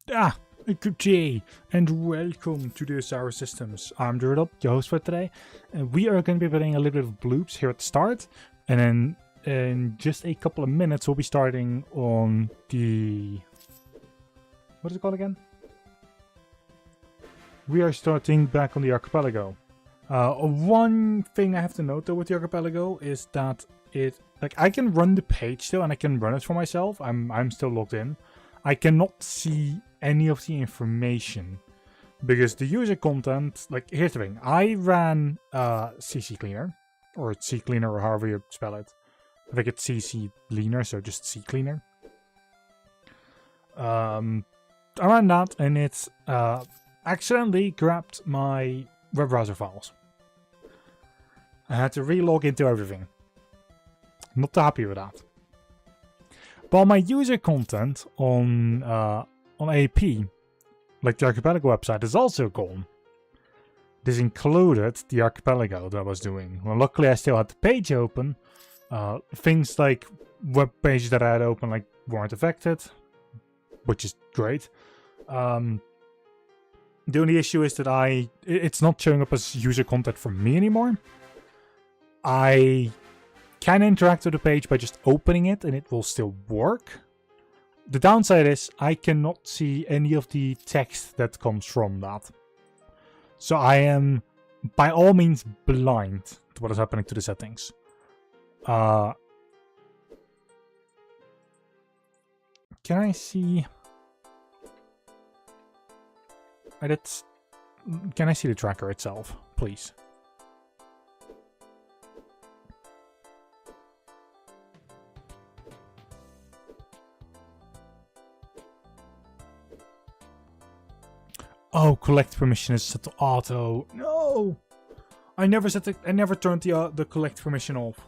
Good day, and welcome to the Sour Systems. I'm Dreaw, your host for today, and we are going to be putting a little bit of Bloobs here at the start, and then in just a couple of minutes we'll be starting on the... what is it called again? We are starting back on the archipelago. One thing I have to note though with the archipelago is that I can run the page still, and I can run it for myself. I'm still logged in. I cannot see any of the information because the user content, here's the thing. I ran CC Cleaner, or C Cleaner, or however you spell it. I think it's CC Cleaner, so just C Cleaner. I ran that, and it accidentally grabbed my web browser files. I had to relog into everything. Not too happy with that. But my user content on AP, like the archipelago website, is also gone. This included the archipelago that I was doing. Well, luckily I still had the page open. Things like web pages that I had open weren't affected, which is great. The only issue is that it's not showing up as user content for me anymore. I can interact with the page by just opening it, and it will still work. The downside is I cannot see any of the text that comes from that. So I am by all means blind to what is happening to the settings. Can I see... Can I see the tracker itself, please? Oh, collect permission is set to auto. No, I never set I never turned the collect permission off.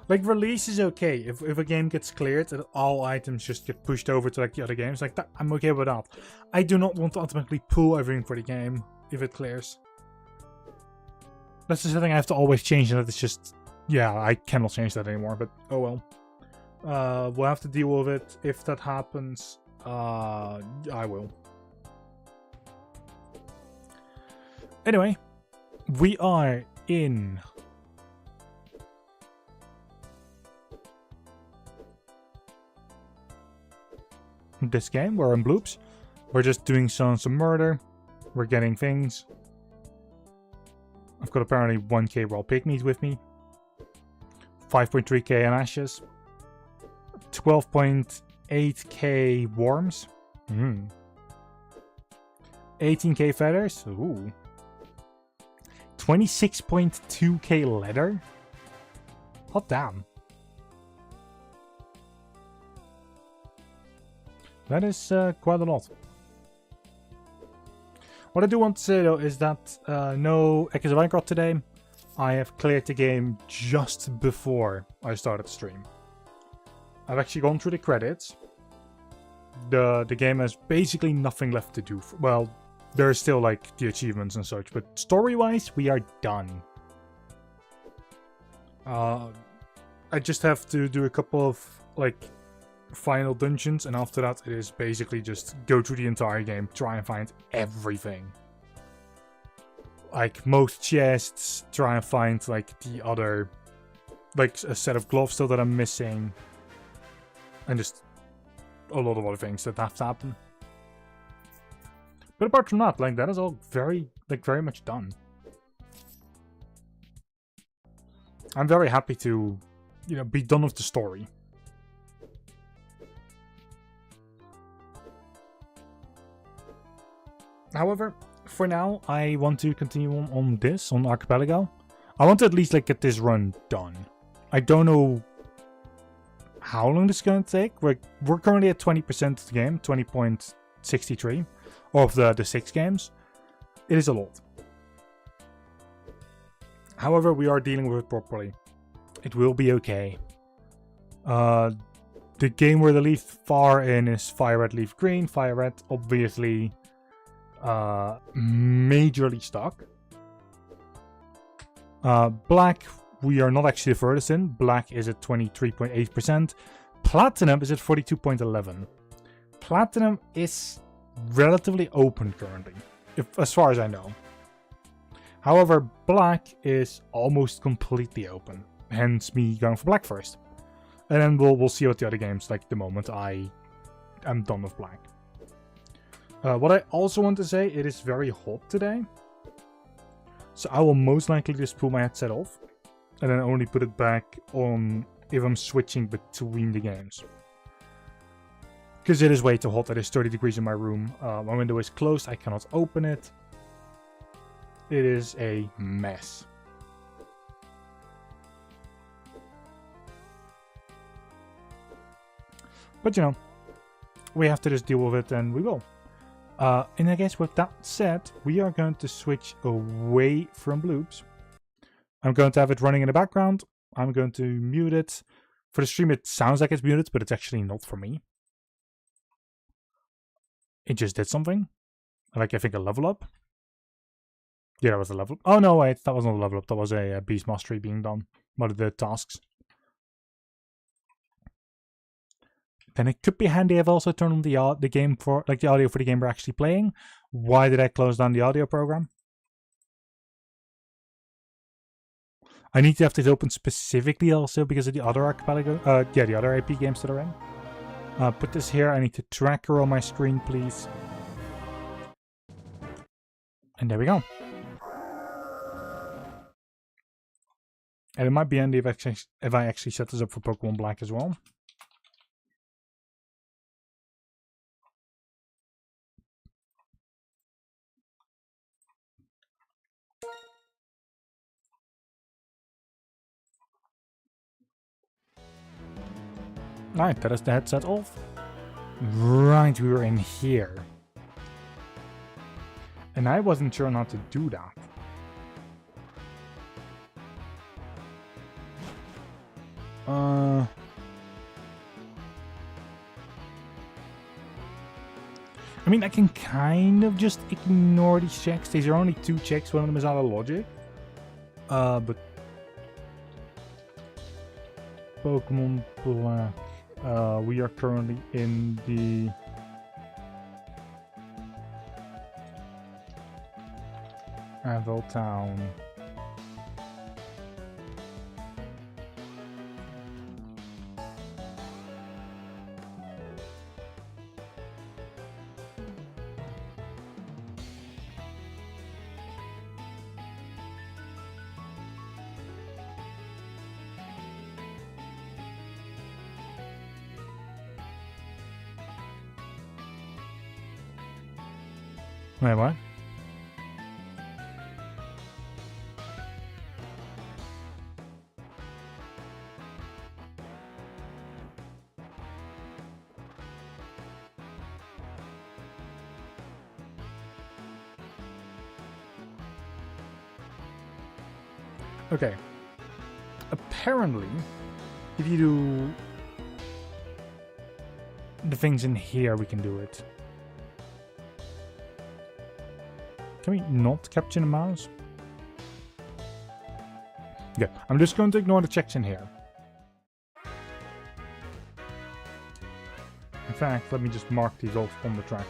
Release is okay if a game gets cleared and all items just get pushed over to the other games that. I'm okay with that. I do not want to automatically pull everything for the game if it clears. That's the setting I have to always change, and it's just, yeah, I cannot change that anymore. But oh well. We'll have to deal with it if that happens. I will. Anyway, we are in this game. We're in Bloobs. We're just doing some murder. We're getting things. I've got apparently 1k raw pygmies with me. 5.3k in ashes. 12.8k worms. 18k feathers. Ooh. 26.2k leather? Hot damn. That is quite a lot. What I do want to say though is that no Echoes of Minecraft today. I have cleared the game just before I started the stream. I've actually gone through the credits. The game has basically nothing left to do. Well, there's still the achievements and such, but story-wise, we are done. I just have to do a couple of final dungeons, and after that it is basically just go through the entire game, try and find everything. Most chests, try and find the other a set of gloves still that I'm missing, and just a lot of other things that have to happen. But apart from that, that is all very much done. I'm very happy to, be done with the story. However, for now, I want to continue on this, on Archipelago. I want to at least get this run done. I don't know how long this is going to take. We're currently at 20% of the game, 20.63. Of the 6 games. It is a lot. However, we are dealing with it properly. It will be okay. The game where the leaf far in is FireRed leaf green. FireRed obviously majorly stuck. Black, we are not actually the furthest in. Black is at 23.8%. Platinum is at 42.11. Platinum is relatively open currently, as far as I know. However, black is almost completely open, hence me going for black first. And then we'll see what the other games like the moment I am done with black. What I also want to say, it is very hot today. So I will most likely just pull my headset off and then only put it back on if I'm switching between the games. Because it is way too hot. It is 30 degrees in my room. My window is closed. I cannot open it. It is a mess. But you know, we have to just deal with it, and we will. And I guess with that said, we are going to switch away from Bloobs. I'm going to have it running in the background. I'm going to mute it. For the stream, it sounds like it's muted, but it's actually not for me. It just did something. Like, I think a level up. Yeah, that was a level up. Oh, no, wait. That wasn't a level up. That was a beast mastery being done. One of the tasks. Then it could be handy if I also turn on the game for, like, the audio for the game we're actually playing. Why did I close down the audio program? I need to have this open specifically also because of the other archipelago, the other IP games that are in. Put this here. I need to tracker on my screen, please. And there we go. And it might be handy if I actually set this up for Pokemon Black as well. Alright, that is the headset off. Right, we were in here. And I wasn't sure how to do that. I mean, I can kind of just ignore these checks. These are only 2 checks. One of them is out of logic. But Pokemon Black. We are currently in the Anvil Town. Wait, what? Okay. Apparently, if you do the things in here, we can do it. Can we not capture the mouse? Yeah, I'm just going to ignore the checks in here. In fact, let me just mark these off on the tracker.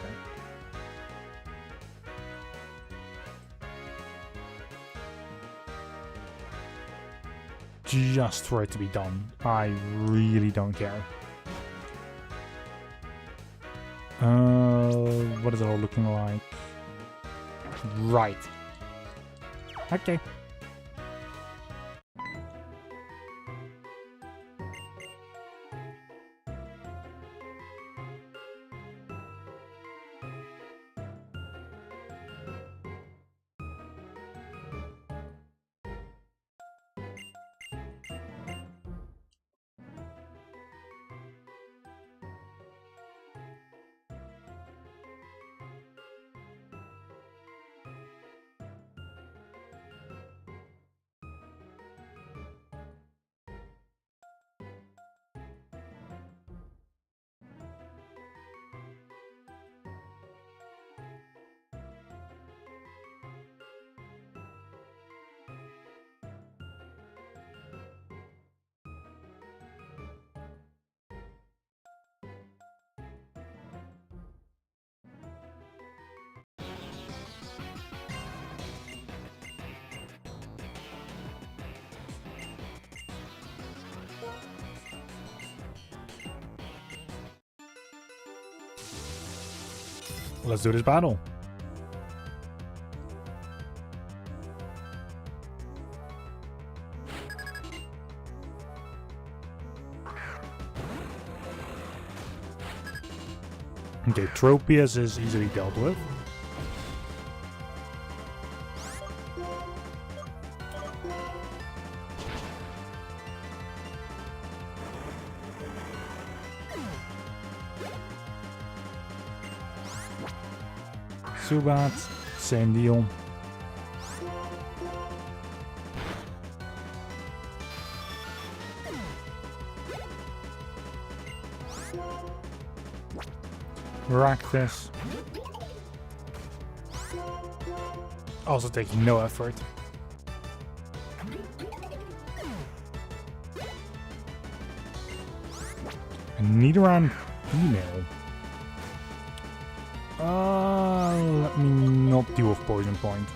Just for it to be done. I really don't care. What is it all looking like? Right. Okay. Let's do this battle. Okay, Tropius is easily dealt with. Zubat, same deal. Raptr. Also taking no effort. Nidoran female. Let me not deal with Poison Point.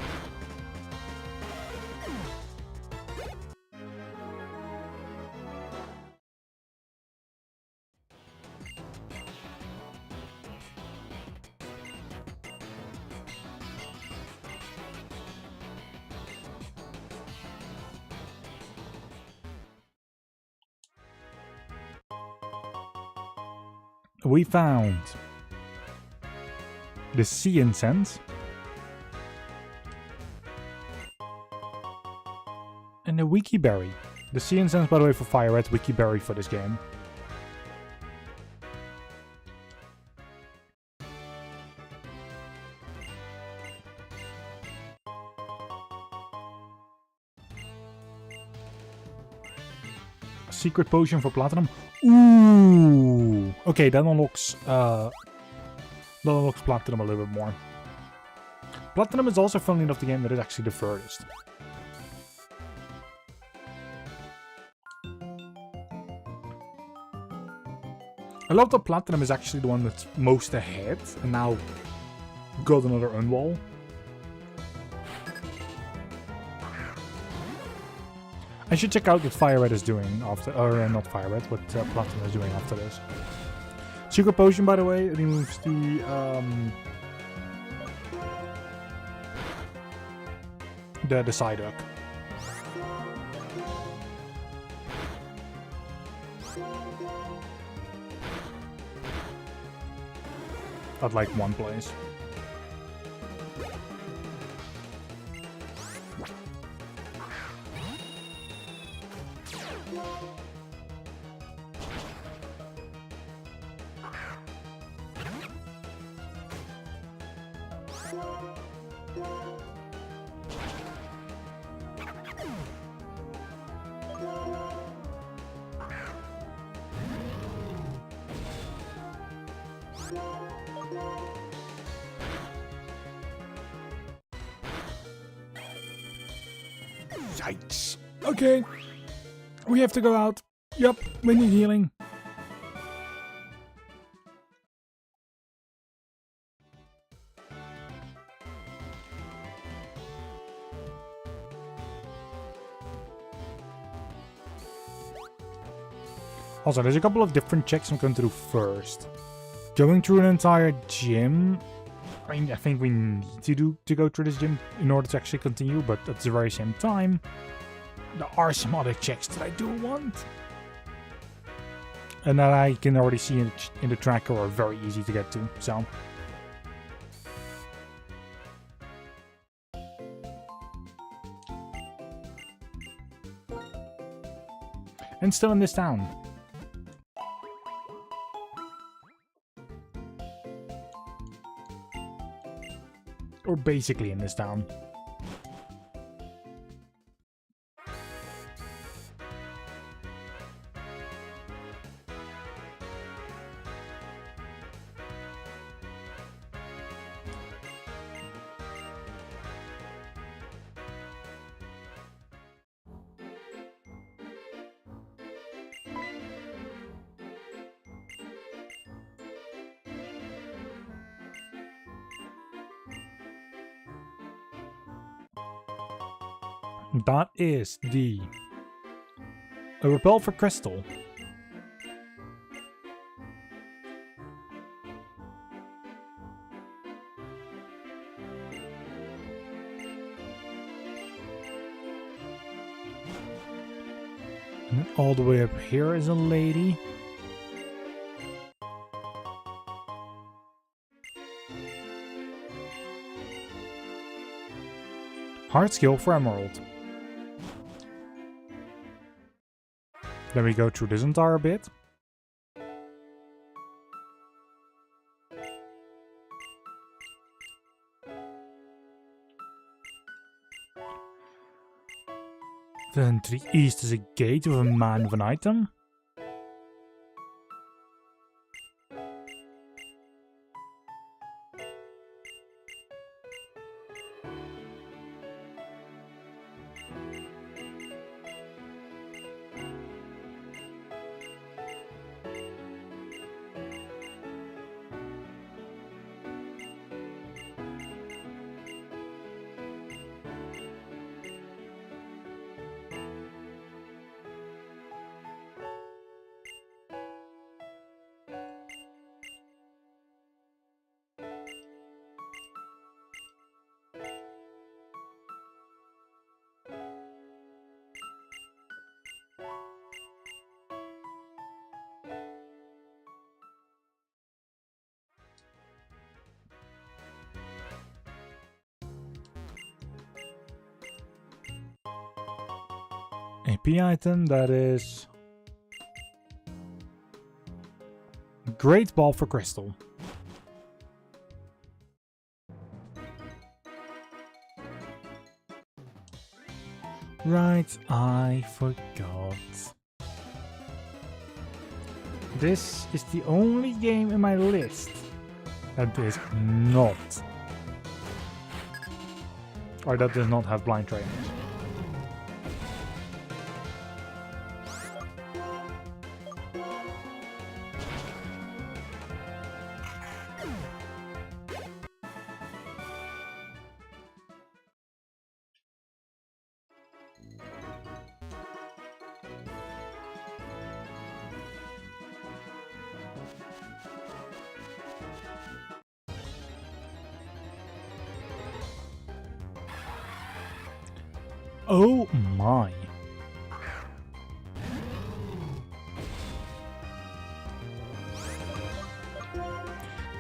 We found the Sea Incense and the Wiki Berry. The Sea Incense, by the way, for FireRed, Wiki Berry for this game. A secret potion for Platinum. Ooh! Okay, that unlocks Platinum a little bit more. Platinum is also, funnily enough, the game that is actually the furthest. I love that Platinum is actually the one that's most ahead, and now got another unwall. I should check out what FireRed is doing after, or not FireRed, what Platinum is doing after this. Secret Potion, by the way, removes the Psyduck. At like one place. Yikes. Okay. We have to go out. Yep, we need healing. Also, there's a couple of different checks I'm going to do first. Going through an entire gym. I mean, I think we need to go through this gym in order to actually continue, but at the very same time, there are some other checks that I do want. And that I can already see in the tracker are very easy to get to, so. And still in this town. Or basically in this town. That is a repel for Crystal. And all the way up here is a lady. Hard skill for Emerald. Then we go through this entire bit. Then to the east is a gate with a man with an item. AP item, that is Great Ball for Crystal. Right, I forgot. This is the only game in my list that is not, or that does not have blind trainers. Oh my.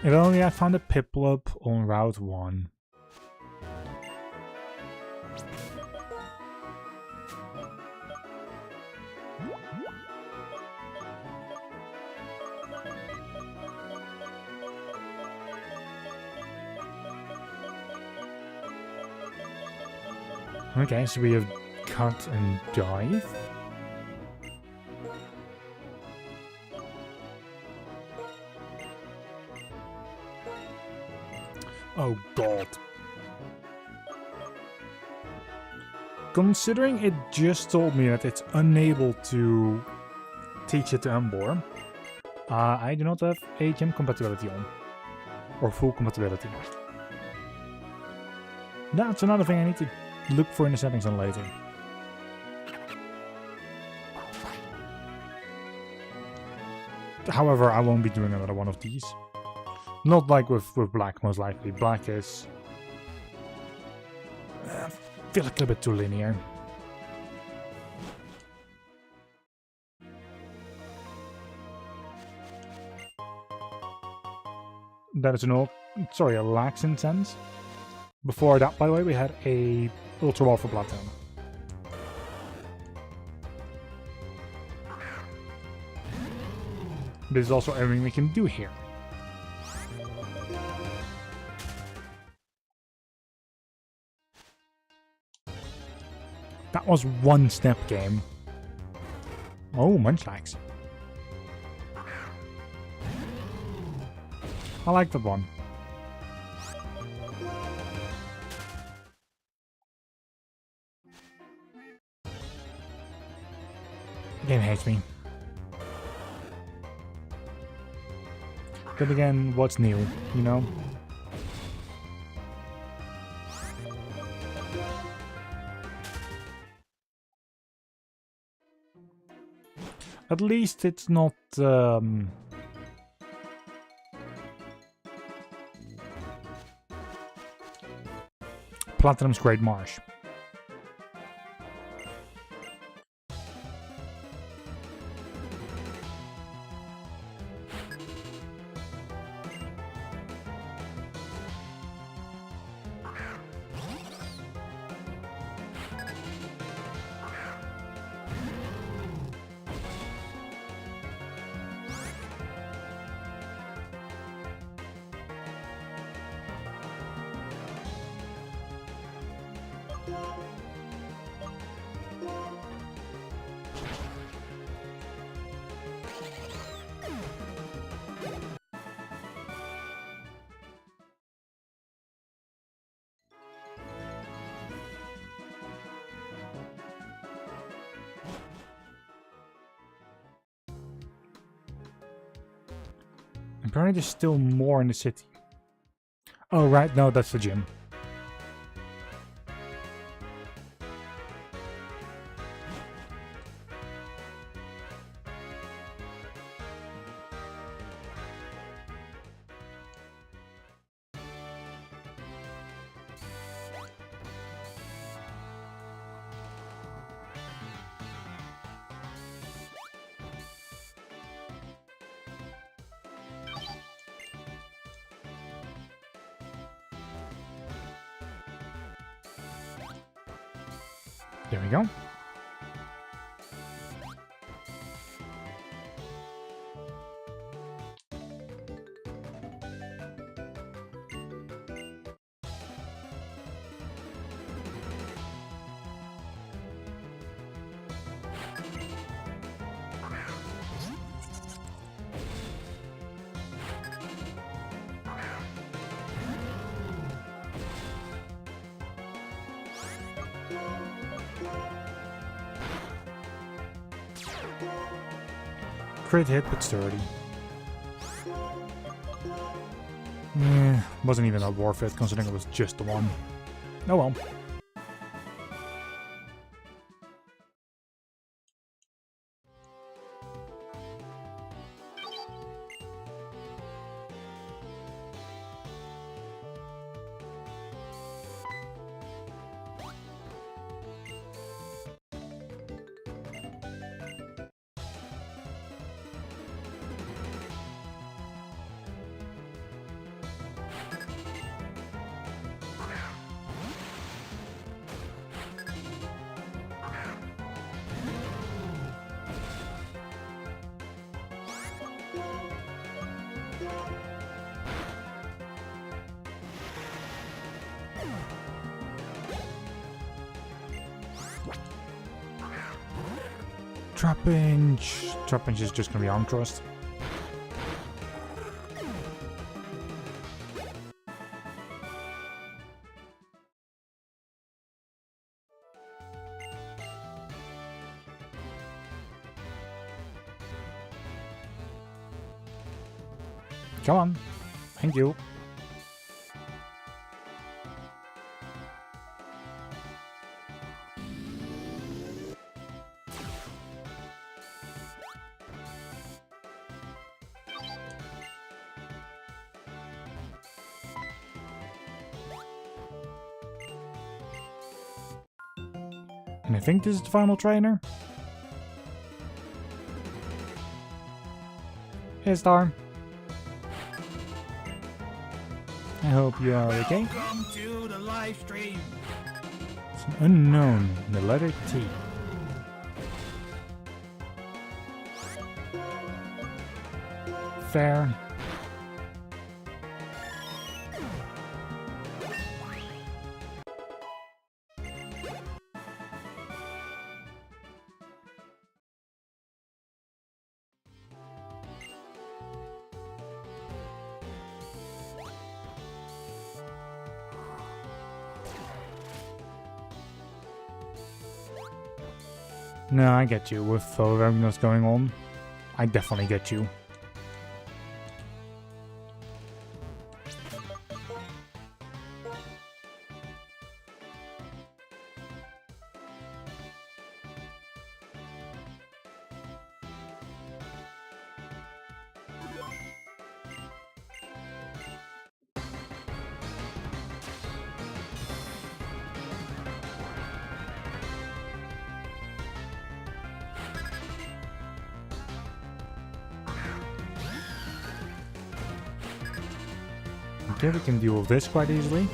If only I found a Piplup on Route 1. Okay, so we have cut and dive. Oh god. Considering it just told me that it's unable to teach it to Emboar, I do not have a gym compatibility on. Or full compatibility. That's another thing I need to look for in the settings on later. However, I won't be doing another one of these. Not like with Black, most likely. Black is... I feel like a little bit too linear. That is a lax incense. Before that, by the way, we had a Ultra Ball for Platinum. This is also everything we can do here. That was one step game. Oh, Munchlax. I like that one. The game hates me. But again, what's new, you know? At least it's not Platinum's Great Marsh. Apparently there's still more in the city. Oh right, no, that's the gym. There we go. Crit hit, but sturdy. Wasn't even that worth it, considering it was just the one. Oh well. Trap-inch is just gonna be arm thrust. Come on. Thank you. And I think this is the final trainer. Hey Star. I hope you are okay. Welcome to the live stream. It's an unknown, the letter T. Fair. No, I get you with everything that's going on. I definitely get you. Okay, we can deal with this quite easily.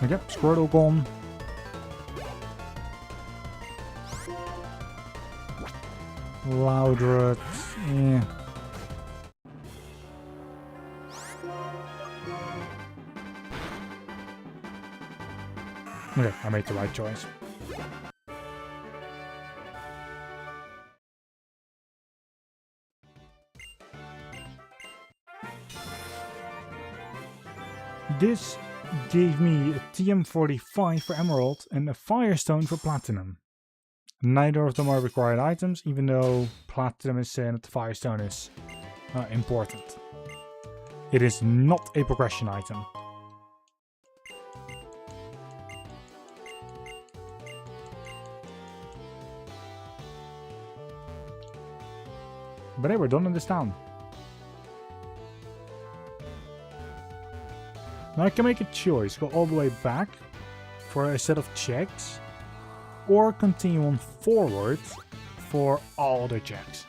Okay, Squirtle gone. Loudred, yeah. Okay, I made the right choice. This gave me a TM45 for Emerald and a Firestone for Platinum. Neither of them are required items, even though Platinum is saying that the Firestone is important. It is not a progression item. But hey, we're done in this town. Now I can make a choice, go all the way back for a set of checks, or continue on forward for all the checks.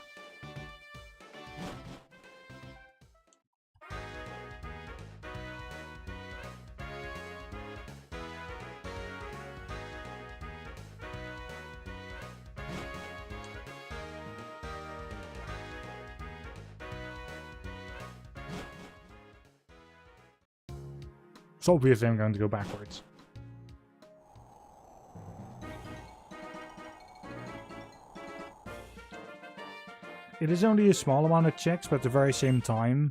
So obviously I'm going to go backwards. It is only a small amount of checks, but at the very same time,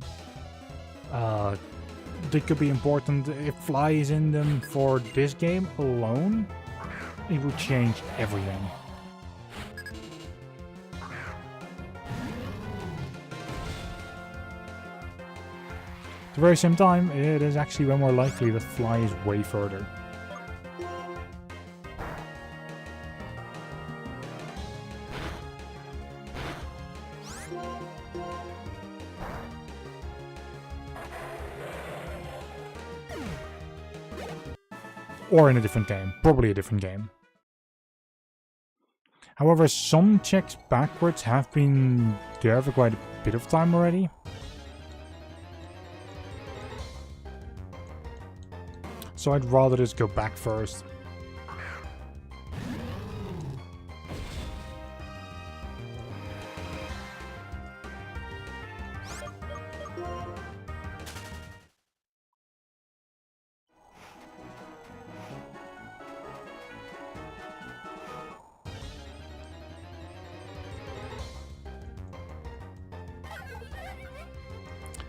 they could be important. If Fly is in them for this game alone, it would change everything. At the very same time, it is actually way more likely that Fly is way further. Or in a different game. Probably a different game. However, some checks backwards have been there for quite a bit of time already. So I'd rather just go back first.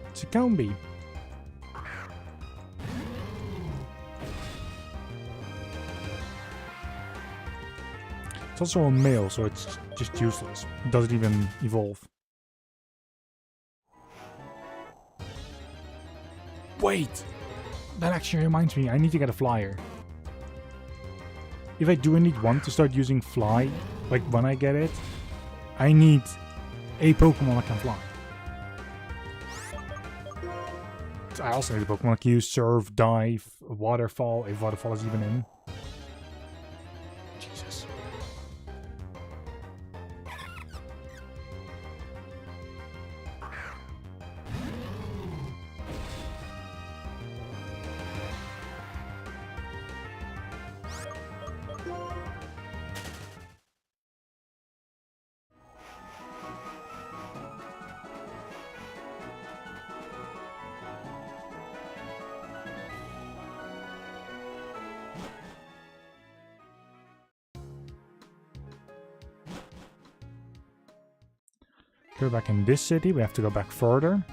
It's a Combi. It's also a male, so it's just useless. It doesn't even evolve. Wait! That actually reminds me, I need to get a flyer. If I do need one to start using fly, like when I get it, I need a Pokemon that can fly. I also need a Pokemon that can use Surf, Dive, Waterfall, if Waterfall is even in. Jesus. We're back in this city, we have to go back further.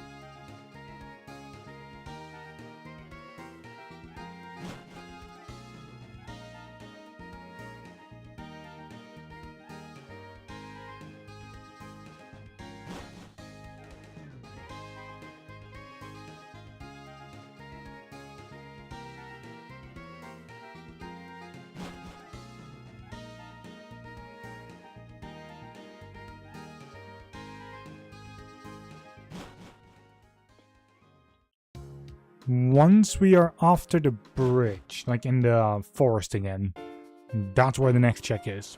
Once we are after the bridge, like in the forest again, that's where the next check is.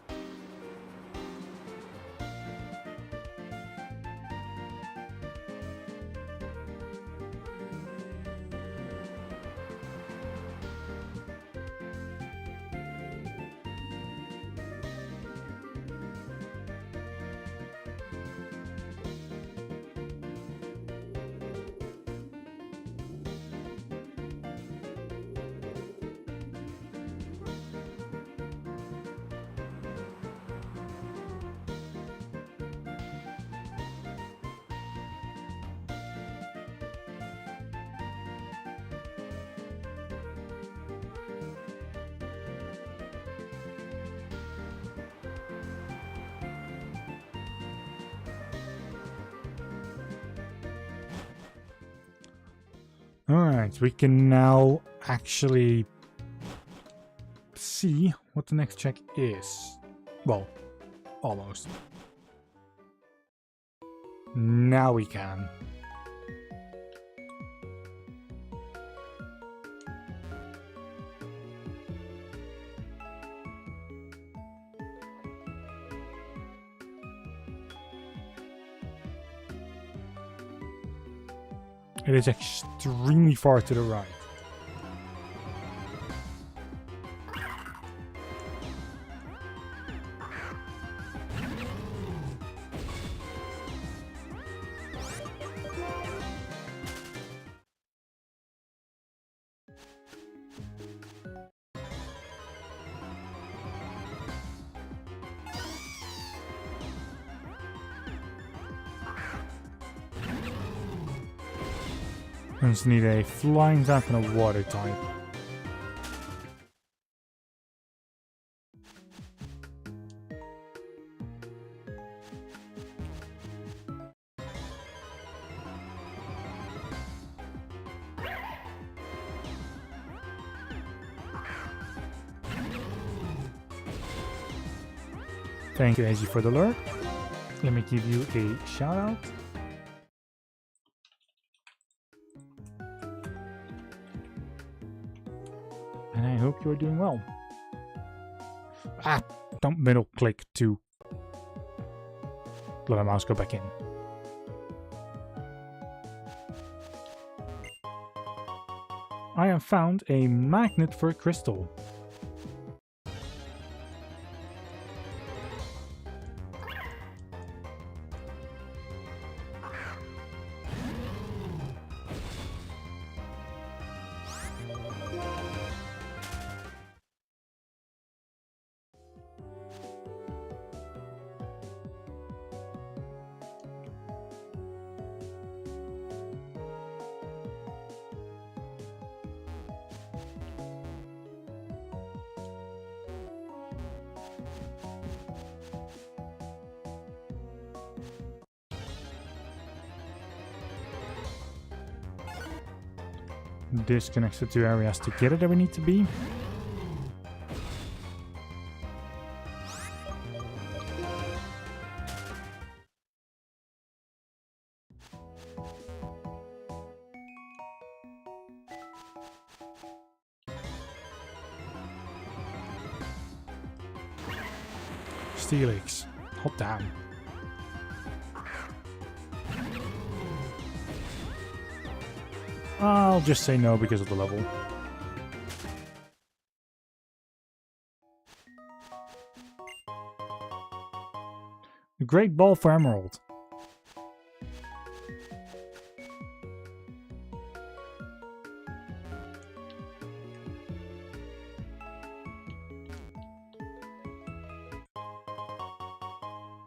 Alright, we can now actually see what the next check is. Well, almost. Now we can. It is extremely far to the right. I just need a flying type and a water type. Thank you, Azzy, for the lure. Let me give you a shout out. And I hope you're doing well. Ah, don't middle click to let my mouse go back in. I have found a magnet for a crystal. Disconnects the two areas together that we need to be. Steelix. Hot damn. I'll just say no because of the level. A great ball for Emerald.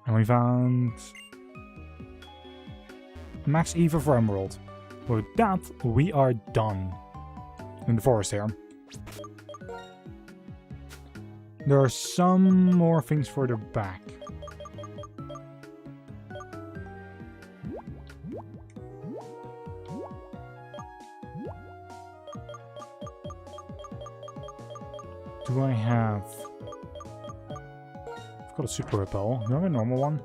And we found Max Eva for Emerald. With that, we are done in the forest here. There are some more things further back. Do I have... I've got a super repel. Do I have a normal one?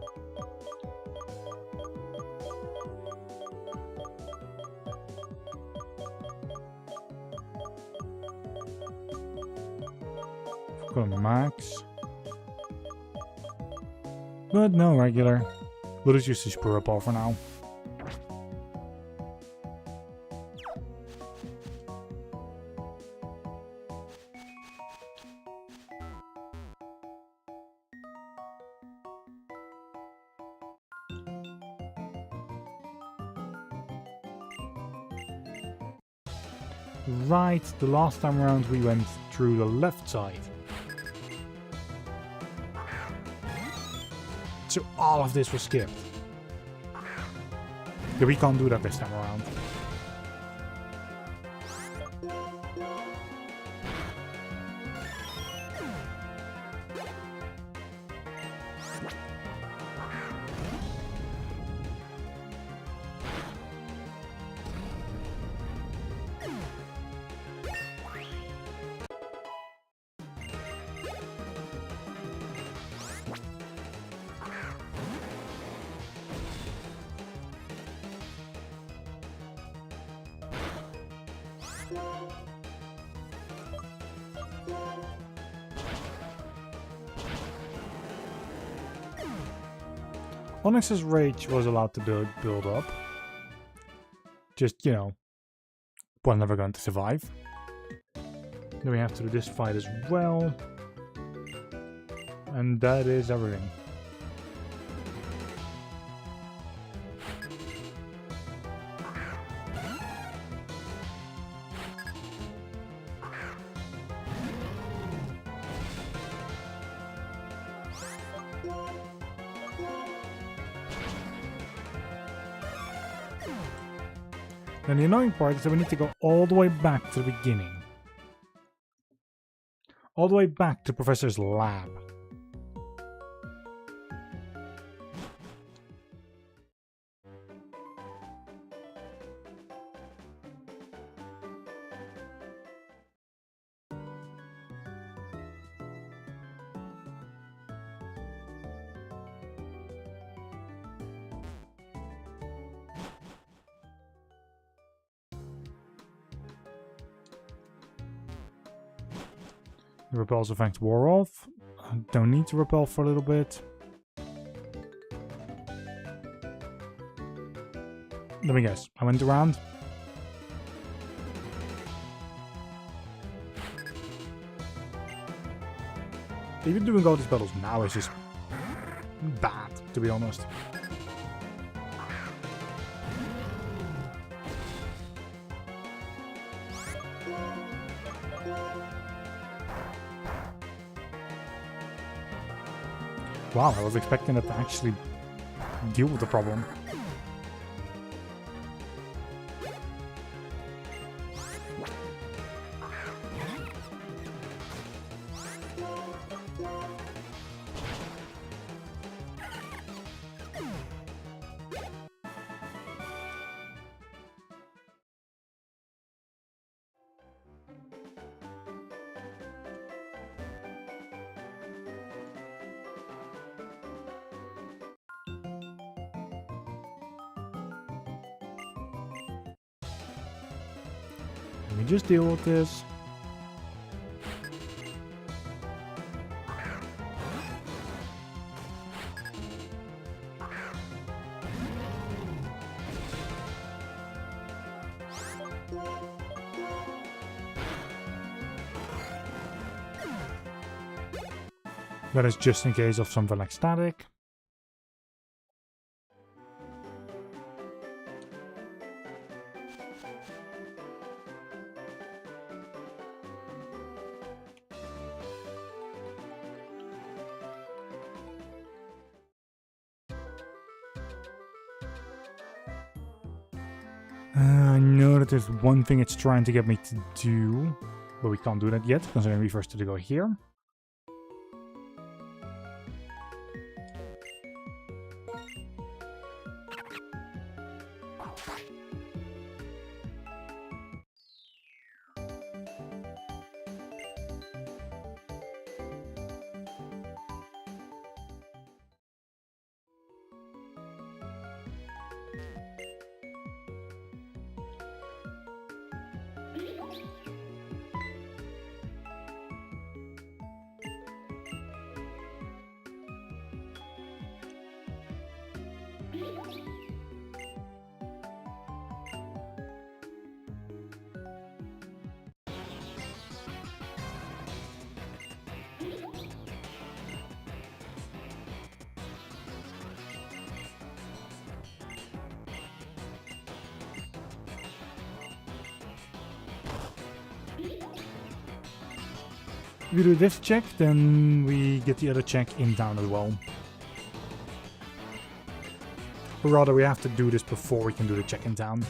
Got a max. But no regular. We'll just use the super repel for now. Right, the last time around we went through the left side. So all of this was skipped. Yeah, we can't do that this time around. Onyx's rage was allowed to build up. Just, you know, was never going to survive. Then we have to do this fight as well. And that is everything. And the annoying part is that we need to go all the way back to the beginning. All the way back to Professor's lab. The repel's effect wore off. I don't need to repel for a little bit. Let me guess. I went around. Even doing all these battles now is just bad, to be honest. Wow, I was expecting it to actually deal with the problem. Let me just deal with this. That is just in case of something like static. I know that there's one thing it's trying to get me to do, but we can't do that yet, considering we first have to go here. If we do this check, then we get the other check in down as well. Or rather, we have to do this before we can do the check in town.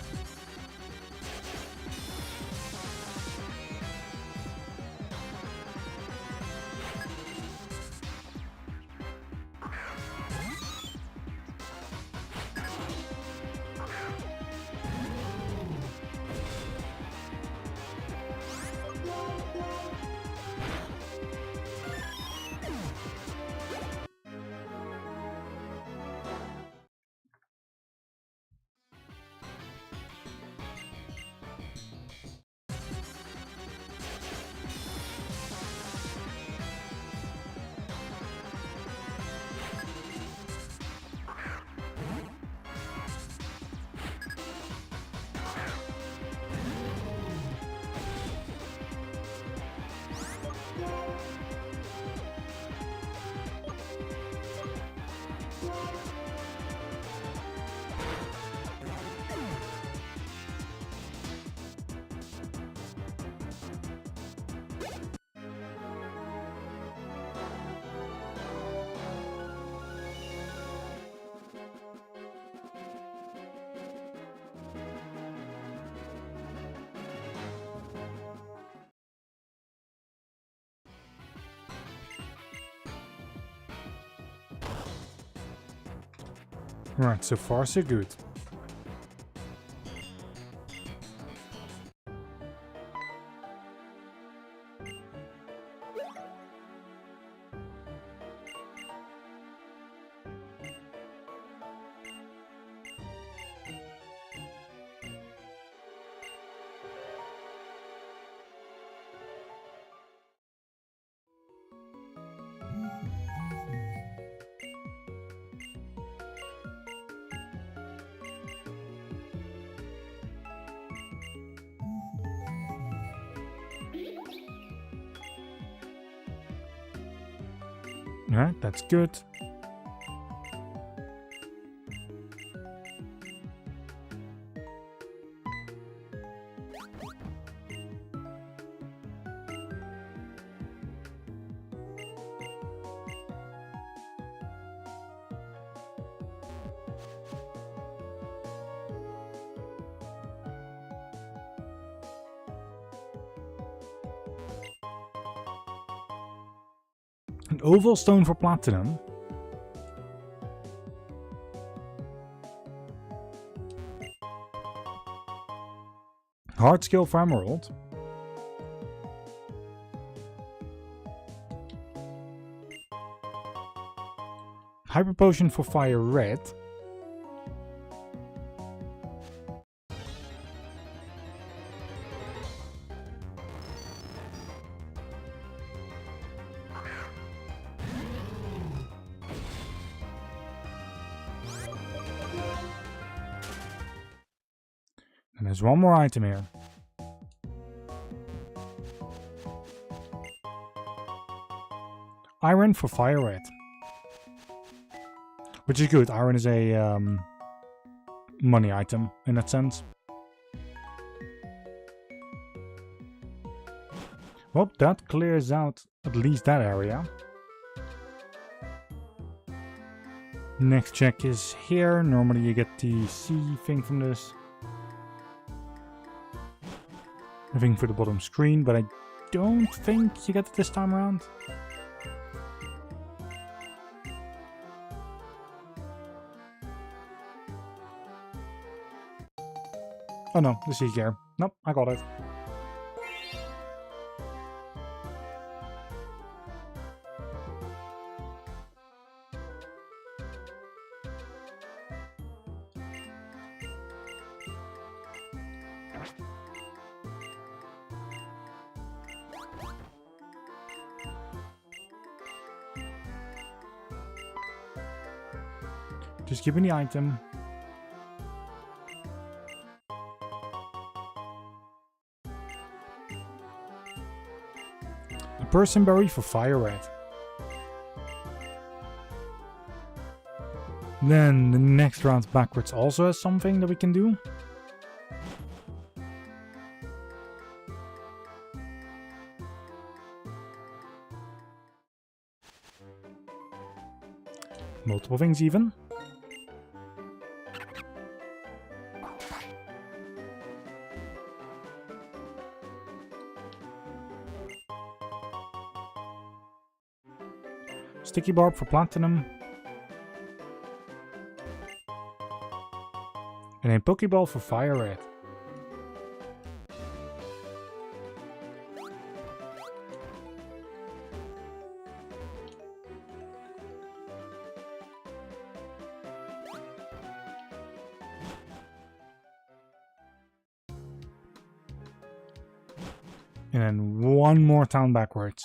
Right, so far so good. Alright, that's good. An oval stone for platinum. Hard skill for emerald. Hyper potion for FireRed. And there's one more item here. Iron for FireRed. Which is good. Iron is a money item in that sense. Well, that clears out at least that area. Next check is here. Normally you get the C thing from this. A thing for the bottom screen, but I don't think you get it this time around. Oh no, the C gear. Nope, I got it. Just give me the item. A person berry for FireRed. Then the next round backwards also has something that we can do. Multiple things even. Sticky barb for platinum. And a Pokeball for FireRed. And then one more town backwards.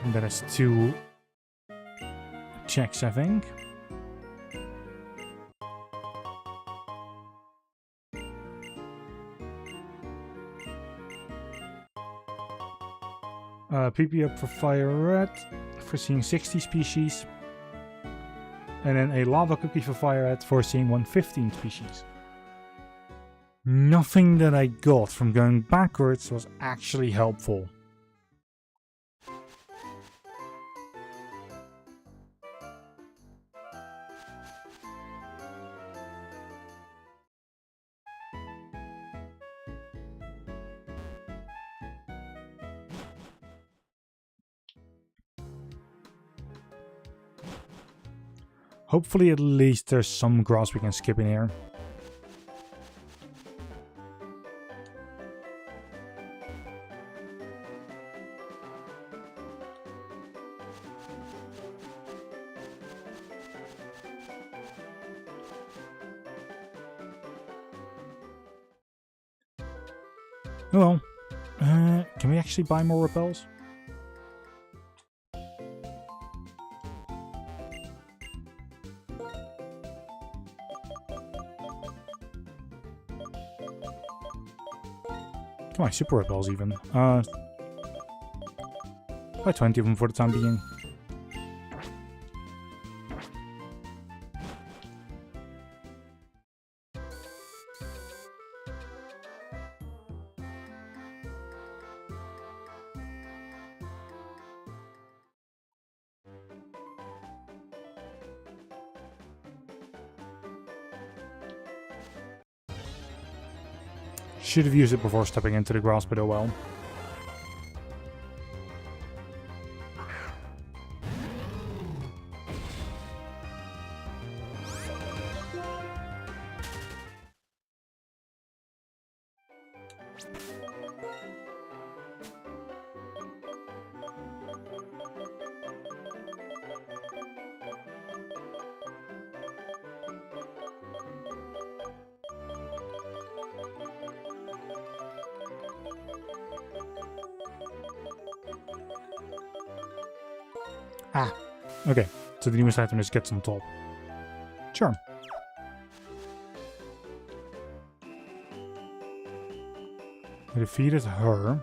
And that is 2 checks, I think. PP up for FireRed, foreseeing 60 species. And then a lava cookie for FireRed, foreseeing 115 species. Nothing that I got from going backwards was actually helpful. Hopefully at least there's some grass we can skip in here. Oh well. Can we actually buy more repels? Come on, super repels even. Buy 20 of them for the time being. Should have used it before stepping into the grass, but oh well. Ah, okay. So the newest item is gets on top. Sure. I defeated her.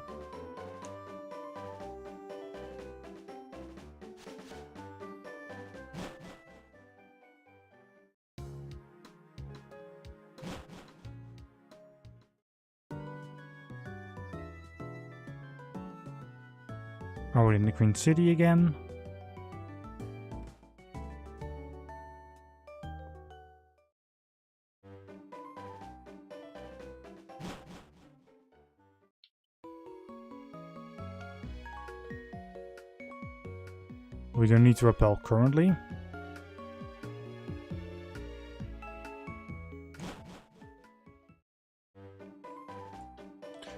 Are we in the Queen City again? We don't need to repel currently.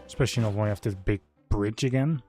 Especially not when we have this big bridge again.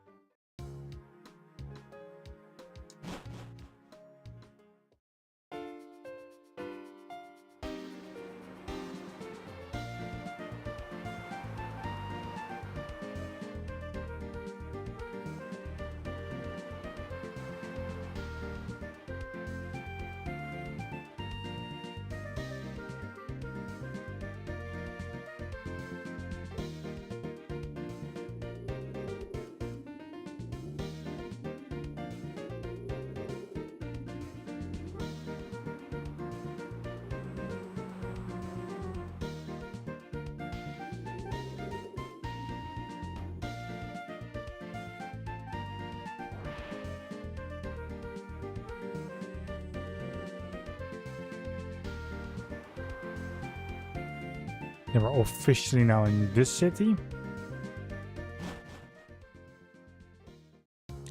Yeah, we're officially now in this city.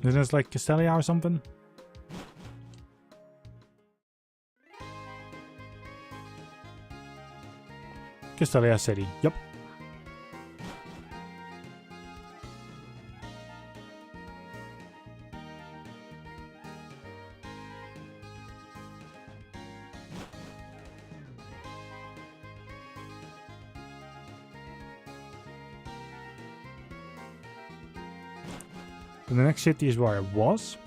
Isn't this like Castelia or something? Castelia City, yep. The next city is where I was.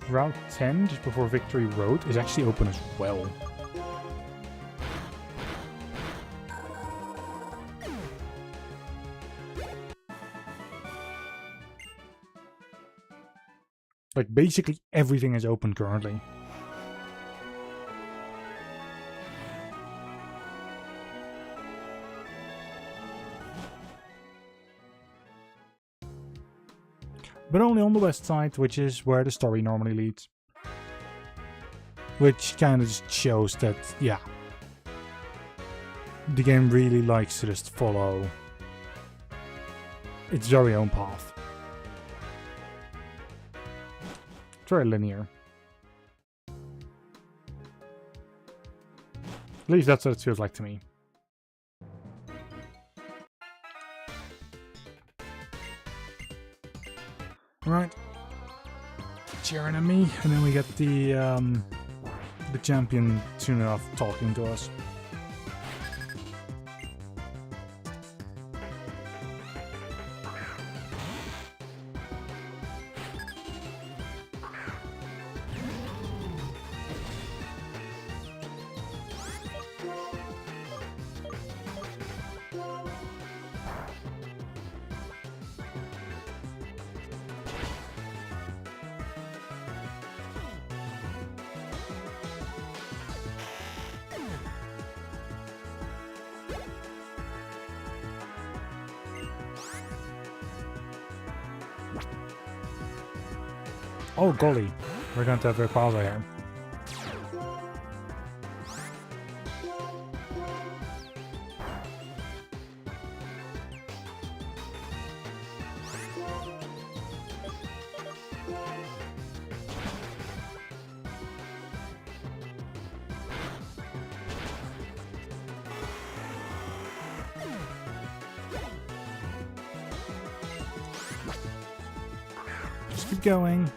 Route 10, just before Victory Road, is actually open as well. Like, basically everything is open currently. But only on the west side, which is where the story normally leads. Which kind of just shows that, yeah, the game really likes to just follow its very own path. It's very linear. At least that's what it feels like to me. Right, cheering at me, and then we get the champion soon enough talking to us. Oh golly, we're going to have a pause here. Just keep going.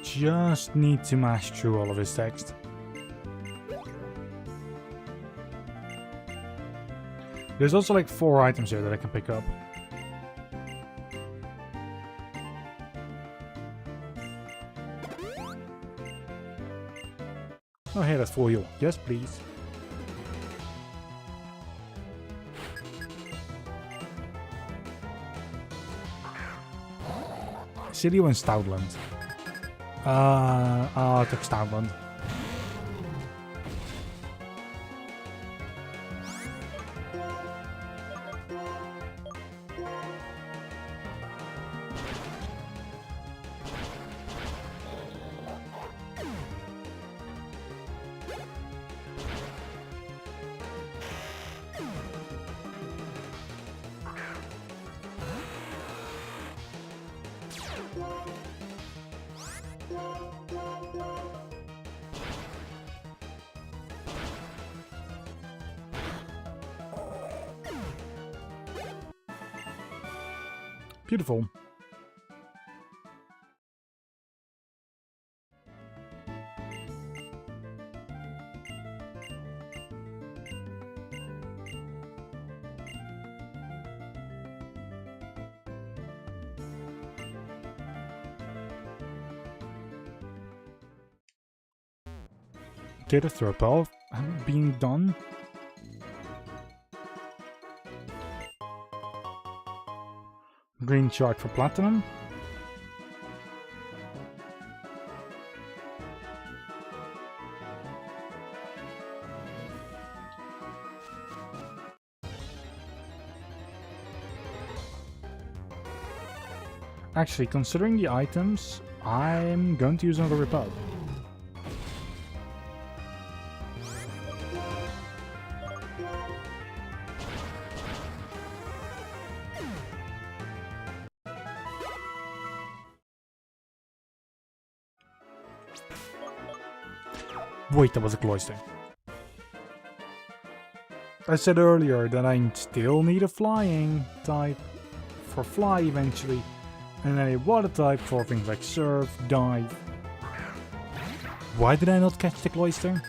Just need to mash through all of his text. There's also like 4 items here that I can pick up. Oh hey, that's for you. Yes, please. City in Stoutland. I took Stoutland. Beautiful. Data throw ball being done. Green shard for platinum. Actually, considering the items, I'm going to use another repel. Wait, that was a cloister. I said earlier that I still need a flying type for fly eventually, and then a water type for things like surf, dive. Why did I not catch the cloister?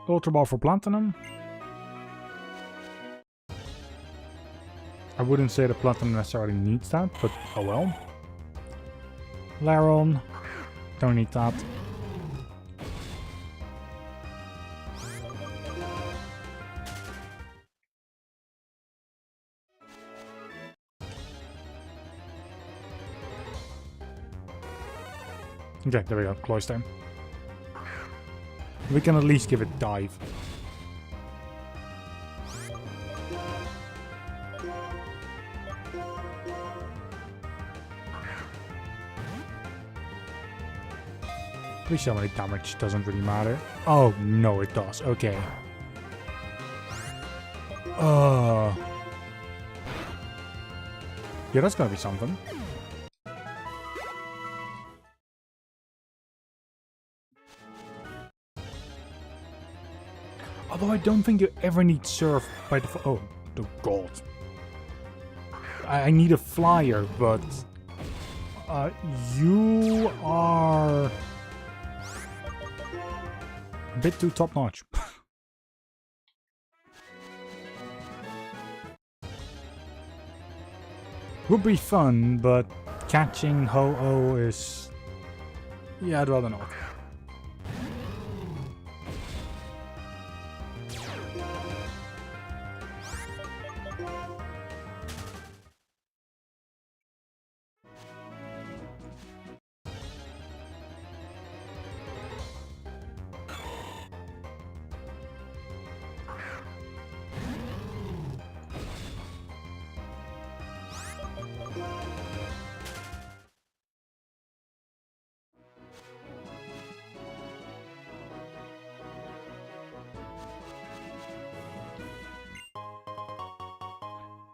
Ultra Ball for platinum. I wouldn't say the platinum necessarily needs that, but oh well. Laron, don't need that. Okay, there we go, cloister. We can at least give it dive. Please tell me damage doesn't really matter. Oh, no, it does. Okay. Yeah, that's gonna be something. Although I don't think you ever need surf by default. Oh, the god. I need a flyer, but you are a bit too top notch. Would be fun, but catching Ho-Oh is... yeah, I'd rather not.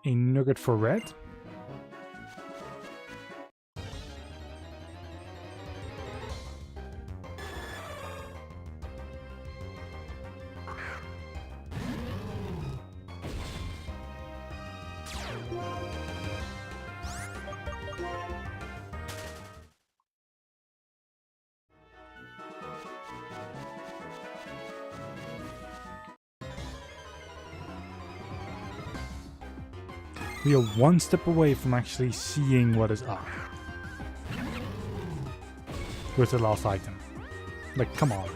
A nugget for red. We are one step away from actually seeing what is up with the last item. Like, come on.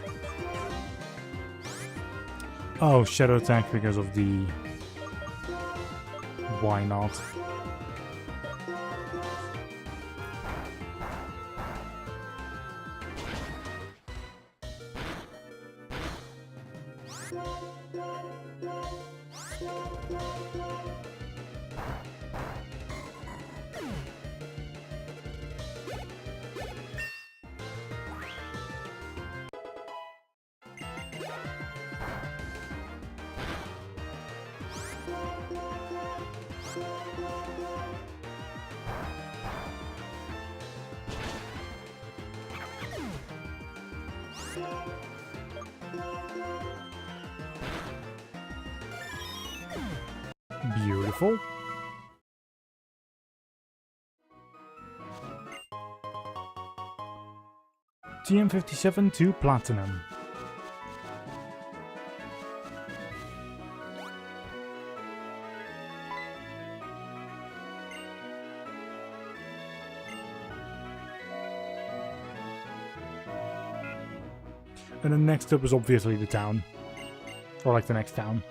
Oh, shadow attack because of the... why not? Beautiful. TM57 to platinum. And then next up is obviously the town. Or like the next town.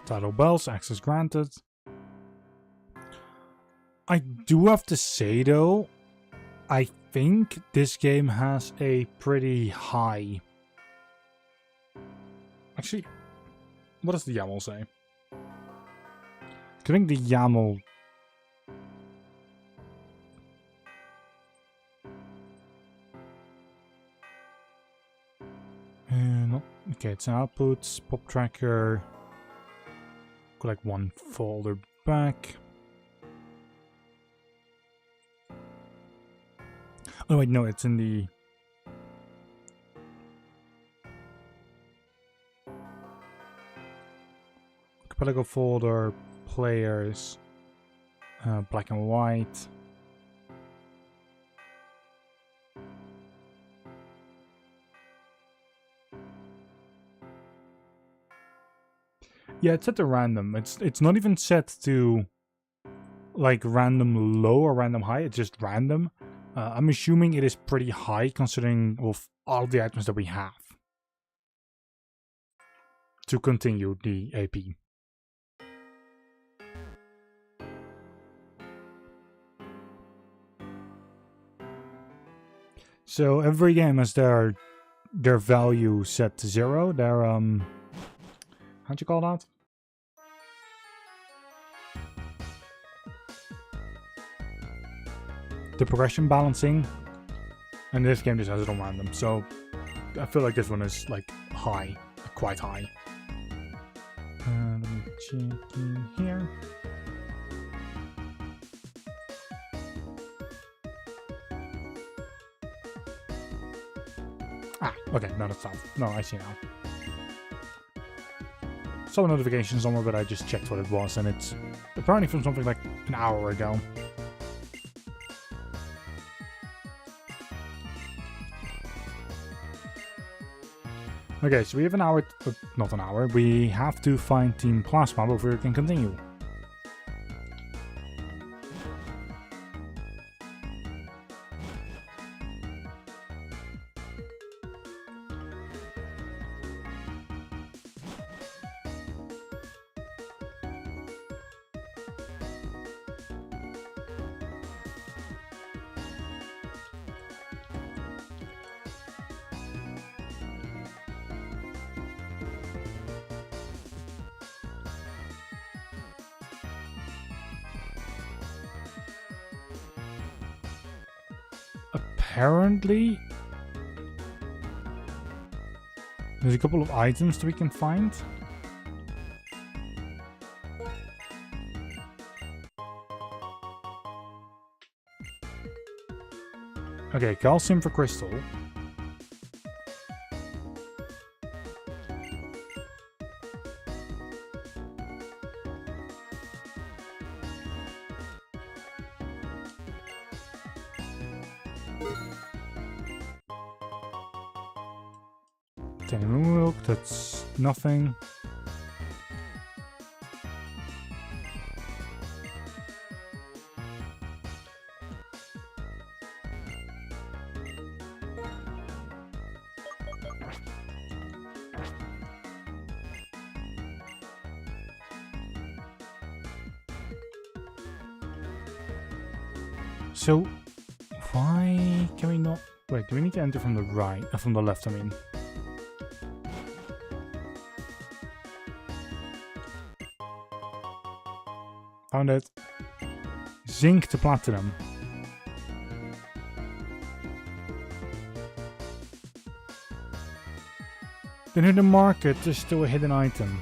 Title bells, access granted. I do have to say though, I think this game has a pretty high... Actually, what does the YAML say? I think the YAML... no. Okay, it's outputs, pop tracker... Go like one folder back. Oh wait, no, it's in the... Archipelago folder, players, black and white. Yeah, it's set to random. It's not even set to like random low or random high. It's just random. I'm assuming it is pretty high considering of all the items that we have to continue the AP. So every game has their value set to 0. Their how'd you call that? The progression balancing, and this game just has it on random, so I feel like this one is like high, quite high. Let me check in here. Ah, okay, no, that's not. No, I see now. Saw the notification somewhere, but I just checked what it was, and it's apparently from something like an hour ago. Okay, so we have an hour, not an hour, we have to find Team Plasma before we can continue. Apparently, there's a couple of items that we can find. Okay, calcium for crystal. Milk, that's nothing. So, why can we not... Wait, do we need to enter from the right? From the left, I mean. Found it. Zinc to platinum. In the market, there's still a hidden item.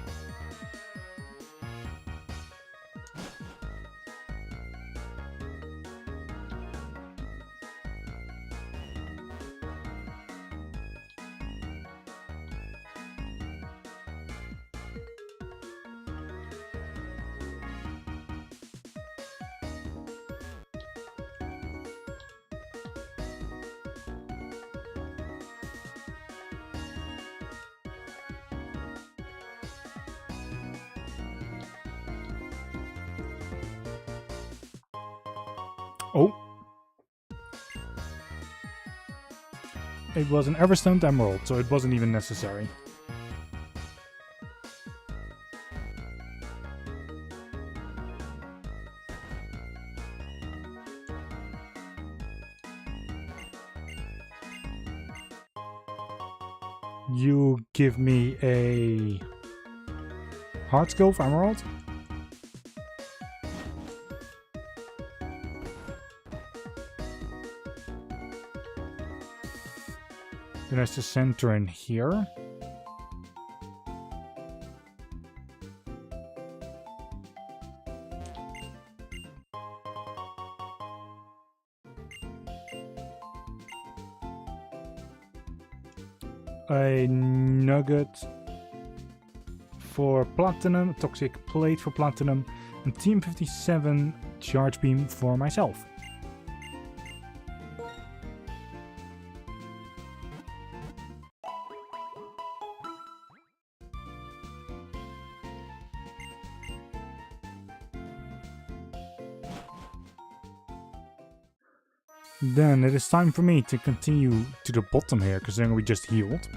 Oh. It was an Everstone Emerald, so it wasn't even necessary. You give me a Hard Scope Emerald? Then there's the center in here. A nugget for platinum, toxic plate for platinum, and Team 57 charge beam for myself. Then it is time for me to continue to the bottom here, considering we just healed.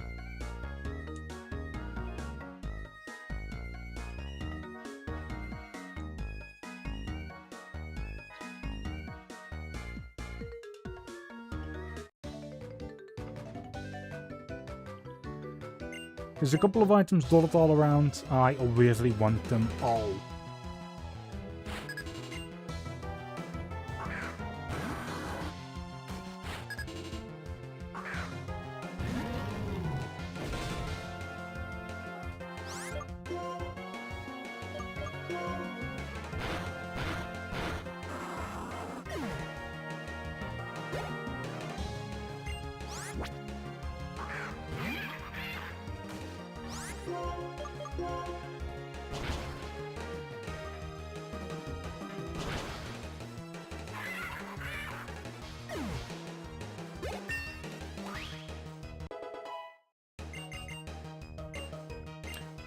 There's a couple of items dotted all around. I obviously want them all.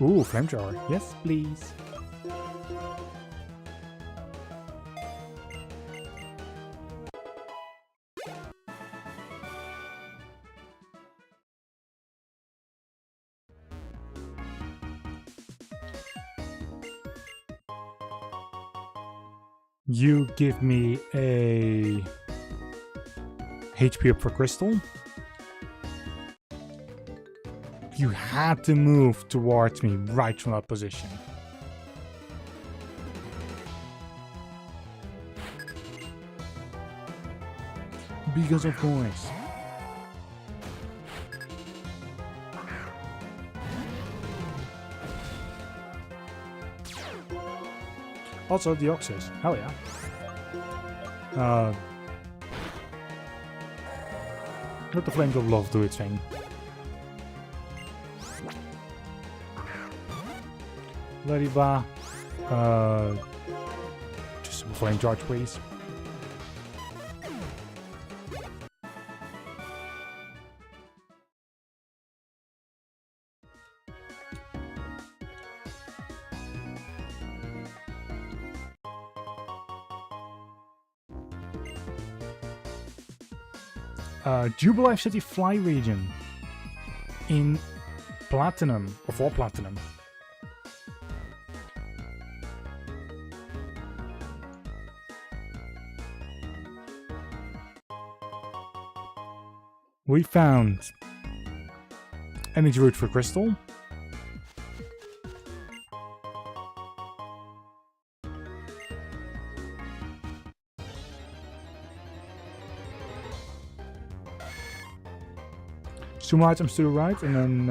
Ooh, flamethrower. Yes, please. You give me a HP up for crystal. You had to move towards me right from that position. Because of course. Also the Oxys. Hell yeah. Let the Flames of Love do its thing. Ladiba, just a flame charge, please. Jubilife City Fly region in Platinum, or for Platinum. We found Energy Root for Crystal. Two items to the right, and then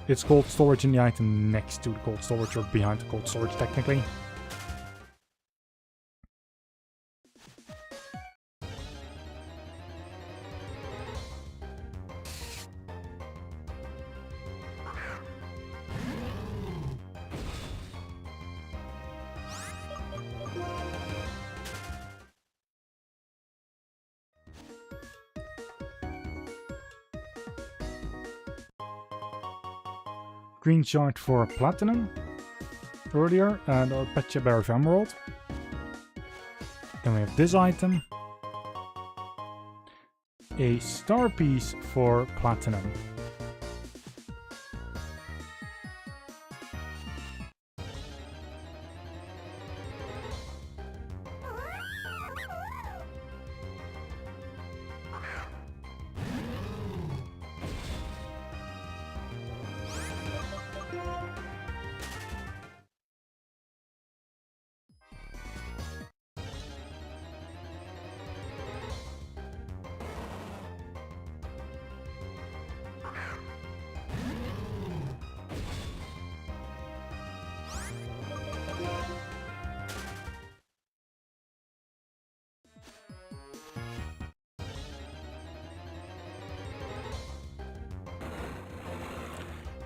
It's cold storage in the item next to the cold storage, or behind the cold storage technically. Green shard for platinum earlier, and a Petcha Berry for emerald. Then we have this item. A star piece for platinum.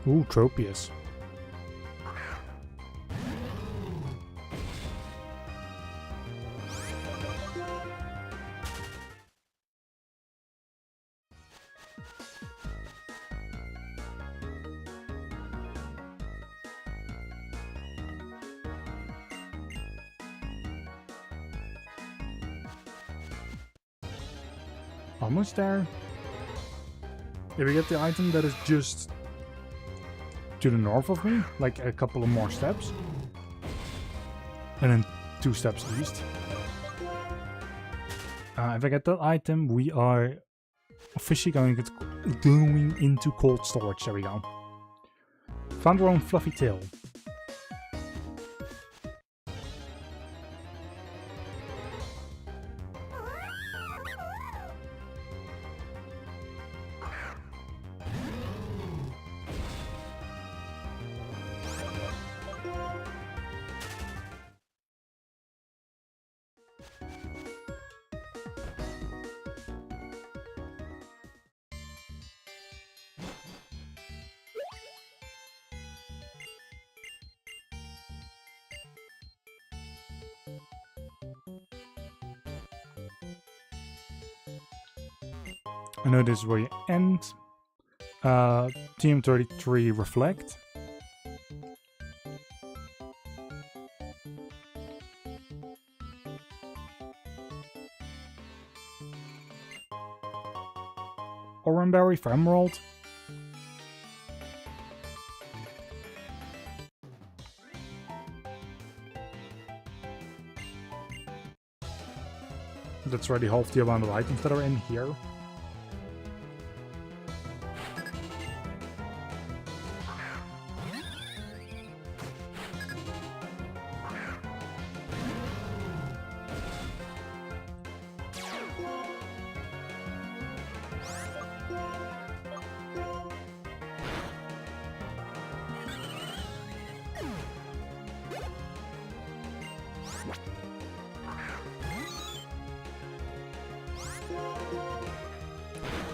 Ooh, Tropius. Almost there. If we get the item that is just to the north of me, like a couple of more steps, and then 2 steps east. If I get that item, we are officially going into cold storage. There we go. Found our own fluffy tail. I know this is where you end. TM33 Reflect. Oranberry for emerald. That's already half the amount of items that are in here.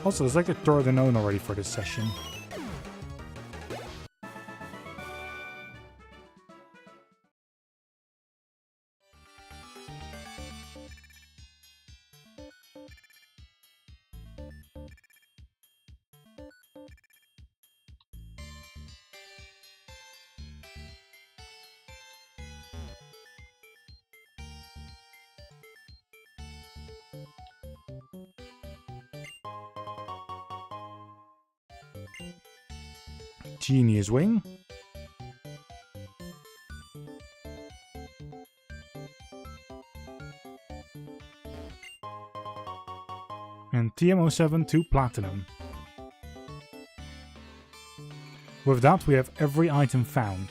Also, there's like a Tour de Known already for this session. Genius Wing. And TM07 to Platinum. With that, we have every item found.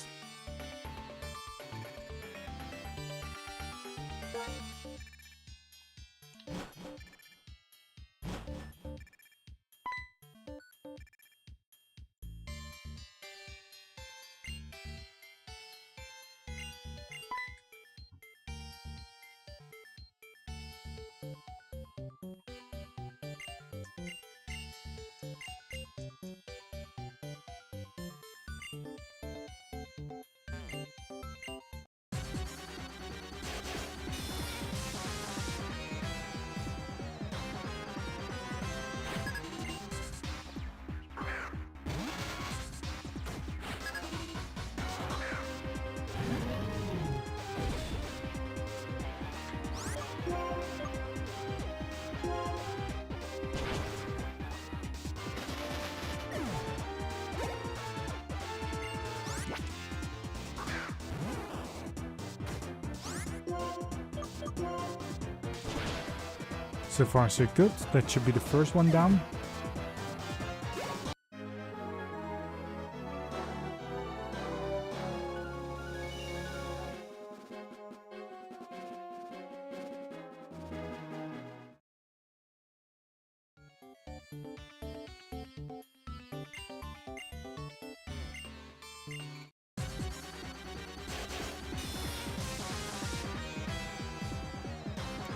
So far so good. That should be the first one down.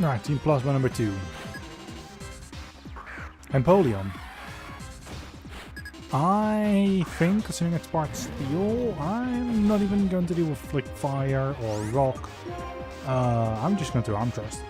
Alright, Team Plasma number 2. Empoleon. I think, considering it's part steel, I'm not even going to deal with like fire or rock. I'm just going to Arm Thrust.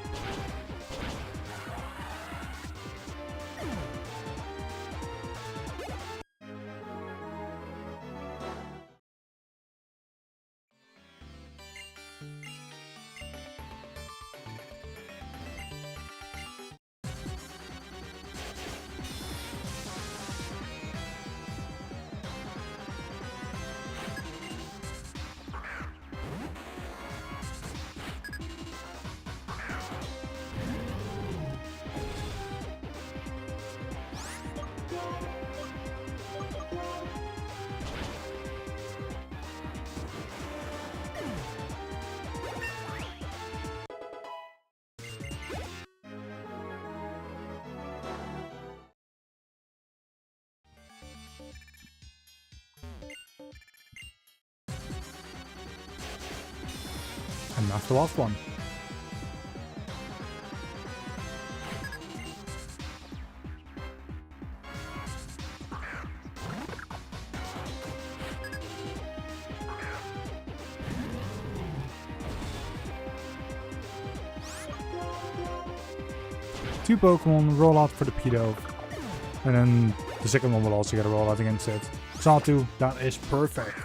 And that's the last one. Two Pokemon, roll out for the Pedo. And then the second one will also get a roll out against it. Xatu, that is perfect.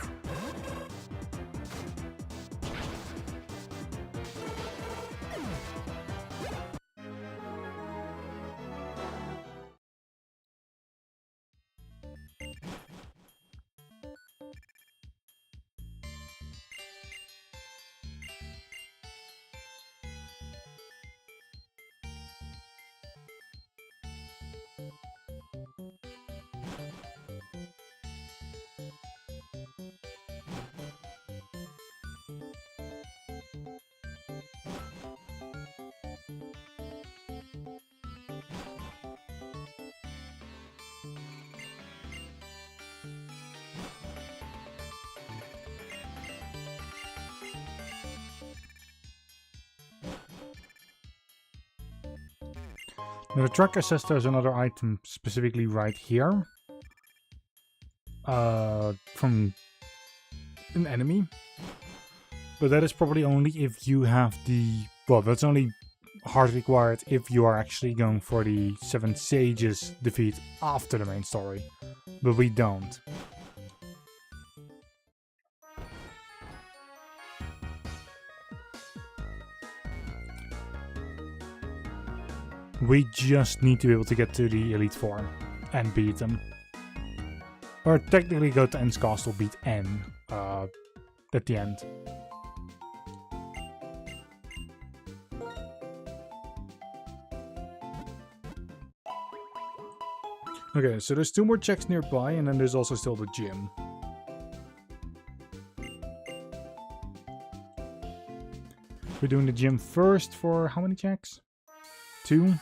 Now the tracker says there's another item specifically right here. From an enemy. But that is probably only if you have the... Well, that's only hard required if you are actually going for the 7 Sages defeat after the main story. But we don't. We just need to be able to get to the Elite Four and beat them. Or technically go to N's Castle, beat N at the end. Okay, so there's 2 more checks nearby and then there's also still the gym. We're doing the gym first for how many checks? 2.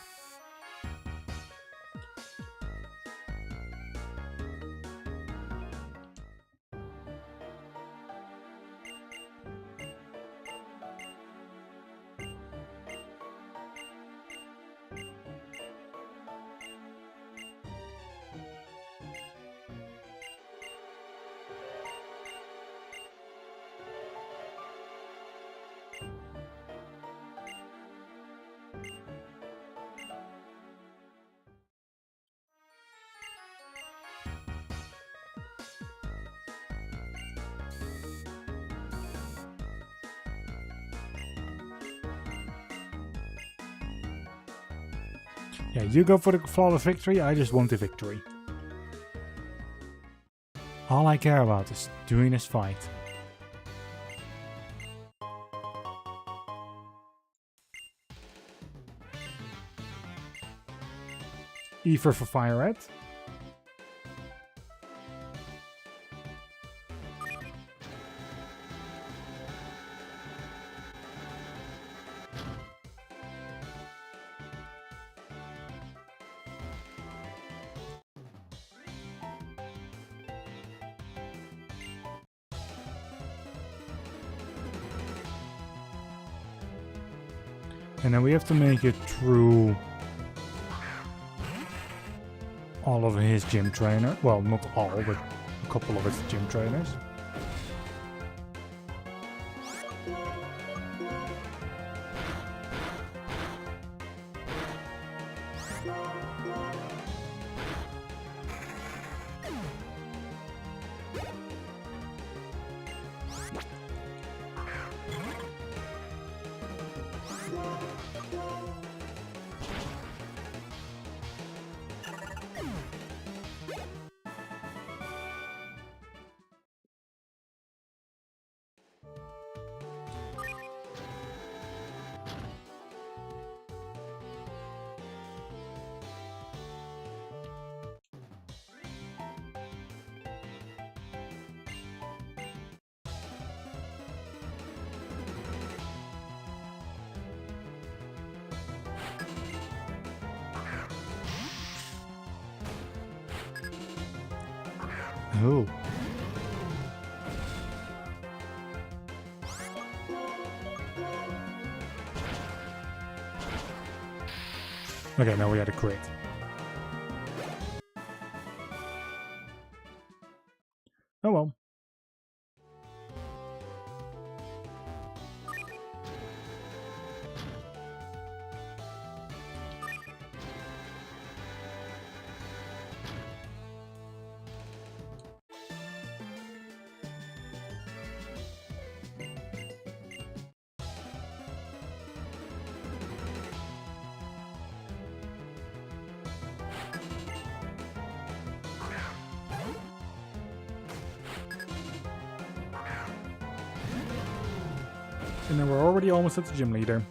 Yeah, you go for the flawless victory, I just want the victory. All I care about is doing this fight. Ether for FireRed. And then we have to make it through all of his gym trainer. Well, not all, but a couple of his gym trainers. Oh. Okay, now we had a crit. Oh well. And then we're already almost at the gym leader.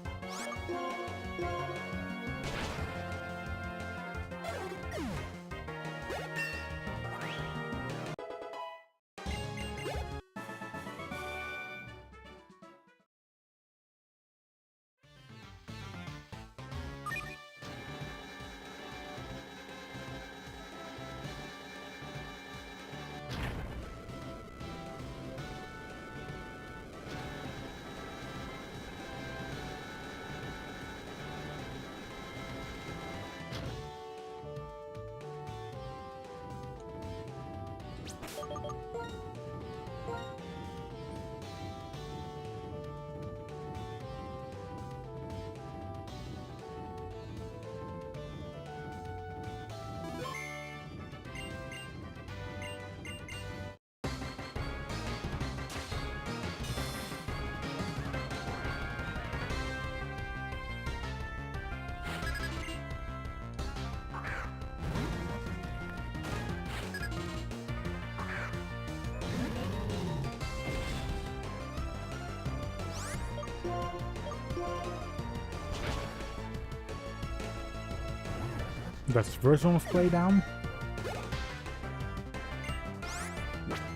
That's the first one of play down.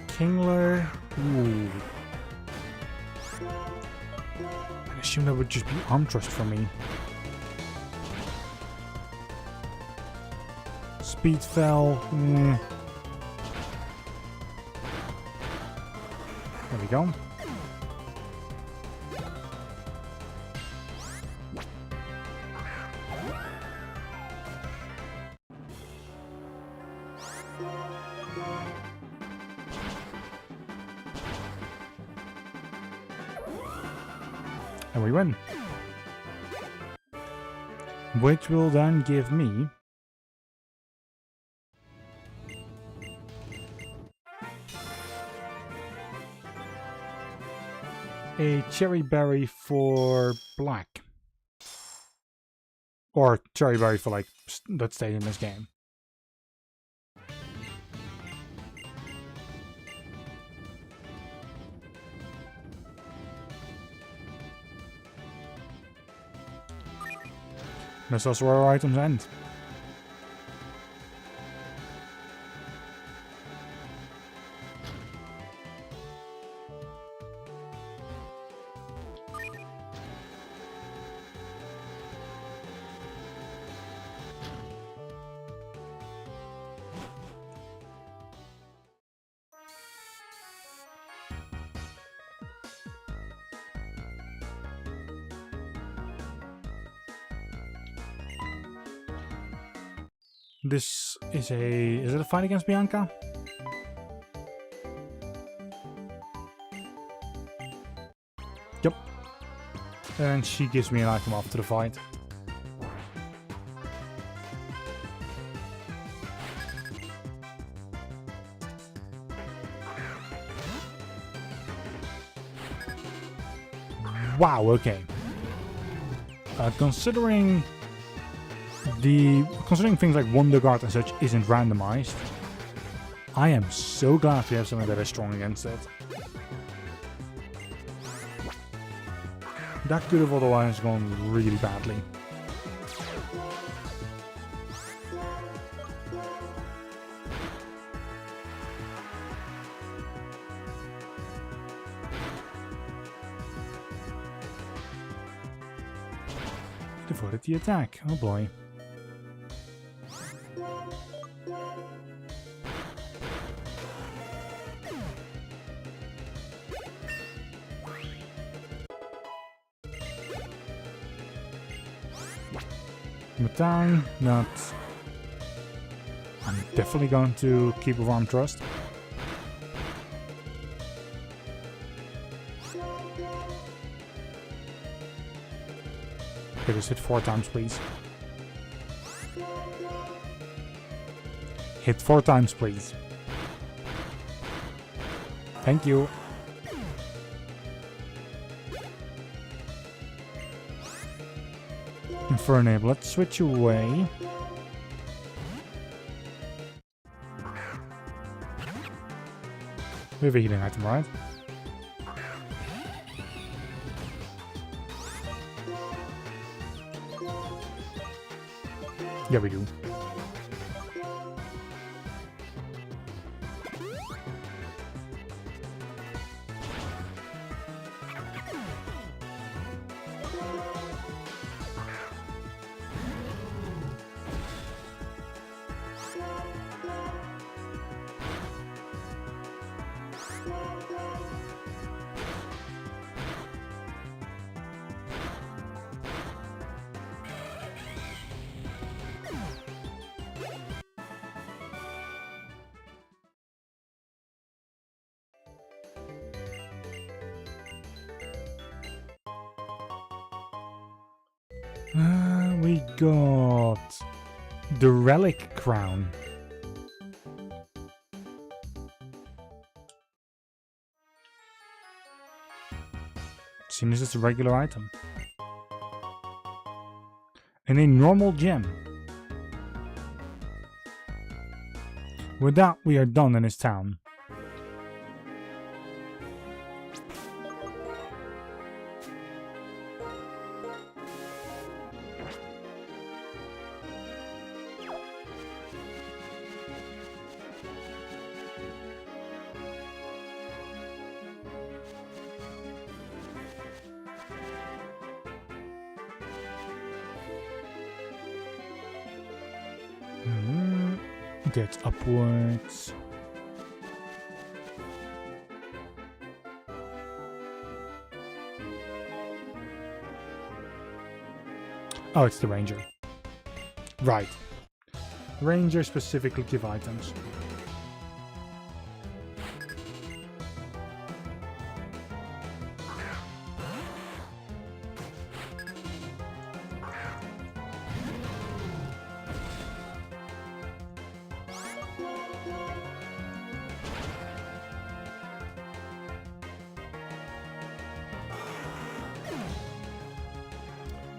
Kingler. Ooh. I assume that would just be arm thrust for me. Speed fell. There we go. And we win. Which will then give me a cherry berry for black. Or cherry berry for like that stay in this game. That's also where our items end. This is a... Is it a fight against Bianca? Yep. And she gives me an item after the fight. Wow, okay. Considering things like Wonder Guard and such isn't randomized, I am so glad we have something that is strong against it. That could have otherwise gone really badly. Devoted the attack. Oh boy. Matang, not. I'm definitely going to keep with Arm Trust. Okay, just hit 4 times, please. Hit 4 times, please. Thank you. Infernape, let's switch away. We have a healing item, right? Yeah, we do. We got the Relic Crown. Seeing as it's a regular item. And a normal gem. With that, we are done in this town. Get upwards. Oh, it's the ranger. Right. Ranger specifically give items.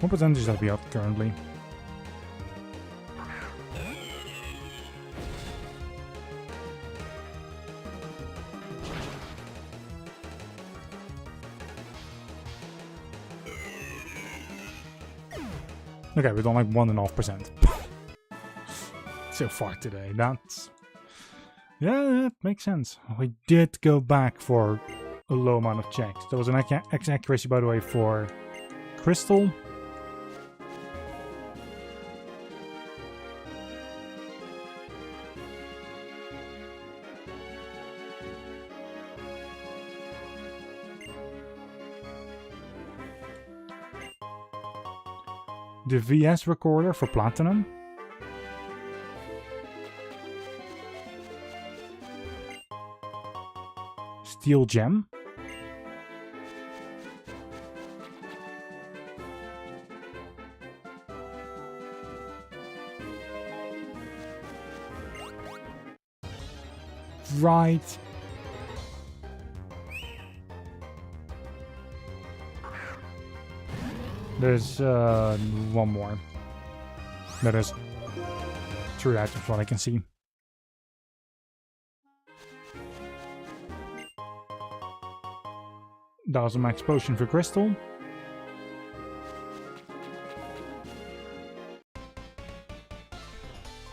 What percentage that we have currently? Okay, we're on like 1.5%. So far today, that's... Yeah, that makes sense. We did go back for a low amount of checks. There was an X accuracy, by the way, for Crystal. The VS recorder for Platinum. steel gem. Right. There's one more. No, there's 3 items, what I can see. That was a max potion for crystal.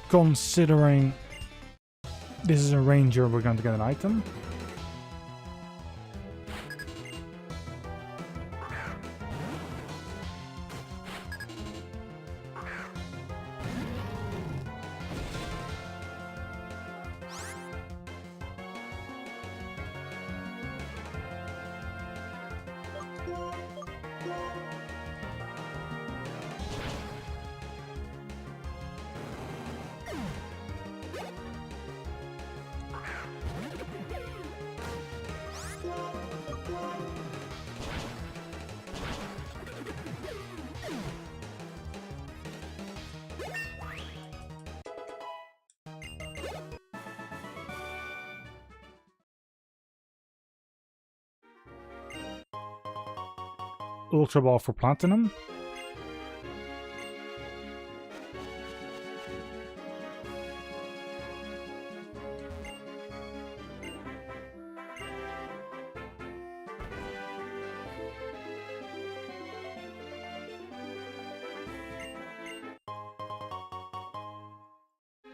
Considering this is a ranger, we're going to get an item. Ultra Ball for Platinum.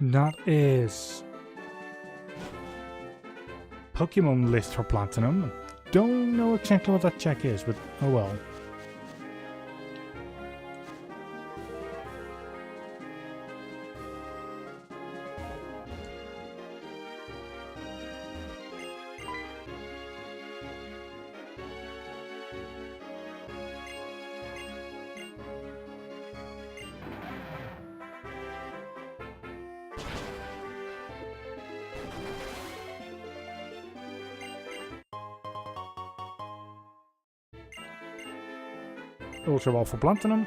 That is Pokémon list for Platinum. Don't know exactly what that check is, but oh well. Ultra Ball for Platinum.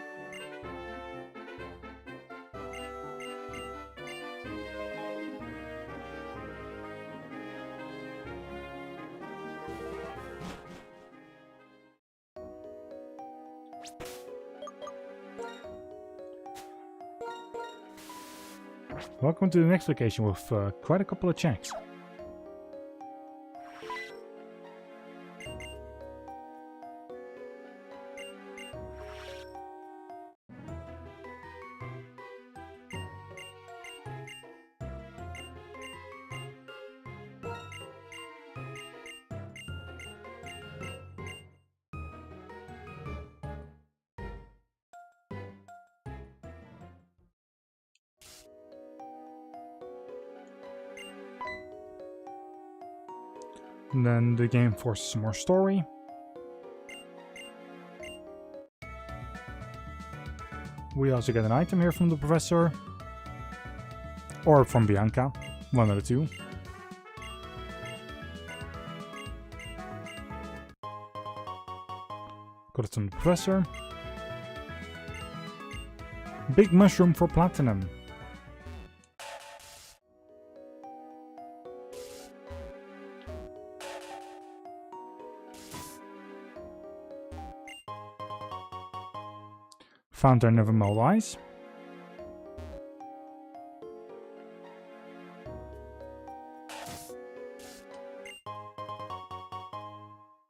Welcome to the next location with quite a couple of checks. And then the game forces some more story. We also get an item here from the professor. Or from Bianca. One of the two. Got it from the professor. Big mushroom for platinum. Fountain of Emerald Eyes.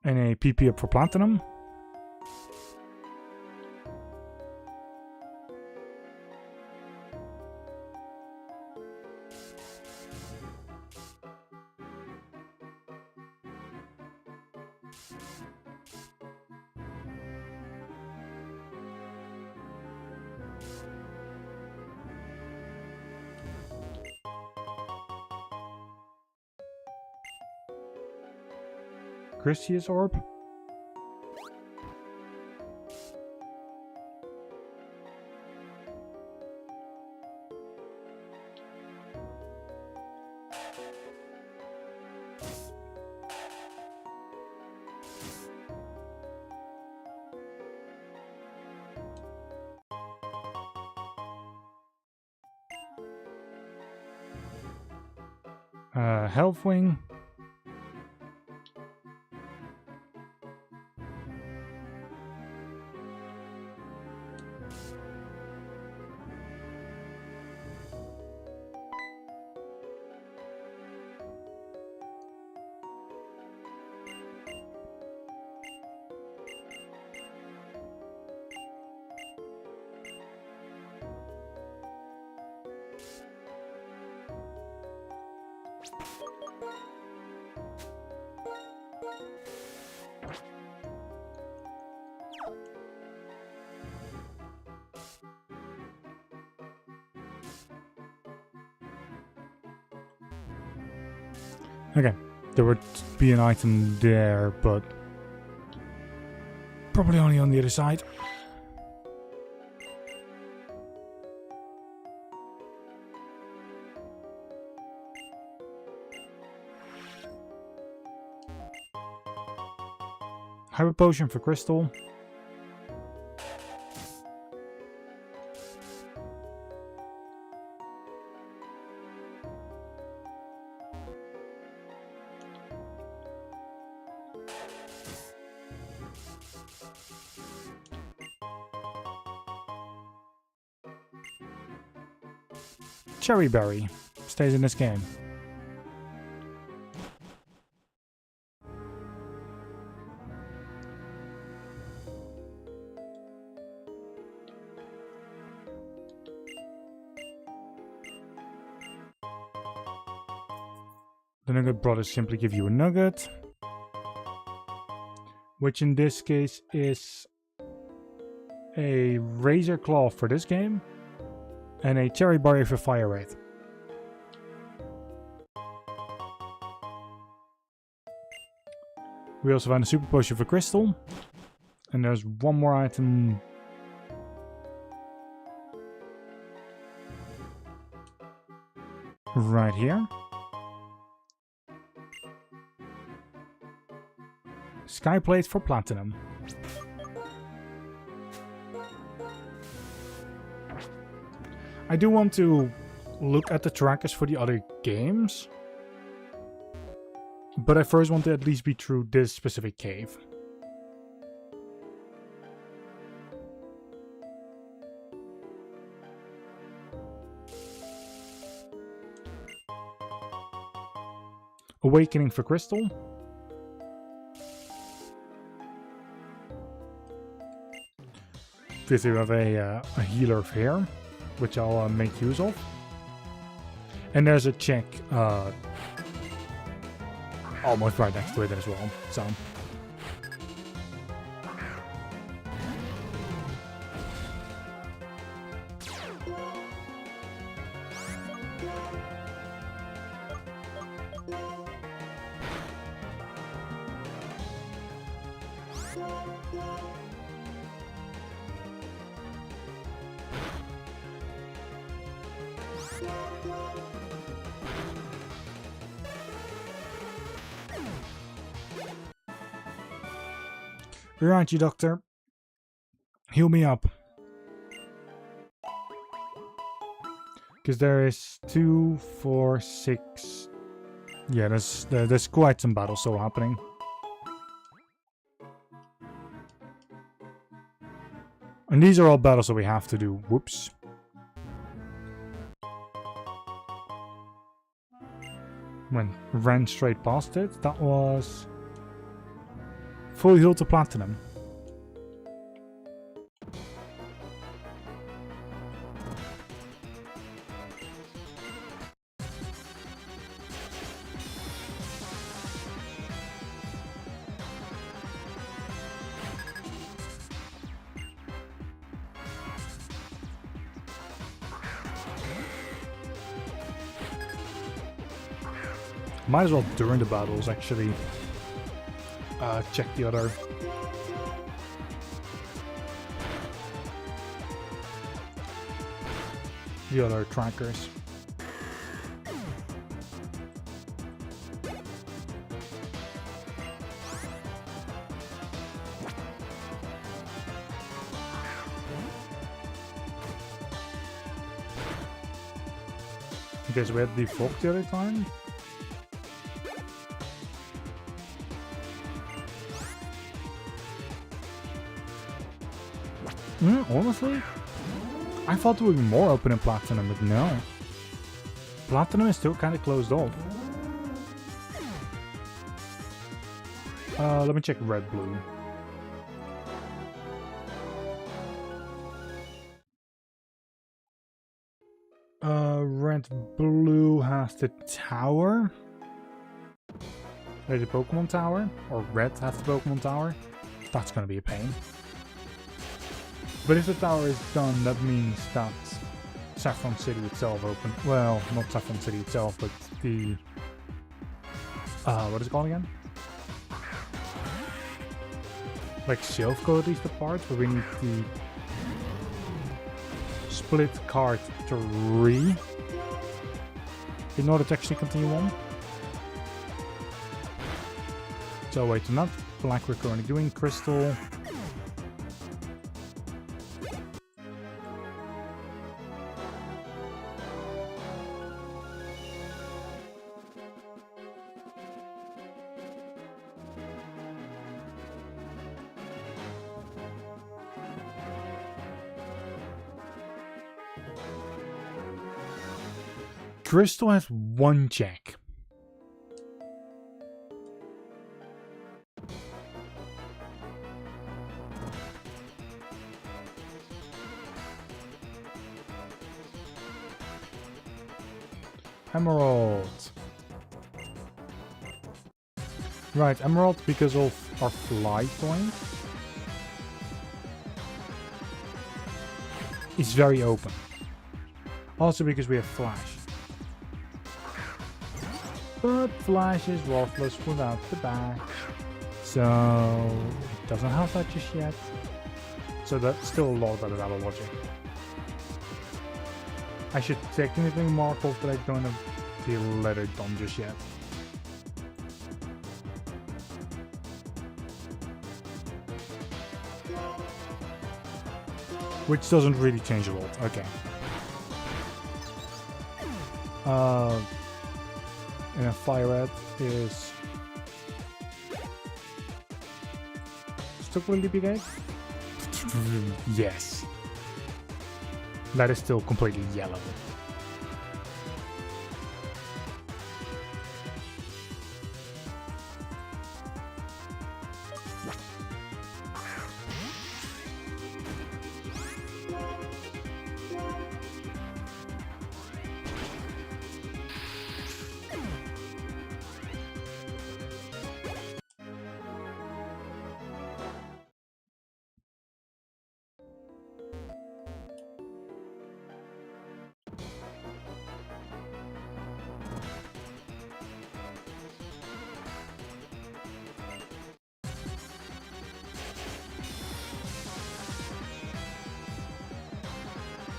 And a PP up for Platinum. Christius Orb. Health Wing. Okay, there would be an item there, but probably only on the other side. Hyper Potion for Crystal. Cherry Berry stays in this game. The Nugget Brothers simply give you a nugget, which in this case is a Razor Claw for this game and a Cherry Berry for FireRed. We also found a Super Potion for Crystal, and there's one more item right here. Sky Plate for Platinum. I do want to look at the trackers for the other games, but I first want to at least be through this specific cave. Awakening for Crystal. We have a healer here, which I'll make use of. And there's a check almost right next to it as well. So where aren't you, Doctor? Heal me up. Because there is 2, 4, 6. Yeah, there's quite some battles still happening. And these are all battles that we have to do. Whoops. Ran straight past it. That was full heal to Platinum. Might as well during the battles actually check the other trackers. Okay, so we had the fog the other time. Honestly, I thought there would be more open in Platinum, but no. Platinum is still kind of closed off. Let me check red, blue. Red, blue has the tower. The Pokemon Tower, or red has the Pokemon Tower. That's gonna be a pain. But if the tower is done, that means that Saffron City itself open. Well, not Saffron City itself, but the what is it called again? Like Silph at least the part, but we need the split card 3 in order to actually continue on. So wait, not black we're currently doing, crystal. Crystal has 1 check. Emerald. Right, Emerald because of our fly point. It's very open. Also because we have Flash. But Flash is worthless without the back. So it doesn't have that just yet. So that's still a lot better than logic. I should technically mark off that I don't have the letter done just yet. Which doesn't really change a lot. Okay. And a FireRed is still going to be good? Yes. That is still completely yellow.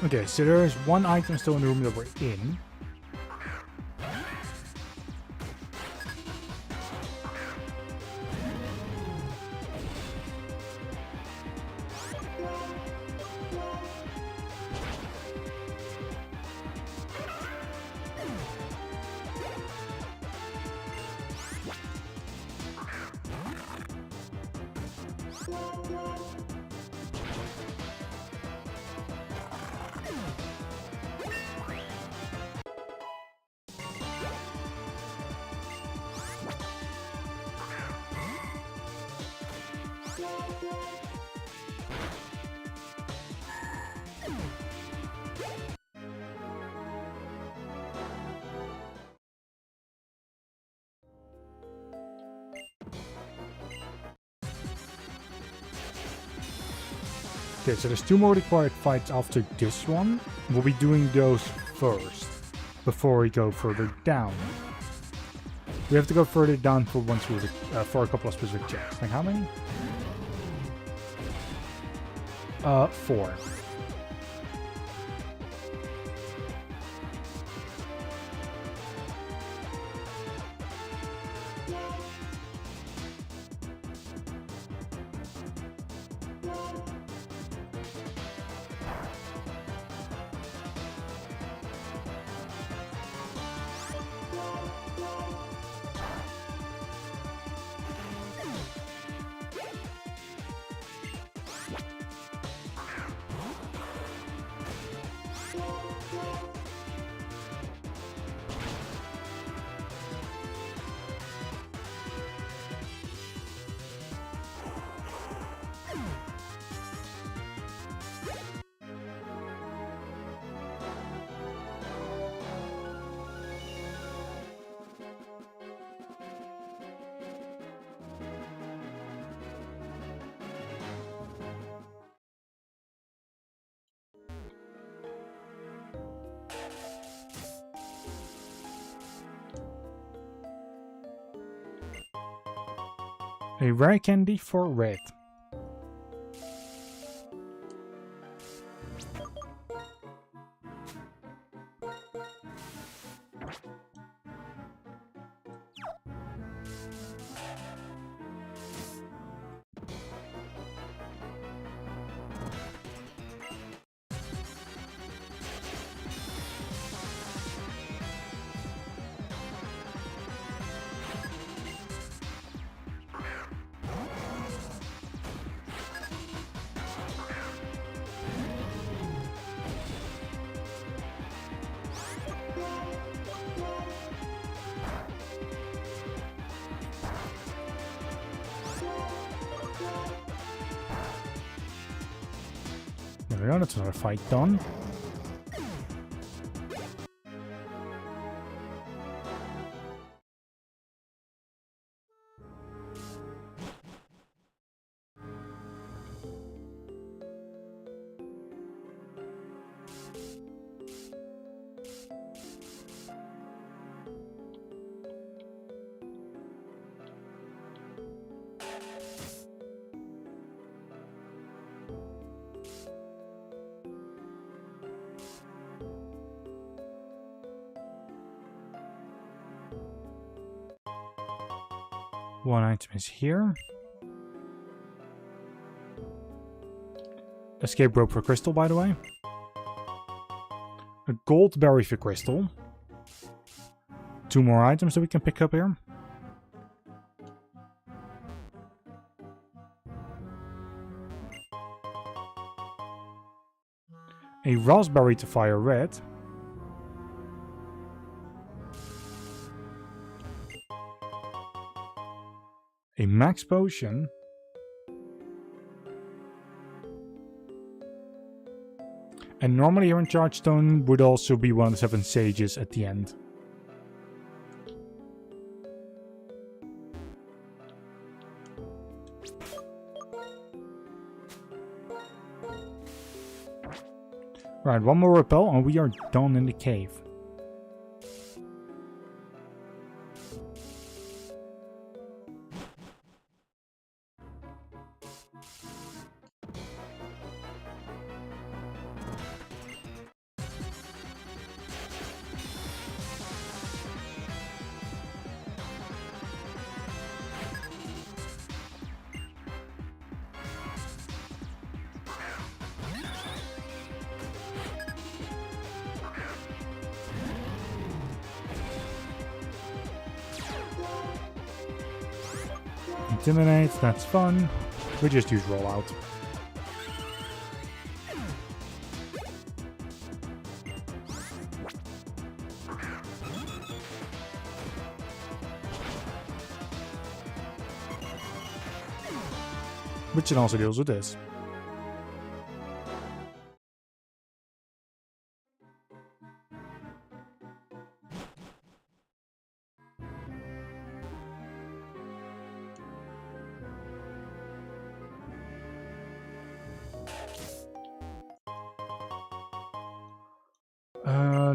Okay, so there is one item still in the room that we're in. Okay, so there's 2 more required fights after this one. We'll be doing those first, before we go further down. We have to go further down for one specific, for a couple of specific checks. Like how many? 4. A rare candy for red. There we go, that's another fight done. One item is here. Escape rope for crystal, by the way. A gold berry for crystal. 2 more items that we can pick up here. A raspberry to FireRed. A max potion. And normally here in Chargestone would also be one of the 7 sages at the end. Right, one more repel and we are done in the cave. Intimidate, that's fun. We just use rollout. Which it also deals with this.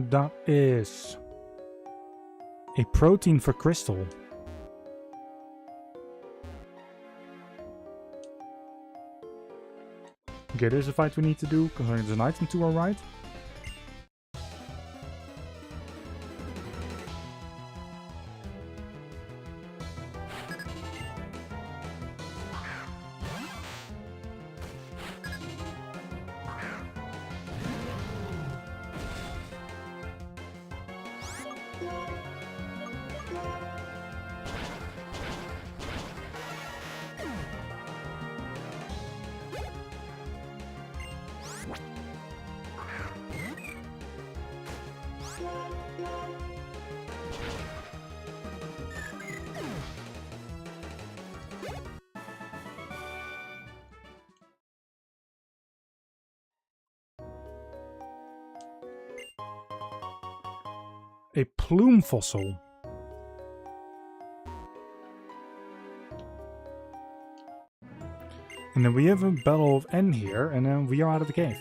That is a protein for crystal. Okay, there's a fight we need to do, because there's an item to our right. A plume fossil. And then we have a Battle of N here, and then we are out of the cave.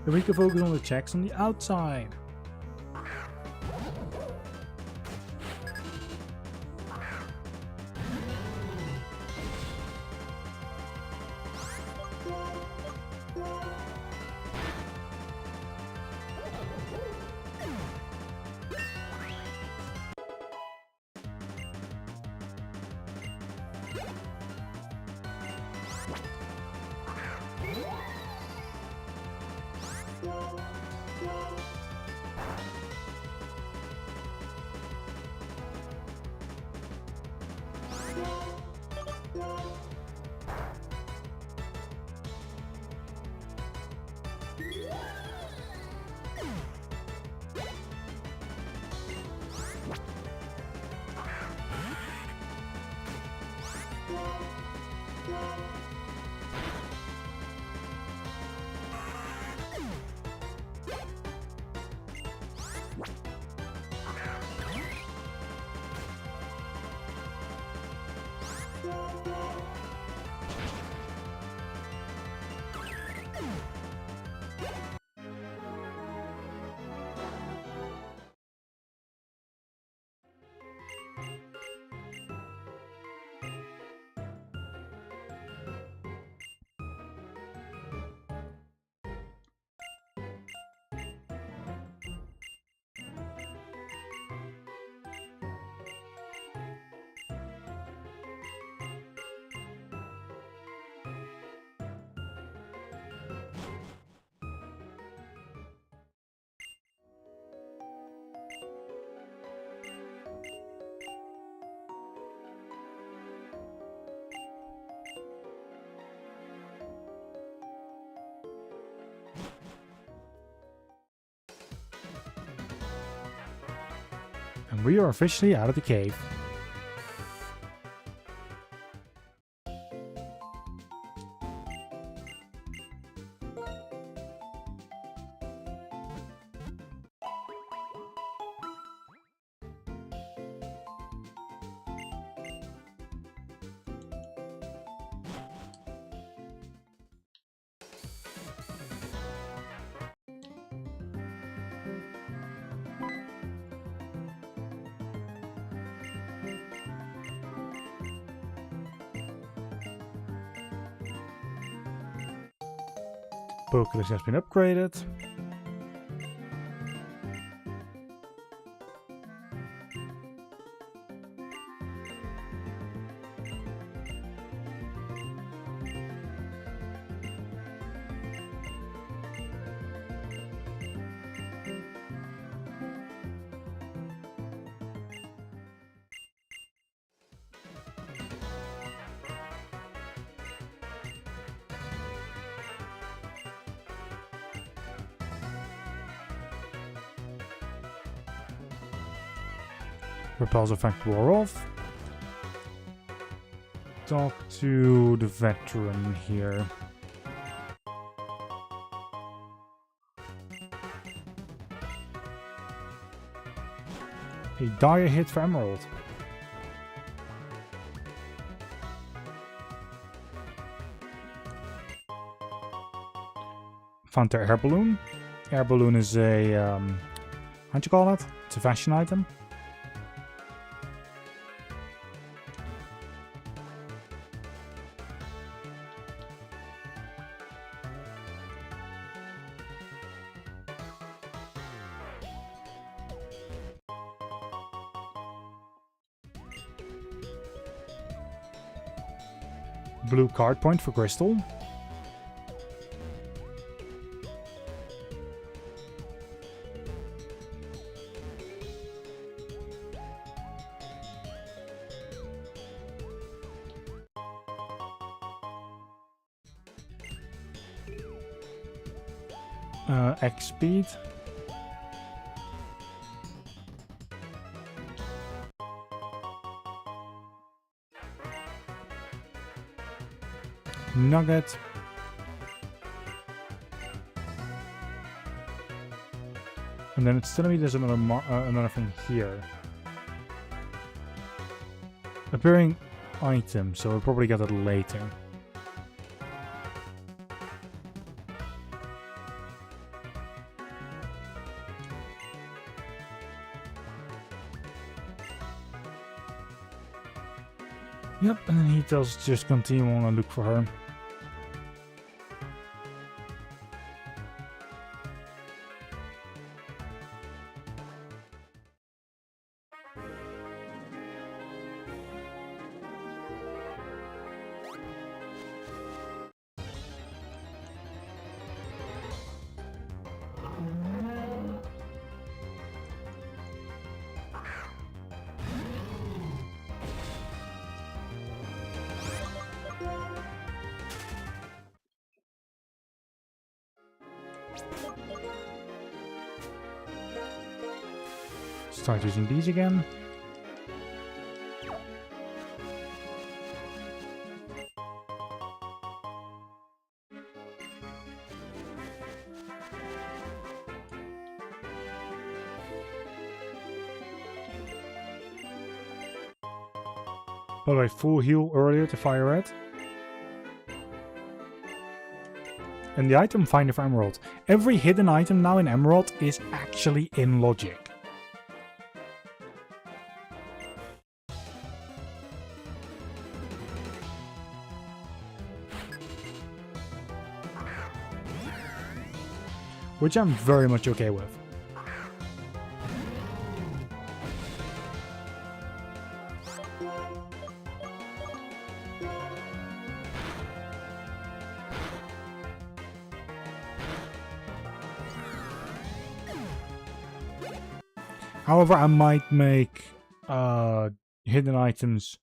Then we can focus on the checks on the outside. And we are officially out of the cave. Pokémon has been upgraded. Repulse effect wore off. Talk to the veteran here. A dire hit for Emerald. Found their air balloon. Air balloon is a how'd you call it? It's a fashion item. Blue card point for Crystal. X speed. Nugget. And then it's telling me there's another thing here. Appearing item, so we'll probably get it later. Yep, and then he tells us just continue on and look for her. Start using these again. By the way, full heal earlier to FireRed. And the item finder for Emerald. Every hidden item now in Emerald is actually in logic. Which I'm very much okay with. However, I might make hidden items.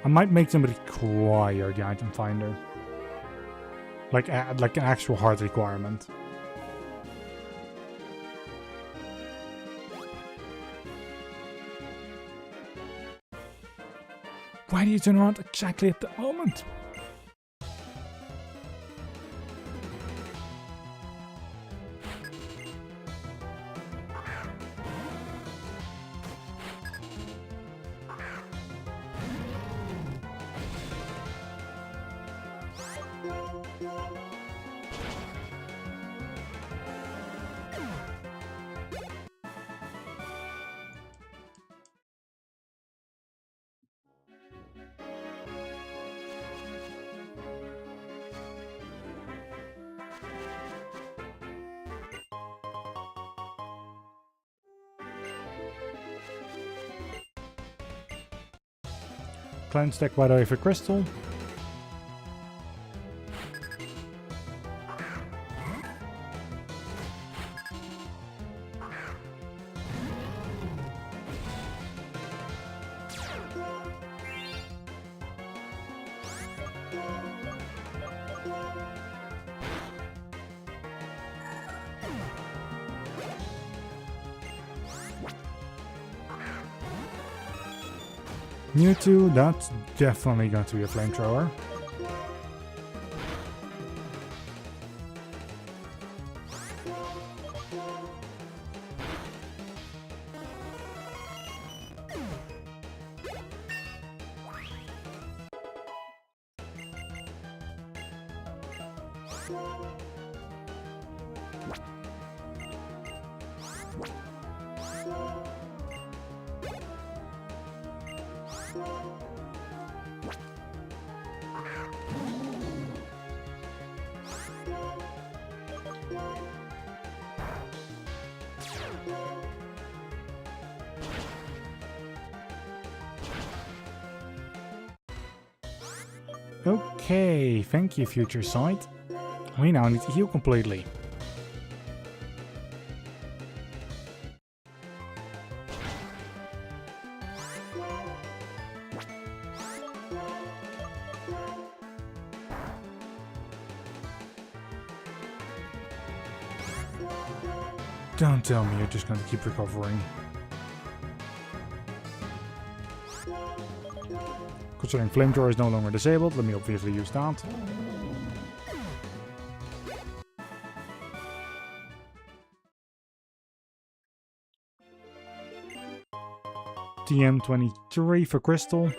I might make them require the item finder. Like an actual hard requirement. Why do you turn around exactly at the moment? Clan stack, by the way, for crystal. Mewtwo, that's definitely going to be a flamethrower. Okay, thank you, Future Sight. We now need to heal completely. Don't tell me you're just going to keep recovering. Considering Flamethrower is no longer disabled, let me obviously use that. TM23 for Crystal.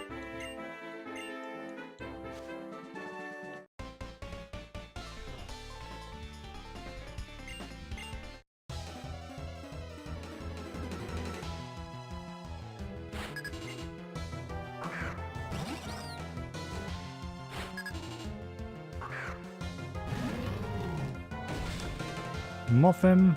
Muffin.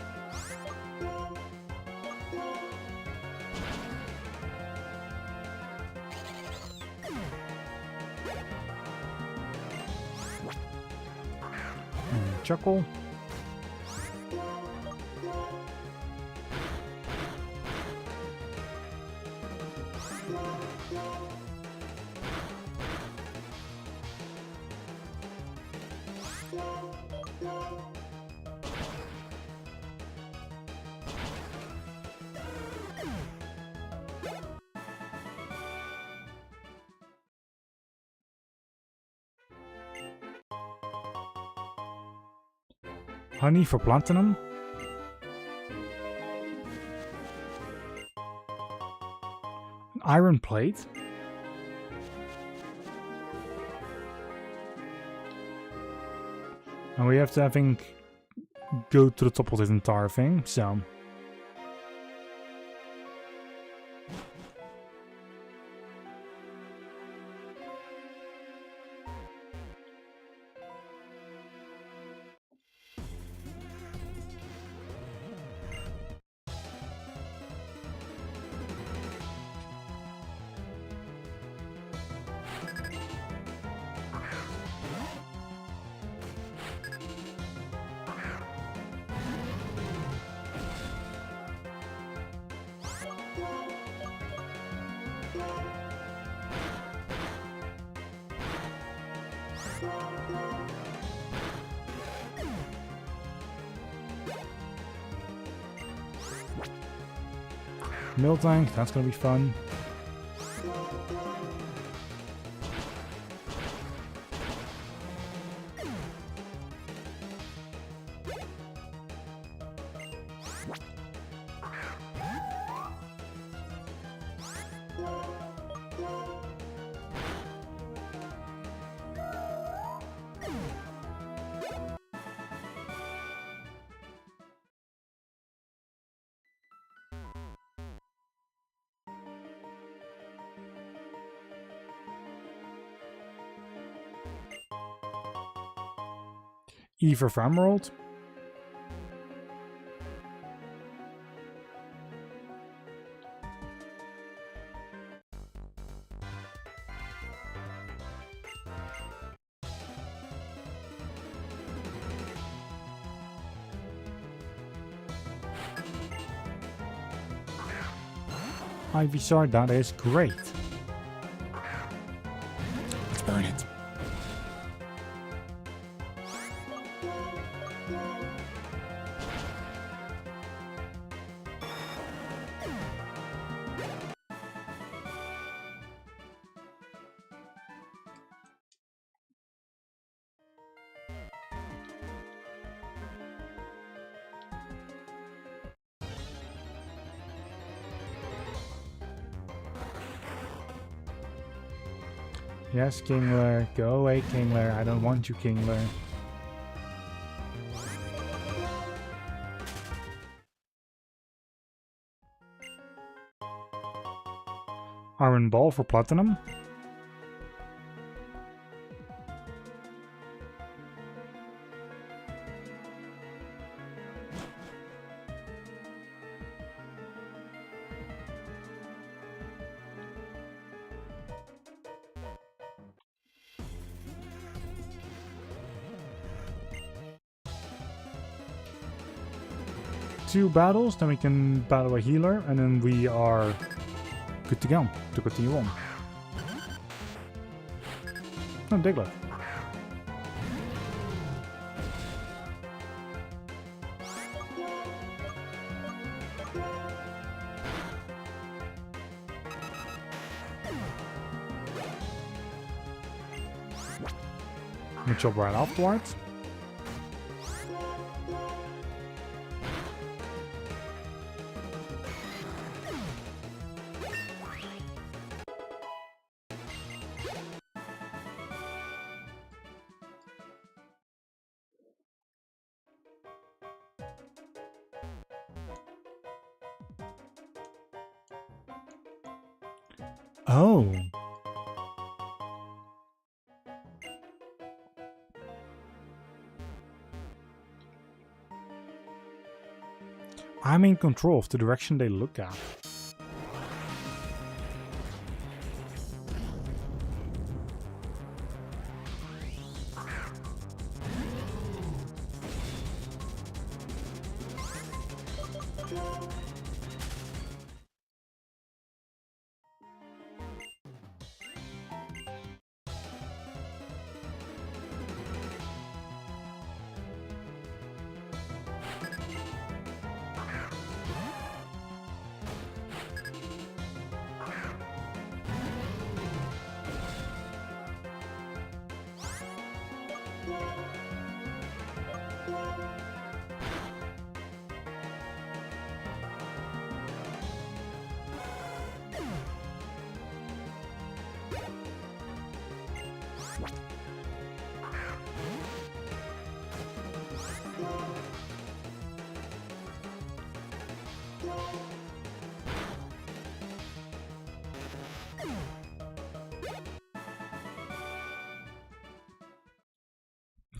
And Chuckle. Honey for Platinum. Iron Plate. And we have to, I think, go to the top of this entire thing, so... Miltank, that's gonna be fun. E for Emerald. Ivysaur, that is great. Let's burn it. Yes, Kingler. Go away, Kingler. I don't want you, Kingler. Iron Ball for Platinum. Two battles, then we can battle a healer, and then we are good to go to continue on. Oh, Diglett. which I'll run afterwards. Oh. I'm in control of the direction they look at.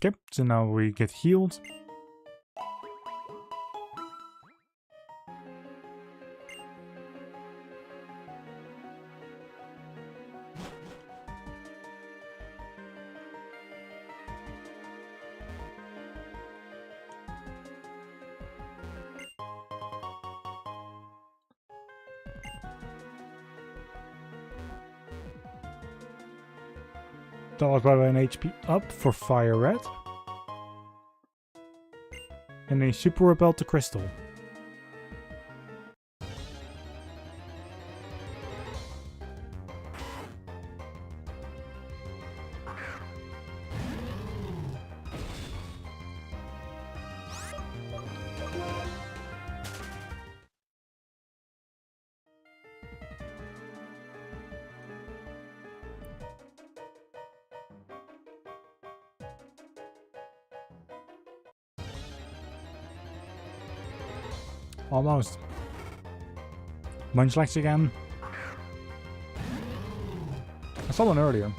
Okay, so now we get healed. That was by the way an HP up for FireRed. And a super repel to crystal. Almost. Munchlax again. I saw one earlier.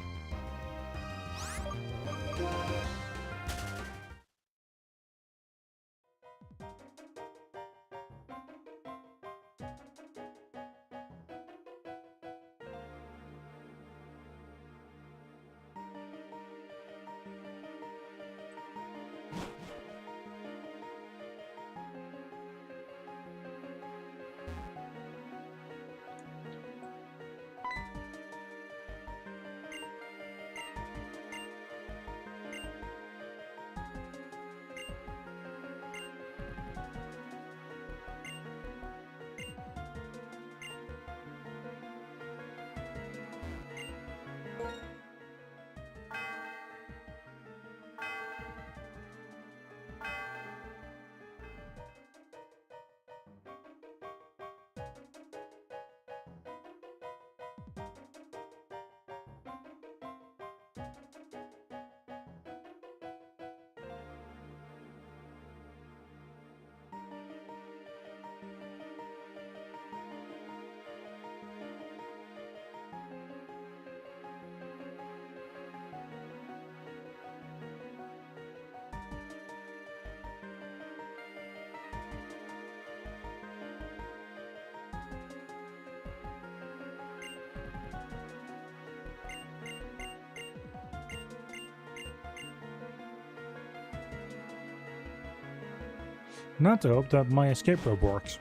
Not to hope that my escape rope works.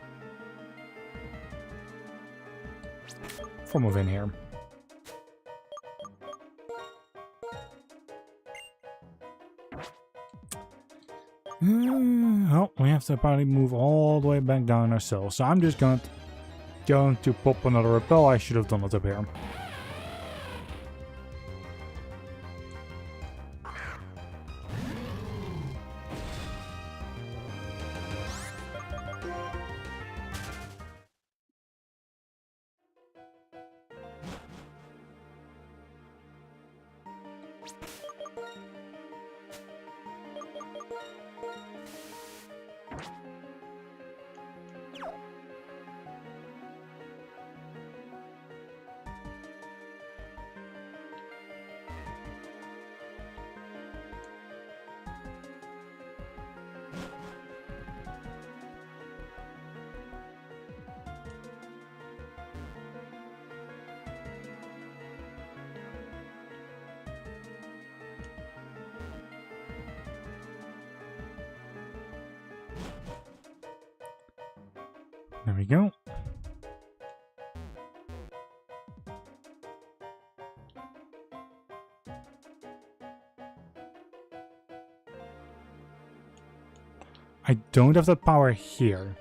From within here. Oh, we have to probably move all the way back down ourselves. So I'm just going to pop another repel. I should have done it up here. There we go. I don't have that power here.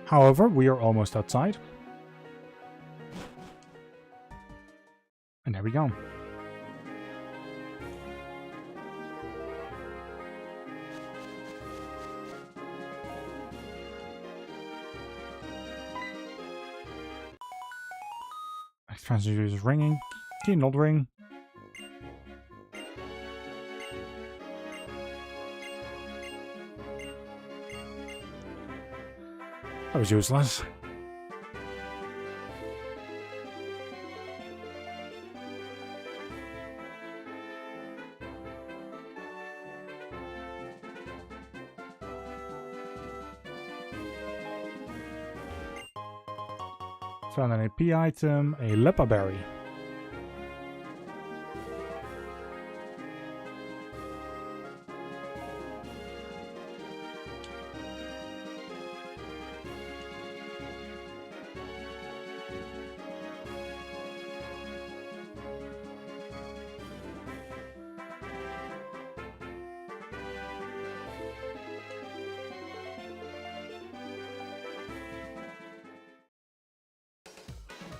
However, we are almost outside. And there we go. Transducer is ringing. Can you not ring? That was useless. Found an AP item, a Lepa berry.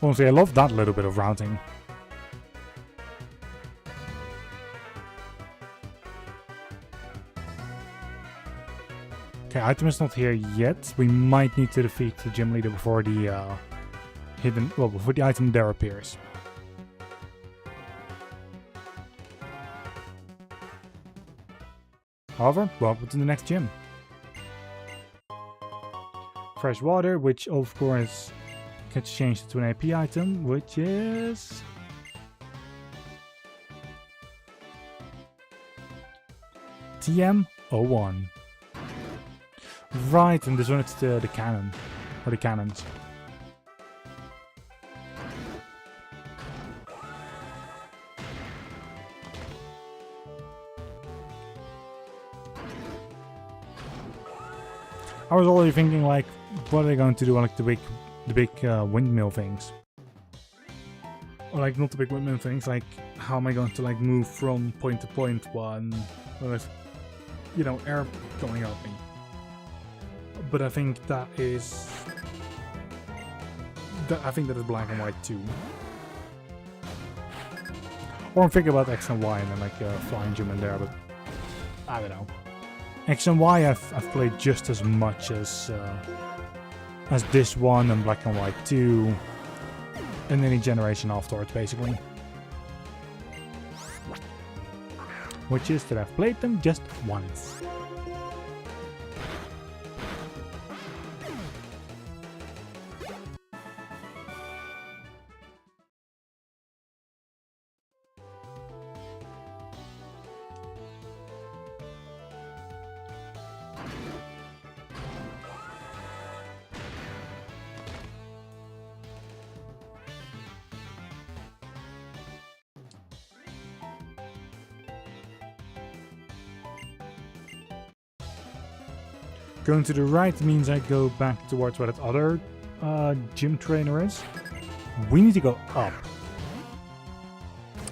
Honestly, I love that little bit of routing. Okay, item is not here yet. We might need to defeat the gym leader before the before the item there appears. However, welcome to the next gym. Fresh water, which of course gets changed to an AP item, which is TM01. Right, and this one it's the cannon, or the cannons. I was already thinking, like, what are they going to do on like the big windmill things? Or like not the big windmill things, like how am I going to like move from point to point with, you know, air going at me? But I think that is black and white too. Or I'm thinking about X and Y and then like flying gym in there, but I don't know. X and Y I've played just as much as this one and Black and White 2 and any generation afterwards, basically. Which is that I've played them just once. Going to the right means I go back towards where that other gym trainer is. We need to go up.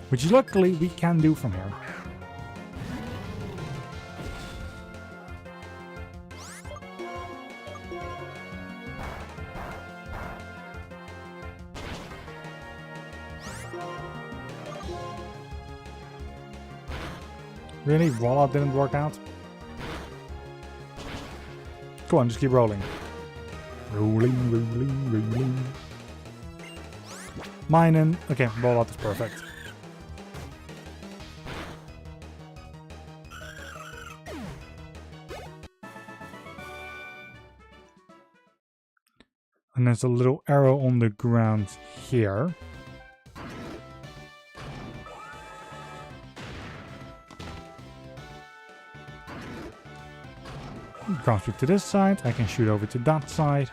Which luckily we can do from here. Really? Rollout didn't work out? Come on, just keep rolling. Rolling, rolling, rolling. Minen. Okay, rollout is perfect. And there's a little arrow on the ground here. Can't shoot to this side. I can shoot over to that side.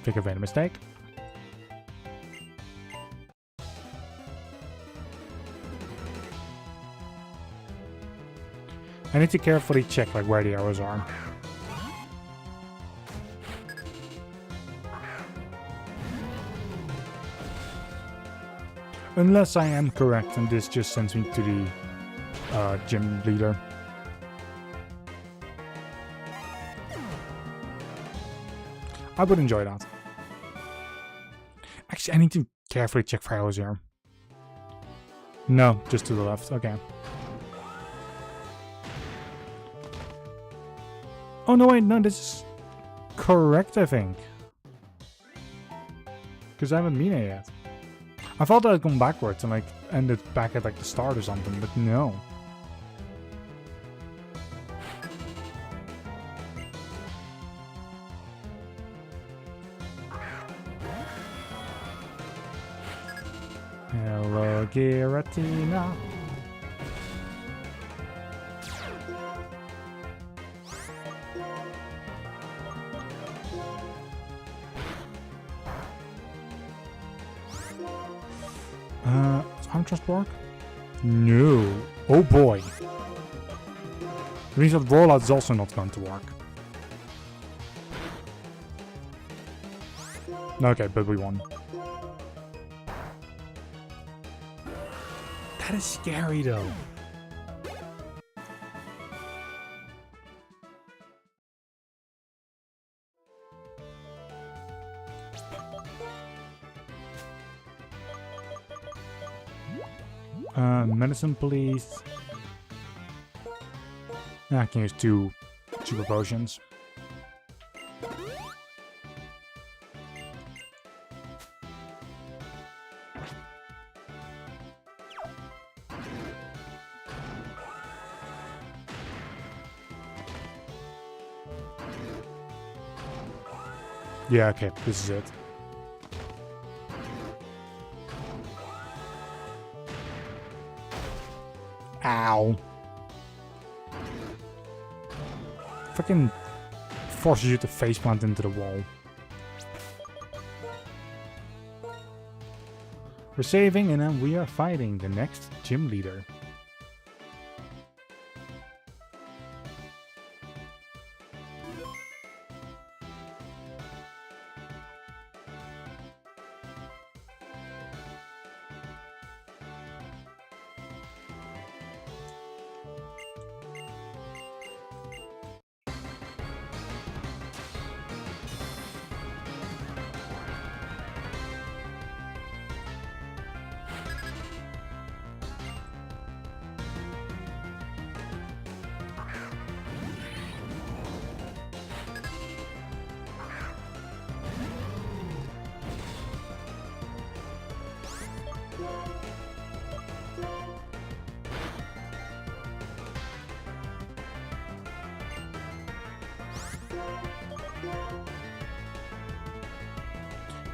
Think I've made a mistake. I need to carefully check like where the arrows are. Unless I am correct and this just sends me to the gym leader. I would enjoy that. Actually, I need to carefully check for arrows here. No, just to the left. Okay. Oh no, wait, no, this is correct, I think. Because I haven't been here yet. I thought I'd gone backwards and like ended back at like the start or something, but no. Hello, Giratina. Does Trust work? No. Oh boy. It means that rollout is also not going to work. Okay, but we won. That is scary though. Medicine, please. I can use 2 super potions. Yeah, okay, this is it. Ow. Fucking forces you to faceplant into the wall. We're saving and then we are fighting the next gym leader.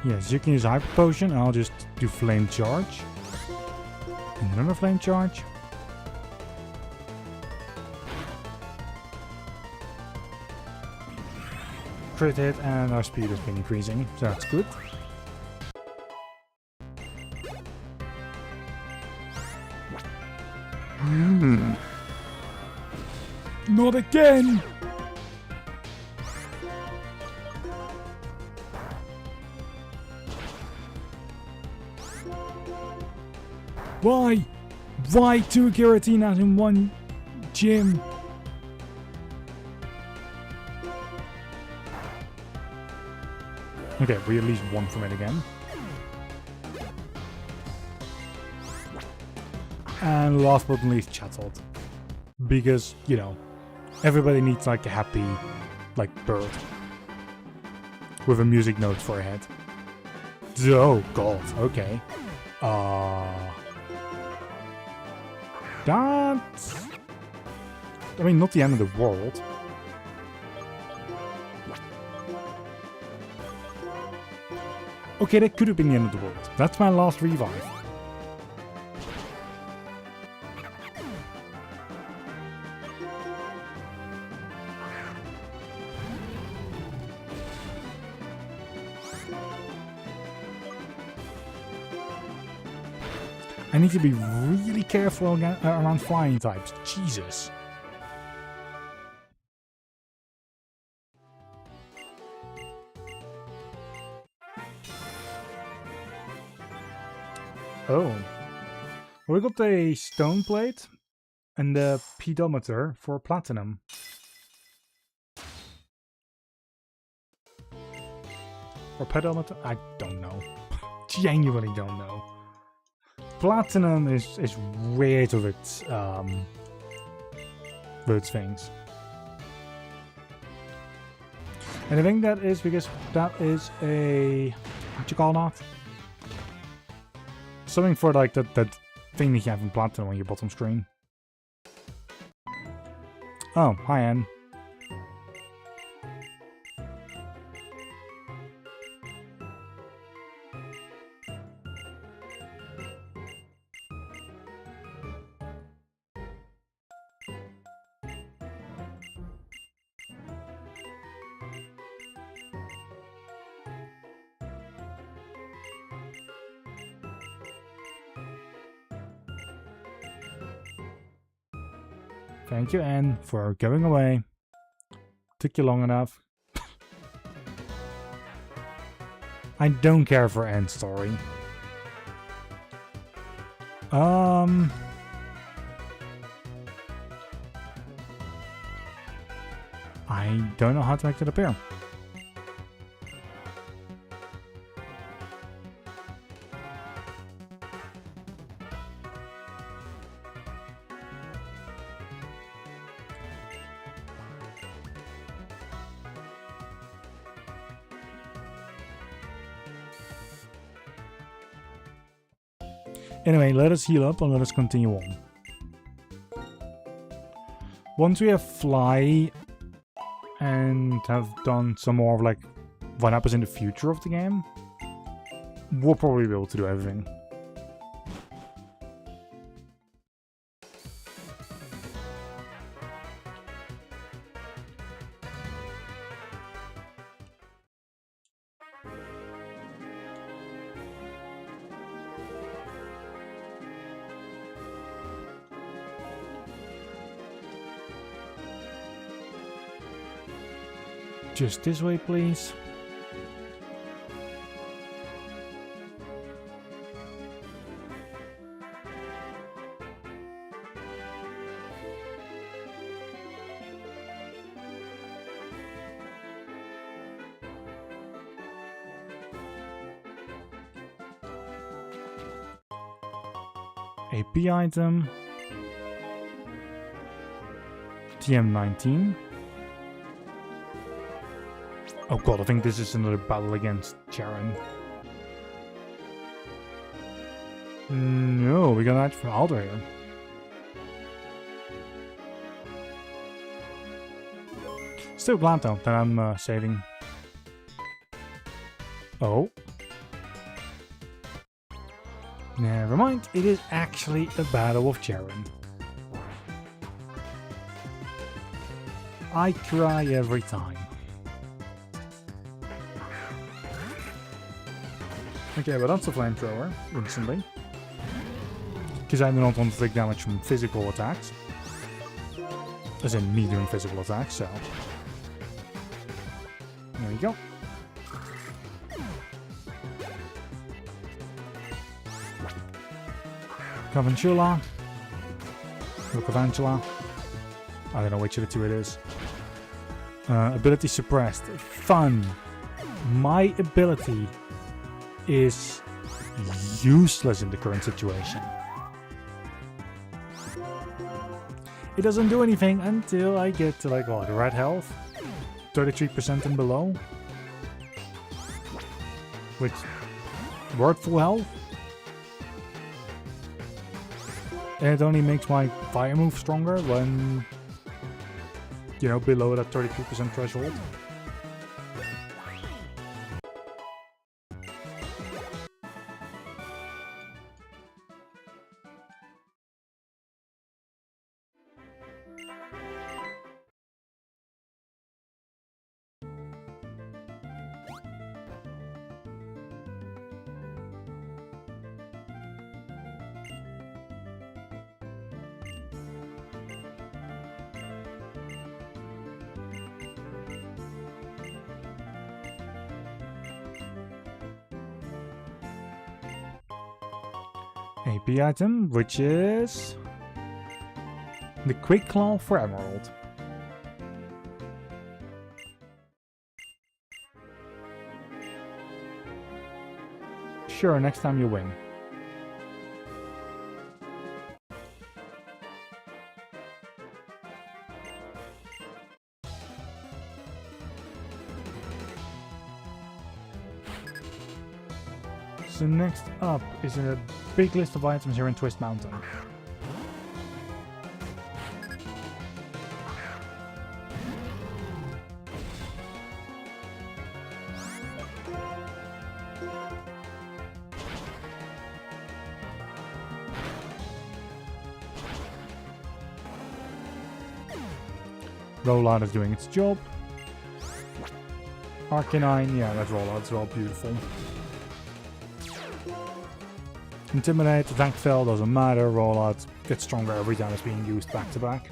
Yes, you can use Hyper Potion. I'll just do Flame Charge. And another Flame Charge. Crit hit, and our speed has been increasing, so that's good. Not again! Why? Why 2 Giratinas in one gym? Okay, we at least won from it again. And last but not least, Chattled. Because, you know, everybody needs like a happy, like, bird. With a music note for a head. Oh god, okay. That's... I mean, not the end of the world. Okay, that could have been the end of the world. That's my last revive. I need to be really careful around flying types. Jesus. Oh. We got a stone plate and a pedometer for platinum. Or pedometer? I don't know. Genuinely don't know. Platinum is weird with its things. And I think that is because that is a... what you call that? Something for like that thing that you have in platinum on your bottom screen. Oh, hi Anne. Thank you, Anne, for going away. Took you long enough. I don't care for Anne's story. I don't know how to make it appear. Anyway, let us heal up and let us continue on. Once we have fly and have done some more of like what happens in the future of the game, we'll probably be able to do everything. Just this way, please. AP item. TM19. Oh god, I think this is another battle against Charon. No, we got an item from Alder here. Still glad though that I'm saving. Oh. Never mind, it is actually a battle of Charon. I cry every time. Okay, but that's a flamethrower, instantly. Because I do not want to take damage from physical attacks. As in me doing physical attacks, so... there we go. Cavantula. Or Cavantula. I don't know which of the two it is. Ability suppressed. Fun. My ability is useless in the current situation. it doesn't do anything until I get to like what, red health? 33% and below? Which, word full health? And it only makes my fire move stronger when, you know, below that 32% threshold. AP item, which is the Quick Claw for Emerald. Sure, next time you win. So next up is a big list of items here in Twist Mountain. Rollout is doing its job. Arcanine, yeah, that's Rollout as well, beautiful. Intimidate, attack fail, doesn't matter, Rollout gets stronger every time it's being used back to back.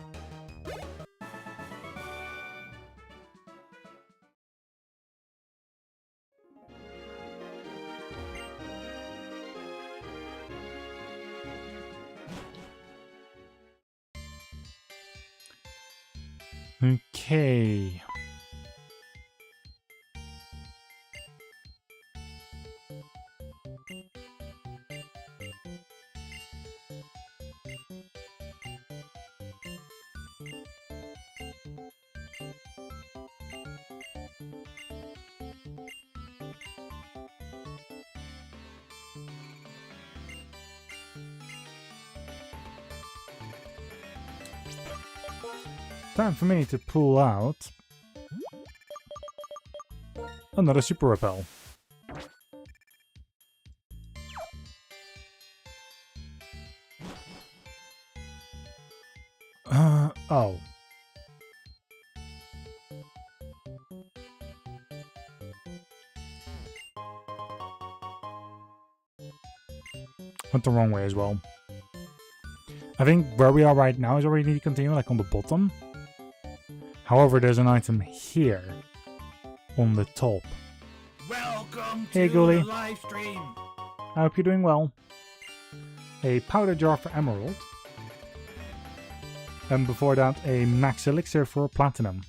Okay. Time for me to pull out another Super Repel. Oh. Went the wrong way as well. I think where we are right now is where we need to continue, like on the bottom. However, there's an item here on the top. Welcome Hey, to Ghoulie. the live stream. I hope you're doing well. A powder jar for emerald. And before that, a max elixir for platinum.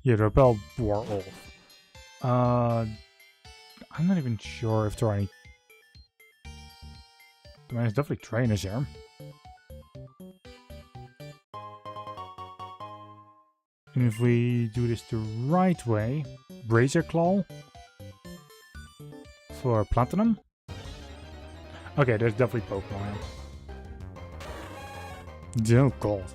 Yeah, the repel wore off. I'm not even sure if there are any... I mean, there's definitely trainers here. And if we do this the right way, Razor Claw for platinum. Okay, there's definitely Pokemon here. Oh god.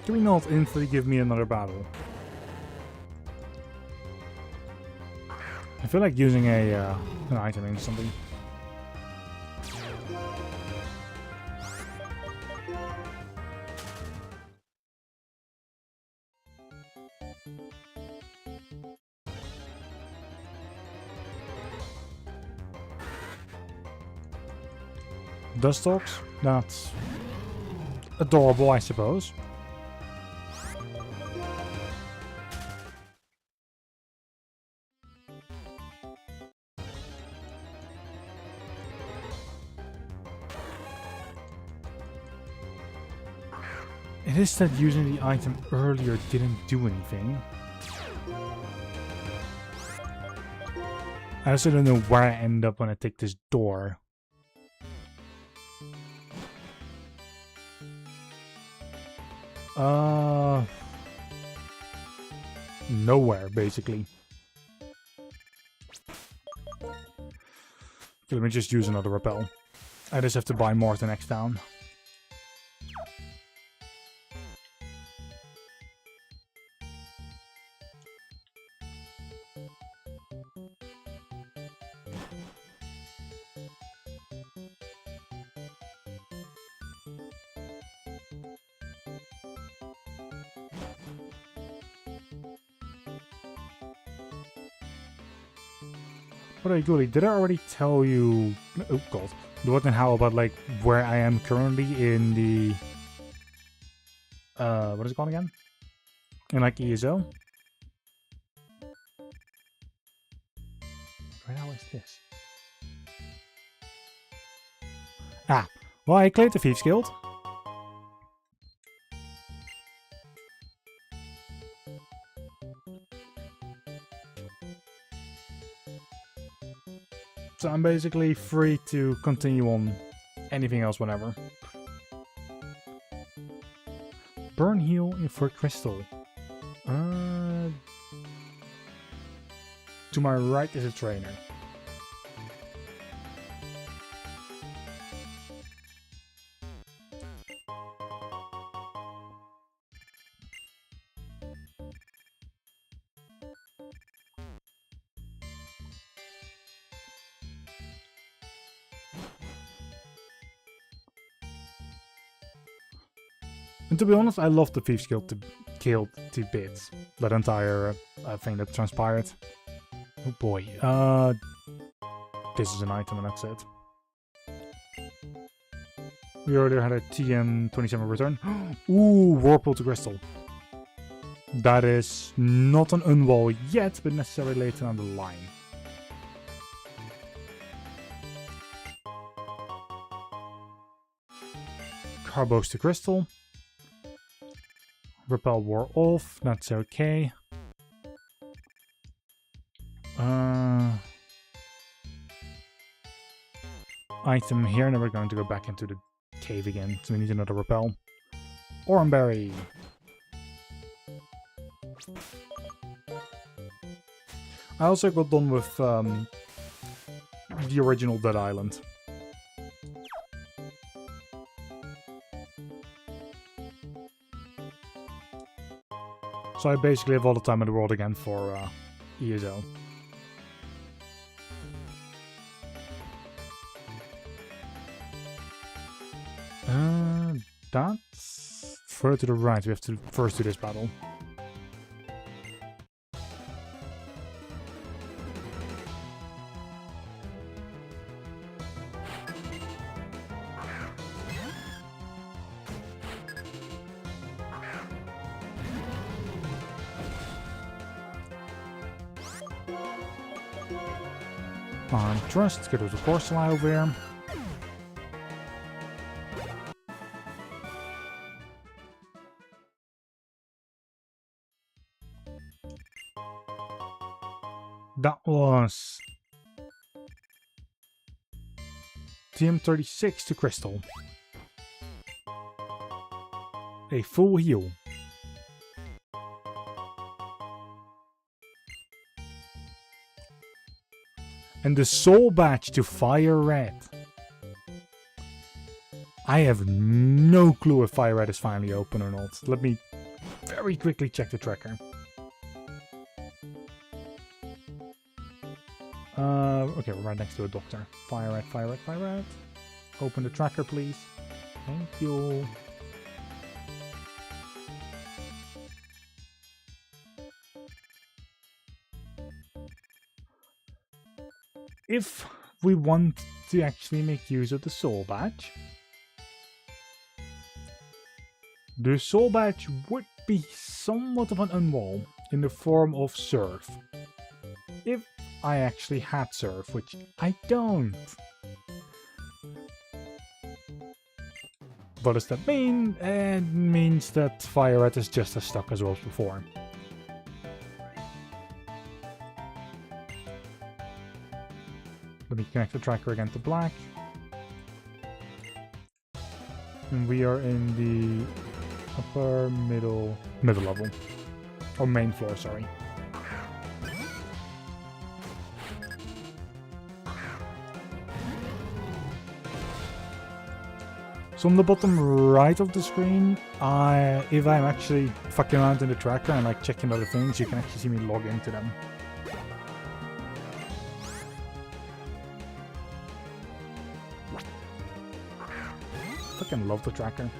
Can we not instantly give me another battle? I feel like using an item instantly. Dustox? That's adorable, I suppose. It is that using the item earlier didn't do anything. I also don't know where I end up when I take this door. Nowhere, basically. Okay, let me just use another repel. I just have to buy more the next town. But Gully, did I already tell you? Oh god, what and how about like where I am currently in the what is it called again? In like ESO? Where the hell is this? Ah, well, I cleared the Thieves Guild. So I'm basically free to continue on anything else whenever. Burn heal for crystal. To my right is a trainer. And to be honest, I love the Thieves Guild to bits. That entire thing that transpired. Oh boy. This is an item and that's it. We already had a TM27 return. Ooh, Whirlpool to Crystal. That is not an unwall yet, but necessarily later on the line. Carbos to Crystal. Repel wore off, that's okay. Item here, and then we're going to go back into the cave again, so we need another repel. Oranberry. I also got done with the original Dead Island. So I basically have all the time in the world again for ESO. That's further to the right. We have to first do this battle. Trust, let's get rid of the porcelain over here. That was TM36 to Crystal. A full heal. And the soul badge to FireRed. I have no clue if FireRed is finally open or not. Let me very quickly check the tracker. Okay, we're right next to a doctor. FireRed. Open the tracker, please. Thank you. If we want to actually make use of the soul badge, the soul badge would be somewhat of an unwall in the form of Surf. If I actually had Surf, which I don't. what does that mean? It means that FireRed is just as stuck as it was before. Let me connect the tracker again to black. And we are in the upper middle level. Or main floor, sorry. So on the bottom right of the screen, if I'm actually fucking around in the tracker and like checking other things, you can actually see me log into them. I fucking love the tracker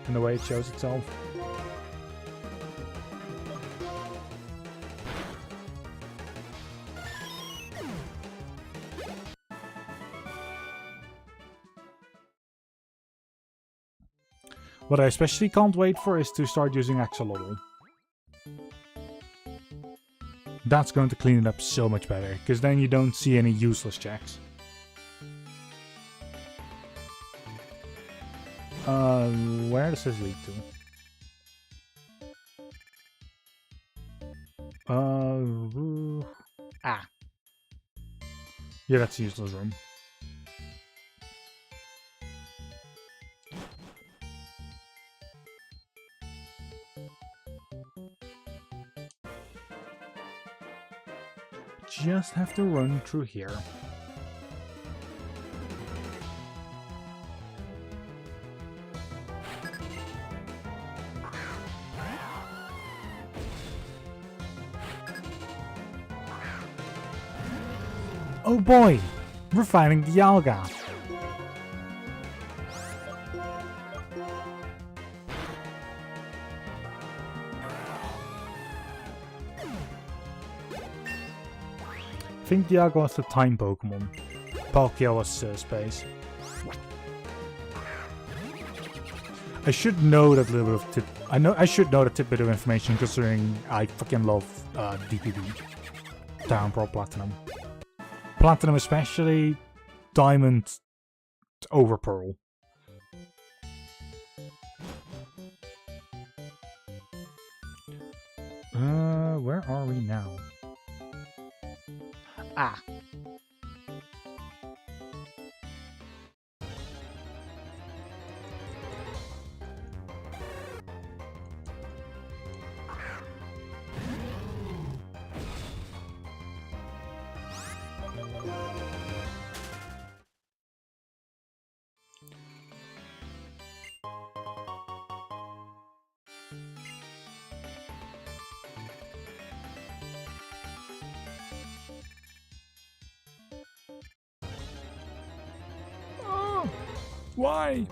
and the way it shows itself. What I especially can't wait for is to start using axolotl. That's going to clean it up so much better, because then you don't see any useless checks. Where does this lead to? Yeah, that's a useless room. Just have to run through here. Oh boy! We're finding the alga! I think the alga was the time Pokémon. Palkia was space. I should know that little bit of tip. I should know that tidbit of information, considering I fucking love DPD. Down Pro Platinum. Platinum especially, Diamond over Pearl. Where are we now? Ah. Why?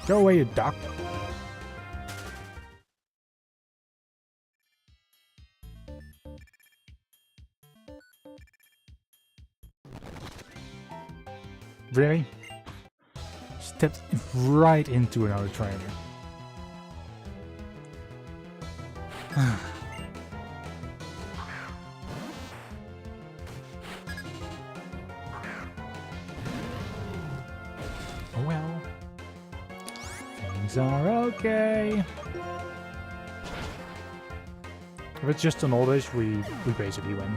Go away, you duck. Really? Stepped right into another trainer. Well, things are okay. If it's just an oldish, we basically win.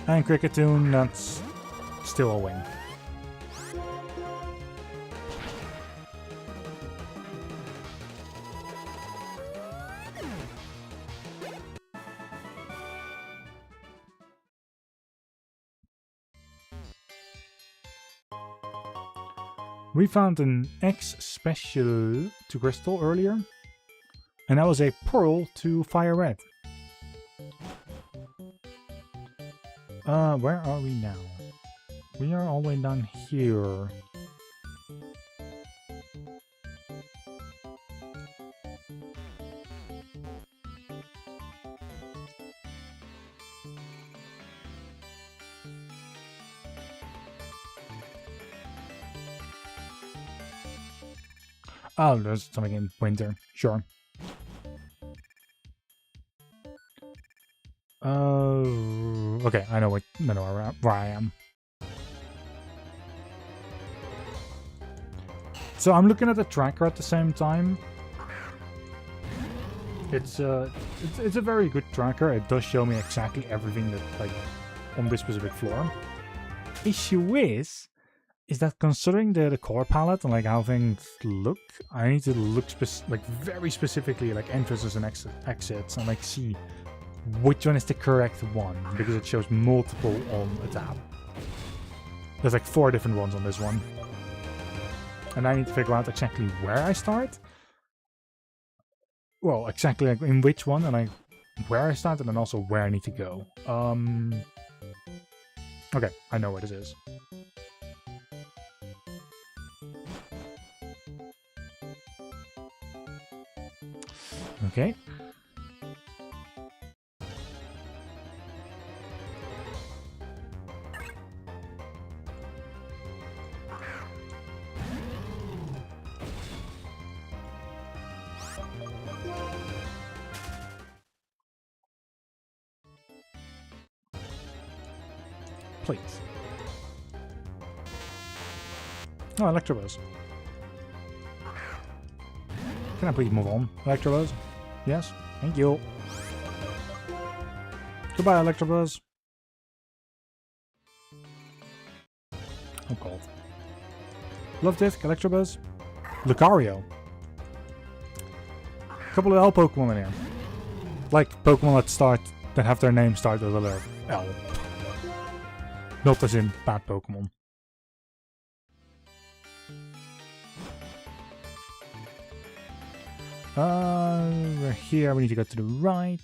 And Cricketoon, that's still a win. We found an X special to Crystal earlier, and that was a Pearl to FireRed. Where are we now? We are all the way down here. Oh, there's something in winter. Sure. Okay, I know where I am. So I'm looking at the tracker at the same time. It's a very good tracker. It does show me exactly everything that like on this specific floor. Issue is that considering the color palette and like how things look, I need to look very specifically like entrances and exits and like see which one is the correct one, because it shows multiple on a tab. There's like 4 different ones on this one. And I need to figure out exactly where I start. Well, exactly like in which one, and like where I start, and then also where I need to go. Okay, I know where this is. Okay. Please. Oh, Electrobuzz. Can I please move on, Electrobuzz? Yes, thank you. Goodbye, Electrobuzz. Oh god. Love Disc, Electrobuzz. Lucario. A couple of L Pokemon in here. Like Pokemon that have their name start with the letter L. Not as in bad Pokemon. Here we need to go to the right.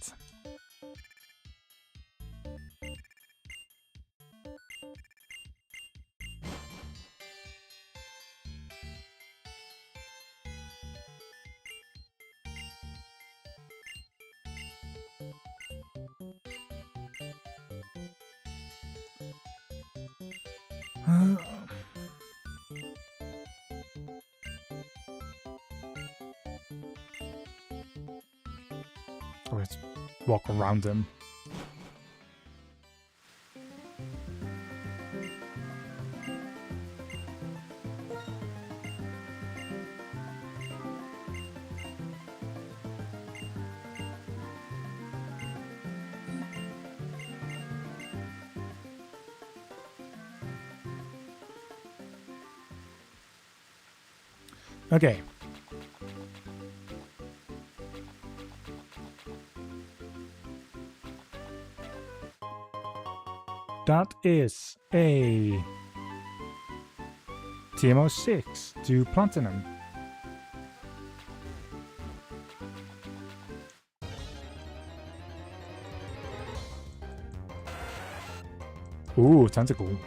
Let's walk around him. Okay. That is a TMO6 to Platinum. Ooh, Tentacle.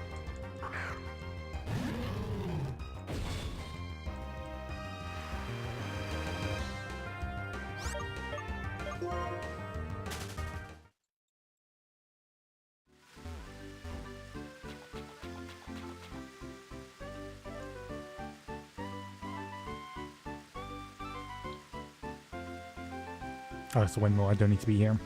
Oh, it's the windmill. I don't need to be here.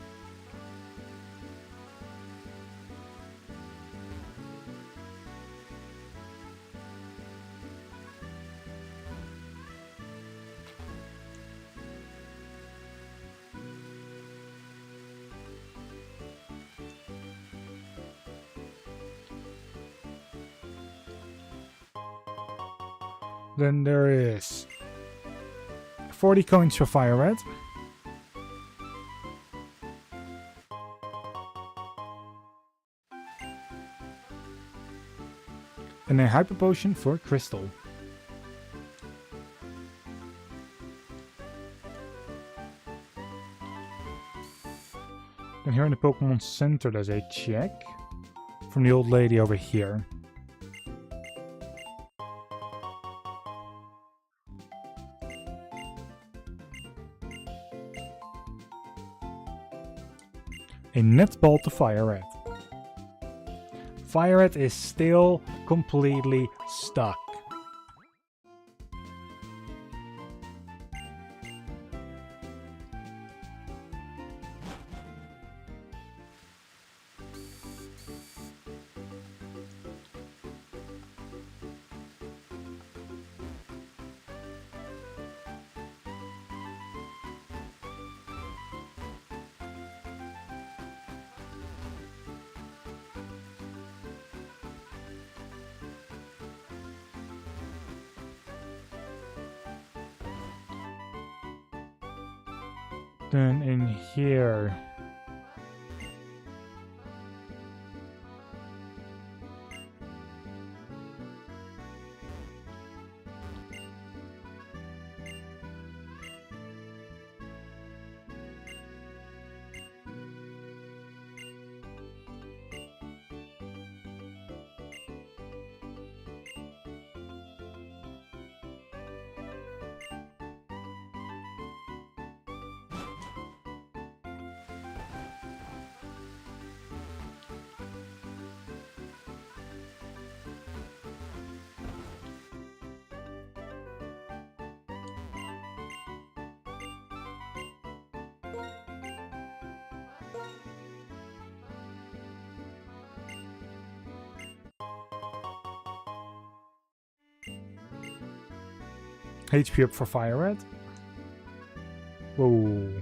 Then there is 40 coins for FireRed. And a Hyper Potion for Crystal. And here in the Pokemon Center there's a check from the old lady over here. A netball to FireRed. FireRed is still completely stuck. Then in here. HP up for FireRed. Whoa.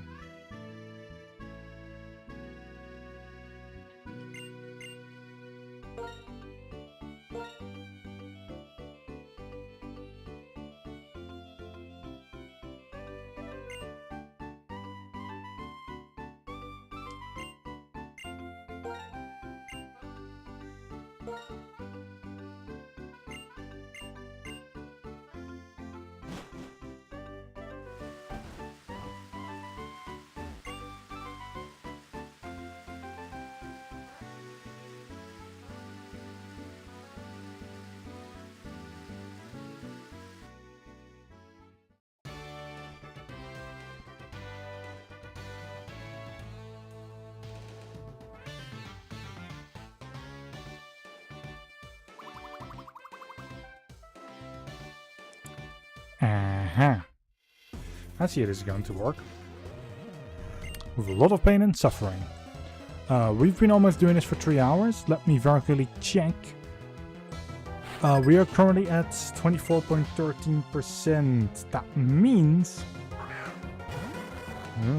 I see it is going to work. With a lot of pain and suffering. We've been almost doing this for 3 hours. Let me very quickly check. We are currently at 24.13%. That means...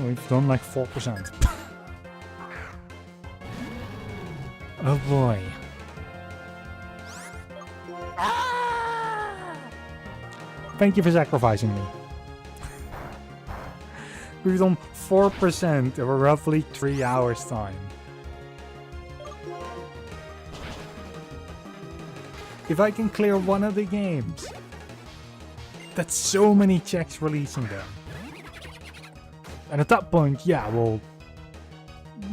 we've done like 4%. Oh boy. Thank you for sacrificing me. We've done 4% over roughly 3 hours time. If I can clear one of the games, that's so many checks releasing them. And at that point, yeah, we'll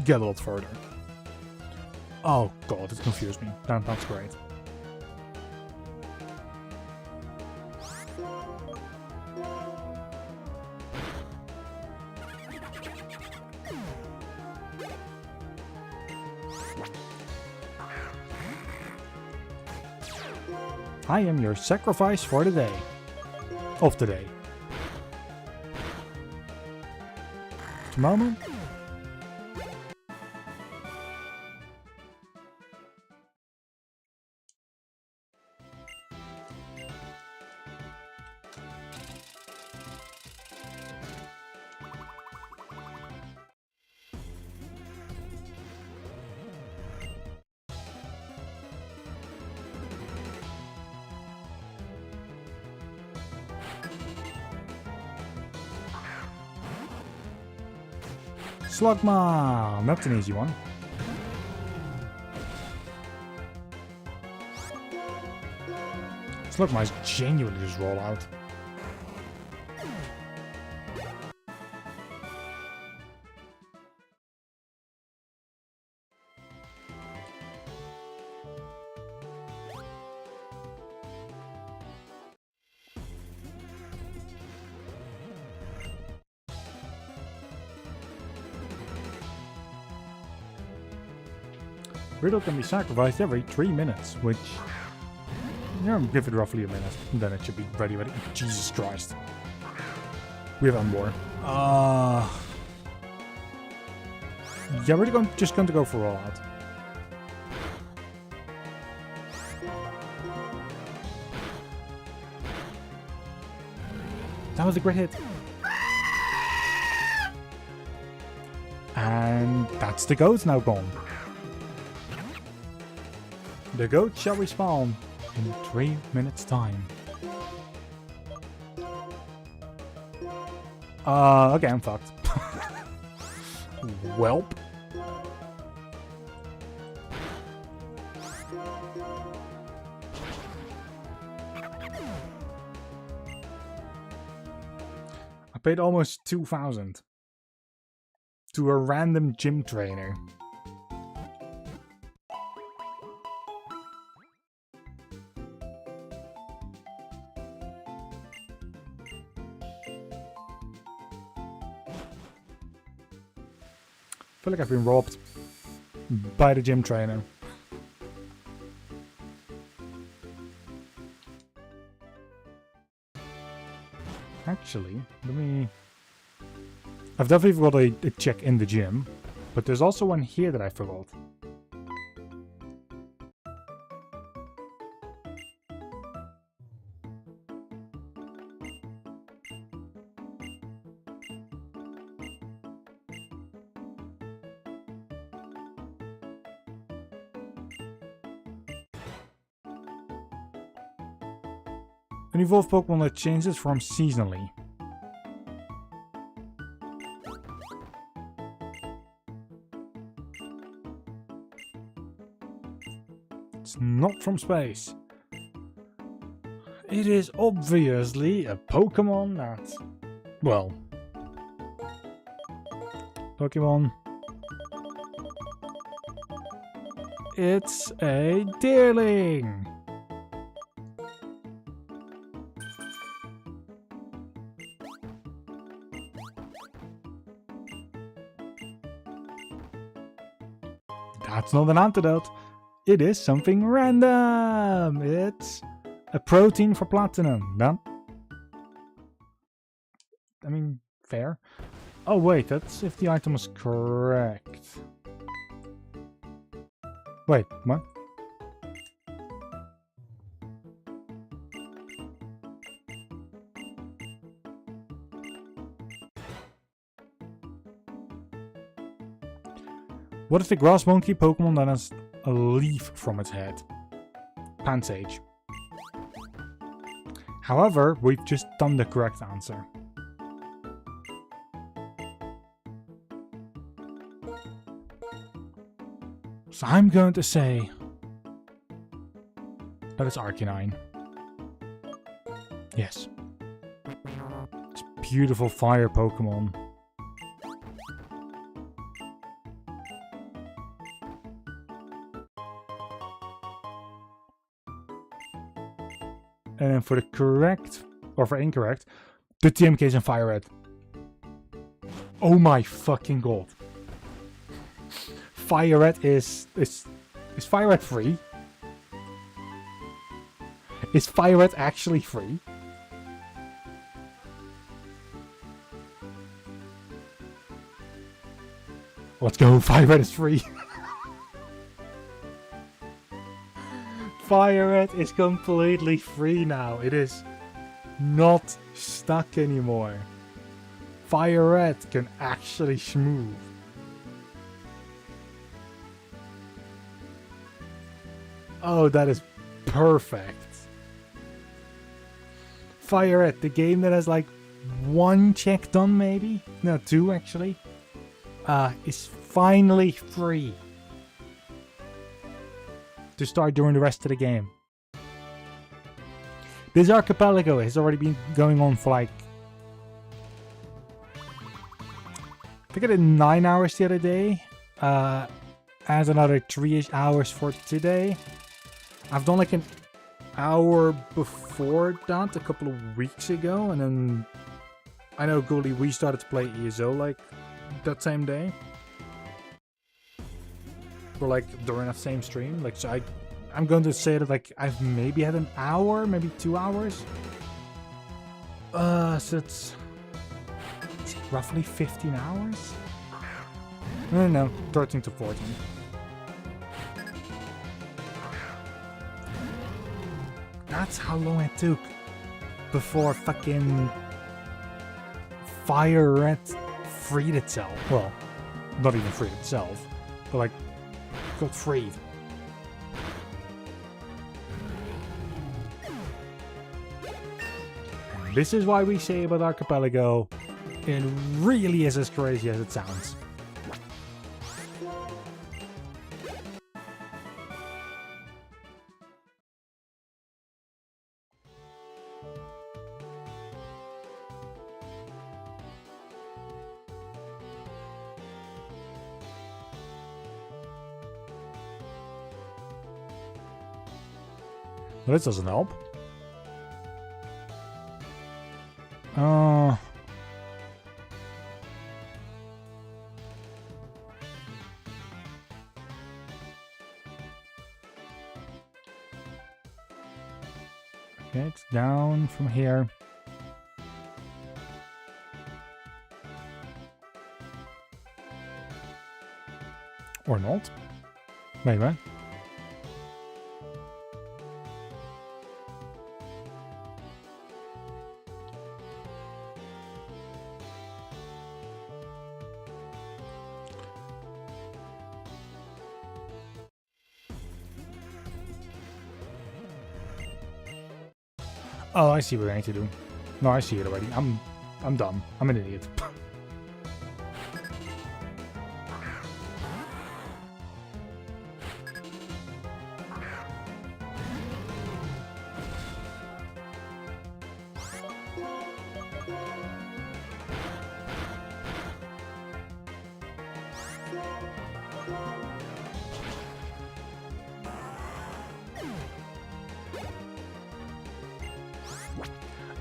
get a lot further. Oh god, it confused me. That's great. I am your sacrifice for the day. Of the day. Tomorrow? Slugma! That's an easy one. Slugma is genuinely just roll out. Riddle can be sacrificed every 3 minutes, which... yeah, give it roughly a minute, and then it should be ready. Jesus Christ. We have more. Yeah, we're just going to go for all out. That was a great hit. And that's the goats now gone. The goat shall respawn in 3 minutes time. Okay, I'm fucked. Welp. I paid almost 2,000 to a random gym trainer. I feel like I've been robbed by the gym trainer. Actually, let me... I've definitely forgot a check in the gym, but there's also one here that I forgot. An evolved Pokemon that changes form seasonally. It's not from space. It is obviously a Pokemon that... Well... Pokemon... It's a Deerling! That's not an antidote. It is something random. It's a protein for platinum. That, I mean, fair. Oh wait, that's if the item is correct. Wait, what? What is the grass monkey Pokemon that has a leaf from its head? Pansage. However, we've just done the correct answer. So I'm going to say that it's Arcanine. Yes. It's a beautiful fire Pokemon. And then for the correct, or for incorrect, the TMK is in FireRed. Oh my fucking god. FireRed is FireRed free? Is FireRed actually free? Let's go, FireRed is free. FireRed is completely free now. It is not stuck anymore. FireRed can actually schmooze. Oh, that is perfect. FireRed, the game that has like one check done maybe? No, two actually. Is finally free to start during the rest of the game. This archipelago has already been going on for like... I think I did 9 hours the other day. As another 3-ish hours for today. I've done like an hour before that a couple of weeks ago. And then I know Goldie, we started to play ESO like that same day. Or like during that same stream. Like, so I'm going to say that like I've maybe had an hour, maybe 2 hours. So it's roughly 15 hours? No, 13 to 14. That's how long it took before fucking FireRed freed itself. Well, not even freed itself, but like got freed. And this is why we say about Archipelago, it really is as crazy as it sounds. Well, this doesn't help. Okay, it's down from here. Or not. Maybe. Oh, I see what I need to do. No, I see it already. I'm dumb. I'm an idiot.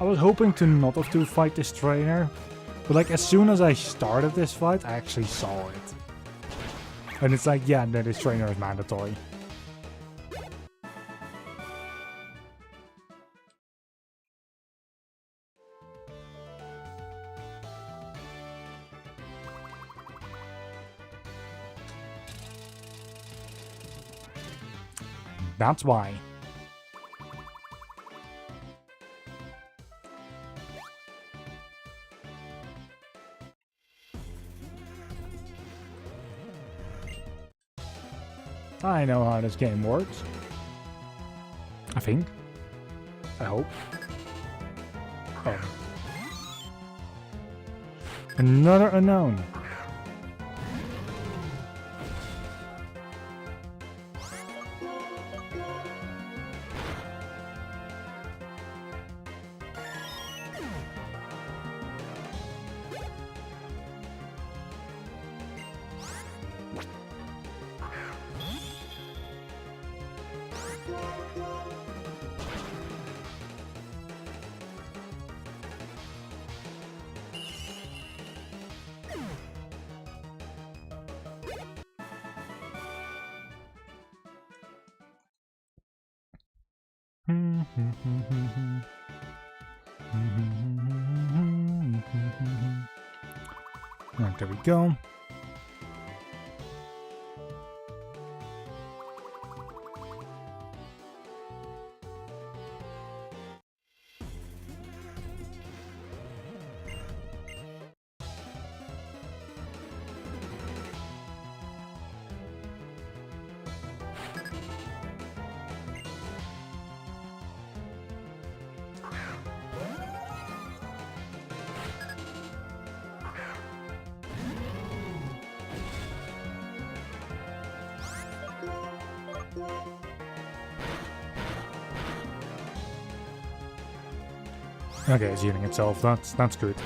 I was hoping to not have to fight this trainer, but like as soon as I started this fight, I actually saw it. And it's like, yeah, no, this trainer is mandatory. That's why. I know how this game works. I think. I hope. Oh. Another unknown. Right, there we go. Okay, it's healing itself. That's good.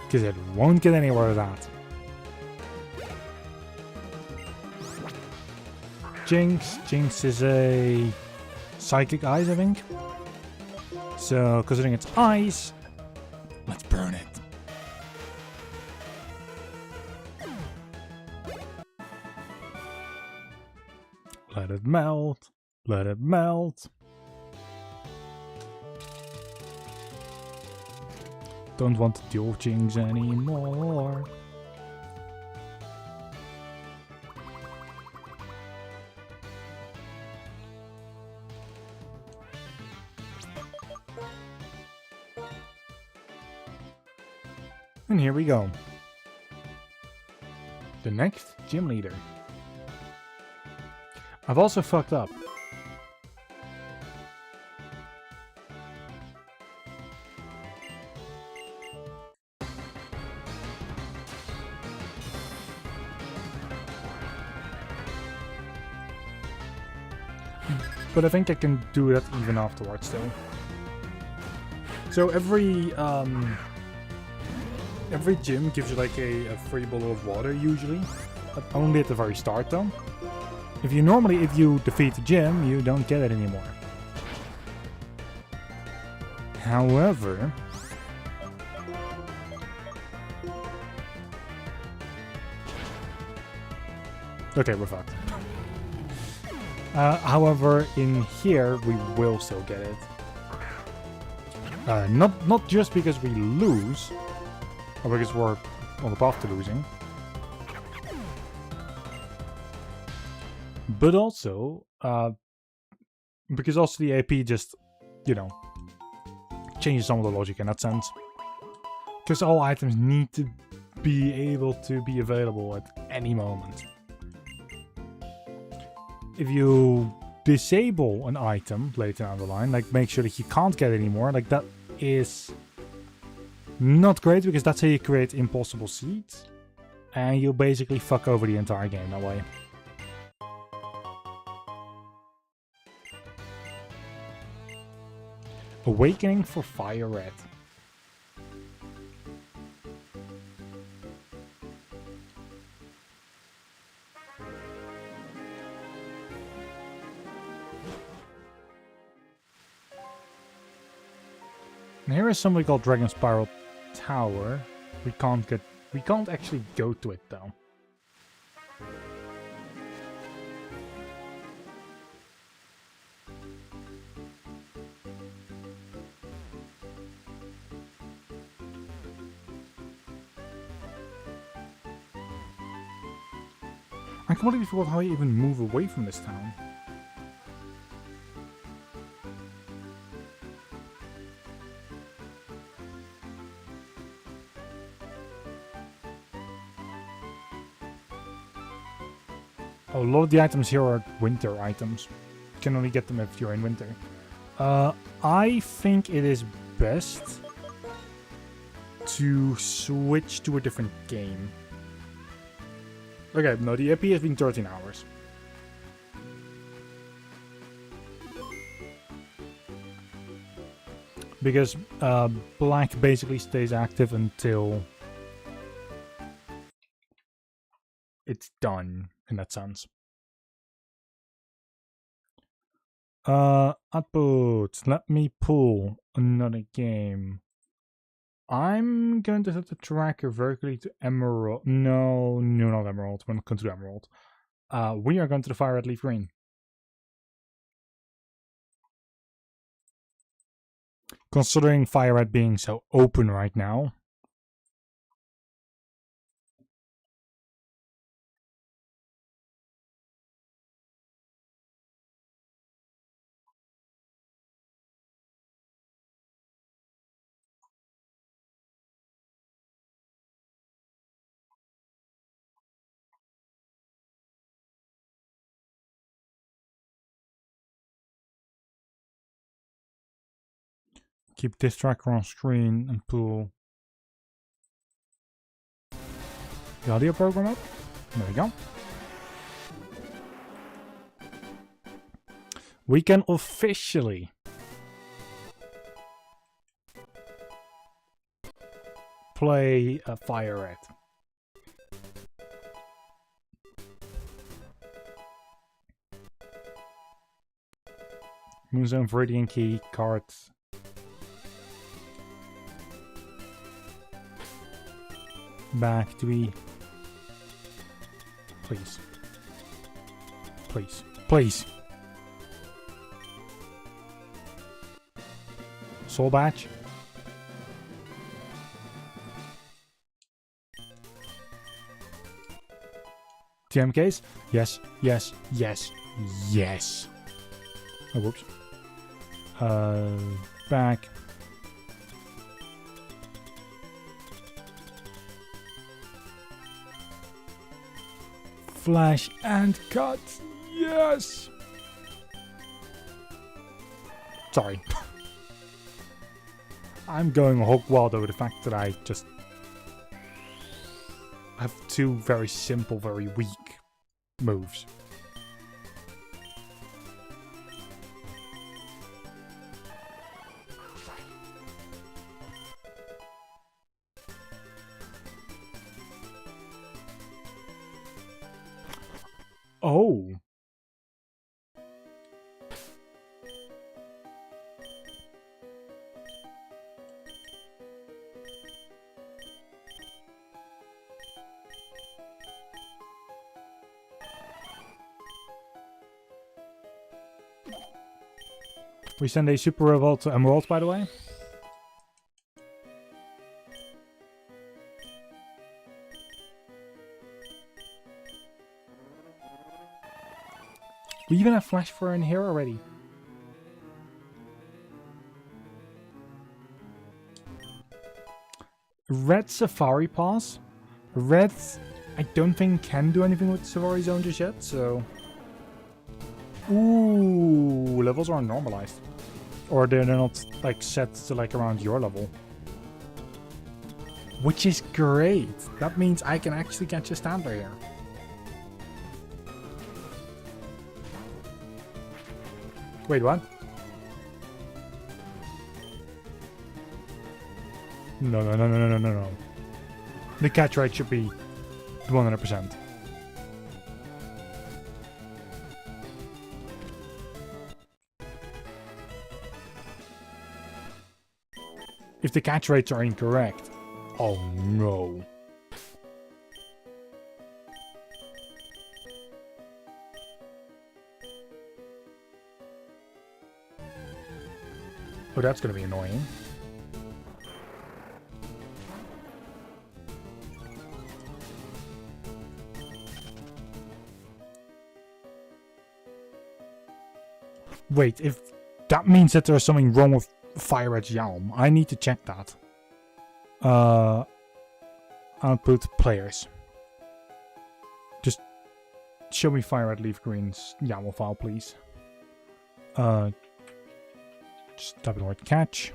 Because it won't get anywhere with that. Jinx. Jinx is a psychic ice, I think. So, considering it's ice, let's burn it. Let it melt. Let it melt. Don't want to dual Jinx anymore. And here we go. The next gym leader. I've also fucked up. But I think I can do that even afterwards though. So every gym gives you like a free bottle of water usually. But only at the very start though. If you defeat the gym, you don't get it anymore. However, okay, we're fucked. However, in here we will still get it. Not just because we lose, or because we're on the path to losing, but also because also the AP just, you know, changes some of the logic in that sense. Because all items need to be able to be available at any moment. If you disable an item later down the line, like make sure that you can't get any more, like that is not great, because that's how you create impossible seeds. And you'll basically fuck over the entire game that way. Awakening for FireRed. And here is something called Dragon Spiral Tower. We can't actually go to it though. I completely forgot how you even move away from this town. A lot of the items here are winter items. You can only get them if you're in winter. I think it is best to switch to a different game. Okay, no, the EP has been 13 hours. Because black basically stays active until it's done, in that sense. Output. Let me pull another game. I'm going to set the tracker vertically to Emerald. No, not Emerald. We're not going to do Emerald. We are going to the FireRed Leaf Green. Considering FireRed being so open right now. Keep this tracker on screen and pull the audio program up. There we go. We can officially play FireRed. Moonzone Viridian Key cards. Back to be. Please. Please. Please. Soul Batch. TMKs? Yes, yes, yes, yes. Oh, whoops. Back. Flash and cut. Yes. Sorry. I'm going hog wild over the fact that I just have two very simple, very weak moves. Oh. We send a Super Revolt to Emerald, by the way. We even have Flash Fur in here already. Red Safari Pass. Red, I don't think can do anything with Safari Zone just yet, so... Ooh, levels are normalized. Or they're not like set to like around your level. Which is great. That means I can actually catch a standard here. Wait, what? No. The catch rate should be 100%. If the catch rates are incorrect, oh no. Oh, that's gonna be annoying. Wait, if that means that there's something wrong with FireRed's Yalm, I need to check that. Output players. Just show me FireRed Leaf Green's YAML file, please. Just type in the word catch.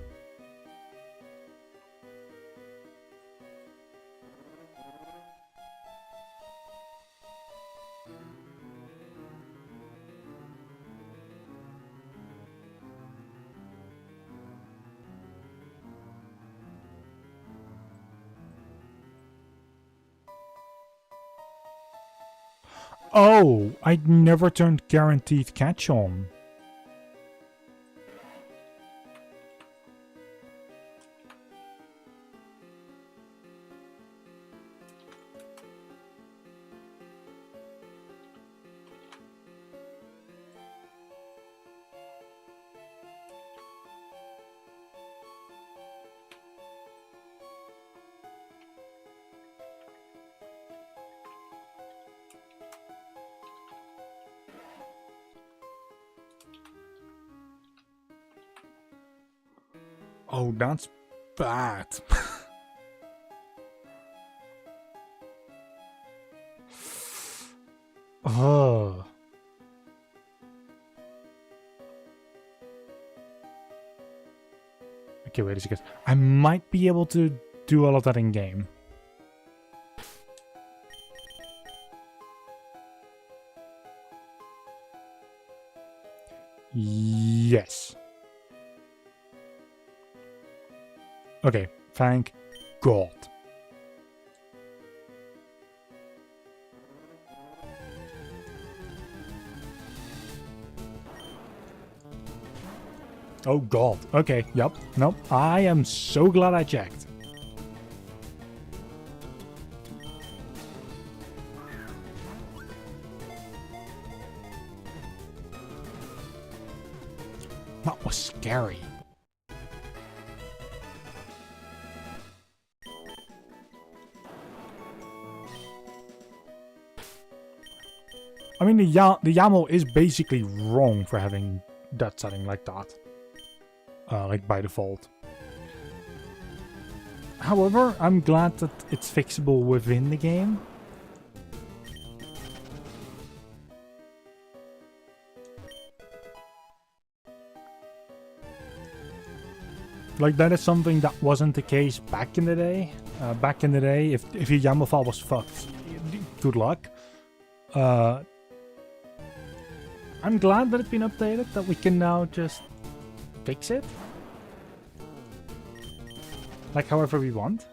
Oh, I never turned guaranteed catch on. Oh, that's bad. Oh. Okay, wait a second. I might be able to do all of that in game. Yes. Okay, thank God. Oh God. Okay, yep. Nope. I am so glad I checked. That was scary. I mean, the YAML is basically wrong for having that setting like that. Like by default. However, I'm glad that it's fixable within the game. Like, that is something that wasn't the case back in the day. Back in the day, if your YAML file was fucked, good luck. I'm glad that it's been updated, that we can now just fix it. Like however we want.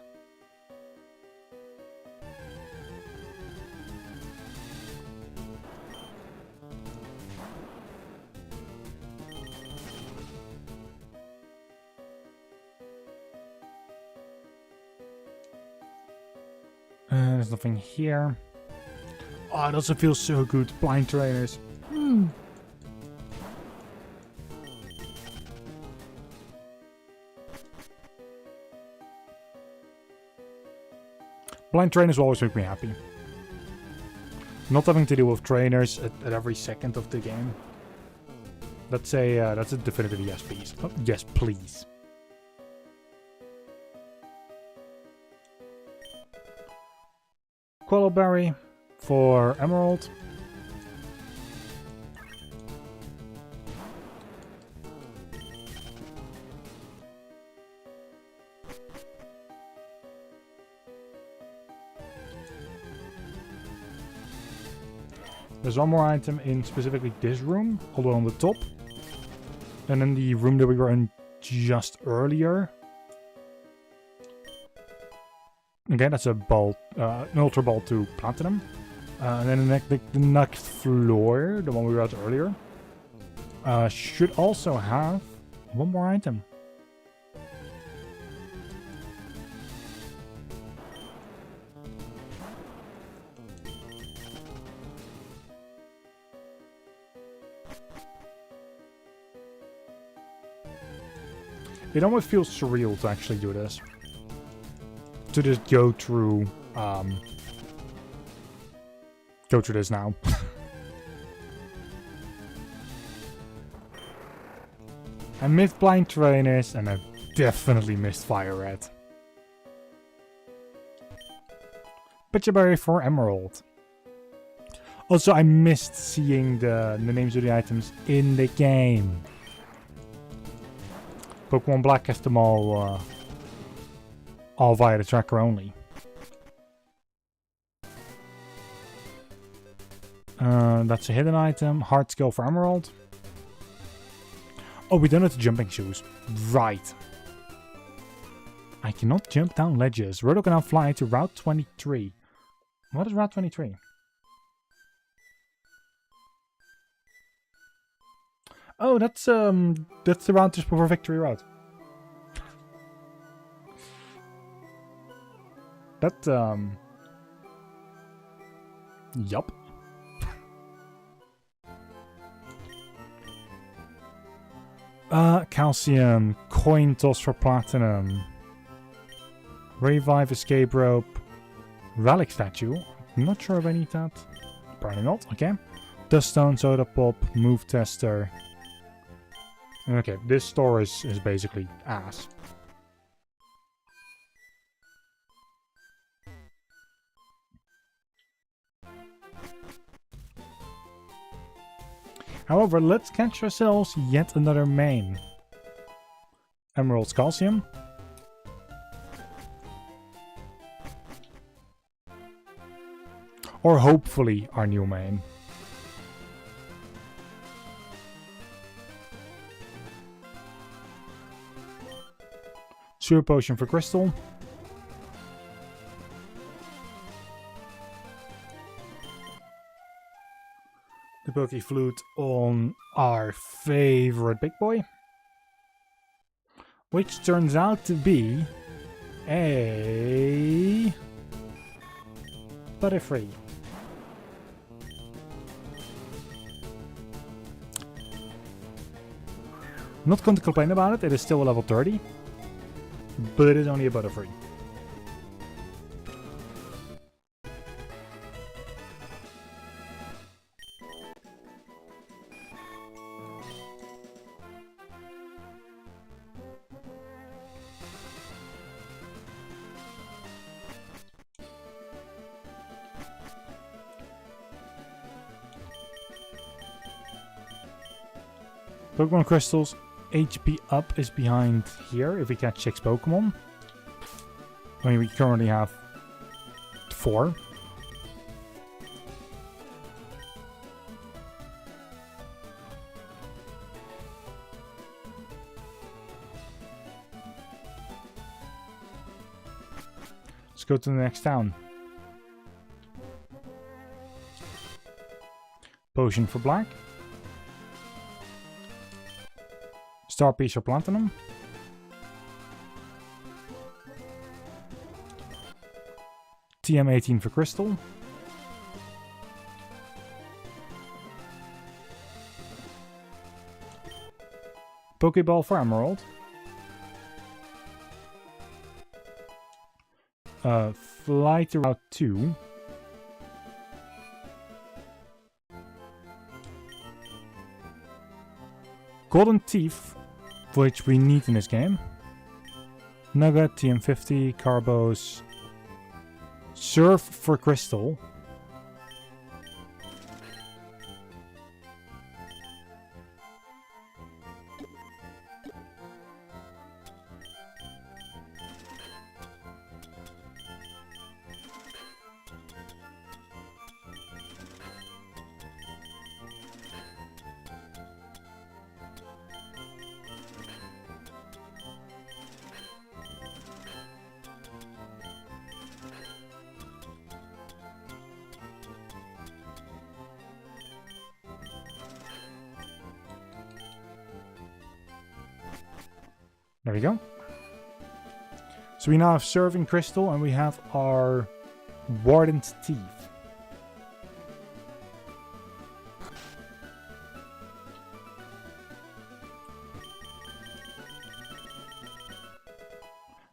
There's nothing here. Oh, it also feels so good. Blind trainers. Blind trainers will always make me happy. Not having to deal with trainers at every second of the game. That's a definitive yes, please. Oh, yes, please. Quillowberry for Emerald. There's one more item in specifically this room, although on the top. And in the room that we were in just earlier. Again, that's a ball, an Ultra Ball to Platinum. And then the next floor, the one we were at earlier, should also have one more item. It almost feels surreal to actually do this. To just go through this now. I missed blind trainers and I definitely missed FireRed. Pitcherberry for Emerald. Also, I missed seeing the names of the items in the game. Pokemon Black has them all via the tracker only. That's a hidden item. Hard skill for Emerald. Oh, we don't have the jumping shoes. Right. I cannot jump down ledges. Riddle can now fly to Route 23. What is Route 23? Oh, that's the route just before Victory Road. That yup. Calcium, coin toss for platinum, revive, escape rope, relic statue. I'm not sure if I need that. Probably not. Okay. Dust stone, soda pop, move tester. Okay, this store is basically ass. However, let's catch ourselves yet another main. Emerald's Calcium. Or hopefully our new main. Super Potion for Crystal. The Poké Flute on our favorite big boy. Which turns out to be a Butterfree. I'm not going to complain about it, it is still a level 30. But it is only a Butterfree. Pokemon Crystals HP up is behind here if we catch 6 Pokemon. I mean, we currently have 4. Let's go to the next town. Potion for Black. Star Piece for Platinum. TM18 for Crystal. Pokeball for Emerald. fly to Route 2. Golden Teeth, which we need in this game. Nugget, TM50, Carbos. Surf for Crystal. There we go. So we now have Serving Crystal and we have our Warden's Teeth.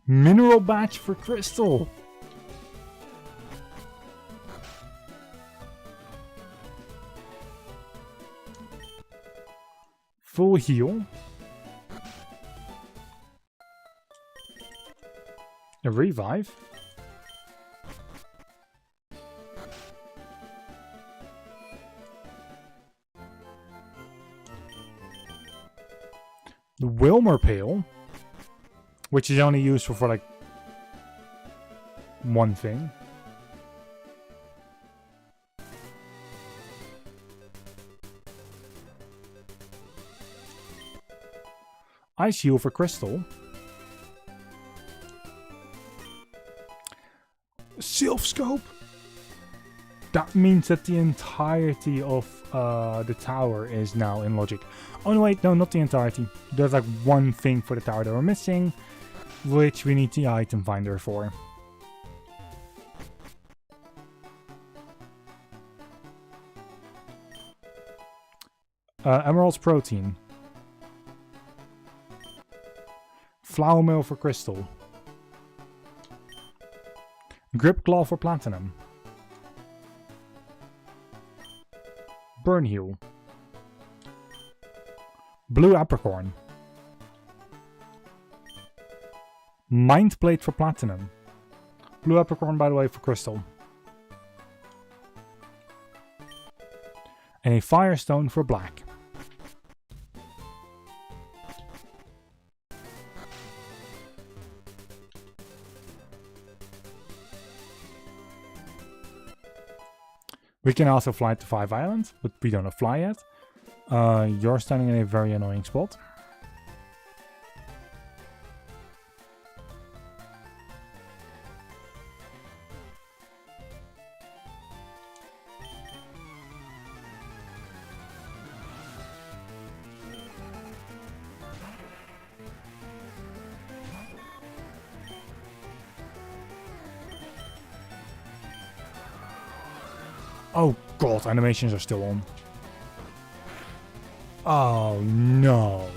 Mineral Badge for Crystal. Full heal. A revive. The Wilmer Pail, which is only useful for like one thing. Ice Heal for Crystal. Sylph Scope. That means that the entirety of the tower is now in logic. Oh no, wait, no, not the entirety. There's like one thing for the tower that we're missing, which we need the item finder for. Emerald's Protein. Flower Mail for Crystal. Grip Claw for Platinum. Burn Heal. Blue Apricorn. Mind Plate for Platinum. Blue Apricorn, by the way, for Crystal. And a Firestone for Black. We can also fly to 5 Islands, but we don't have fly yet. You're standing in a very annoying spot. Oh god, animations are still on. Oh no.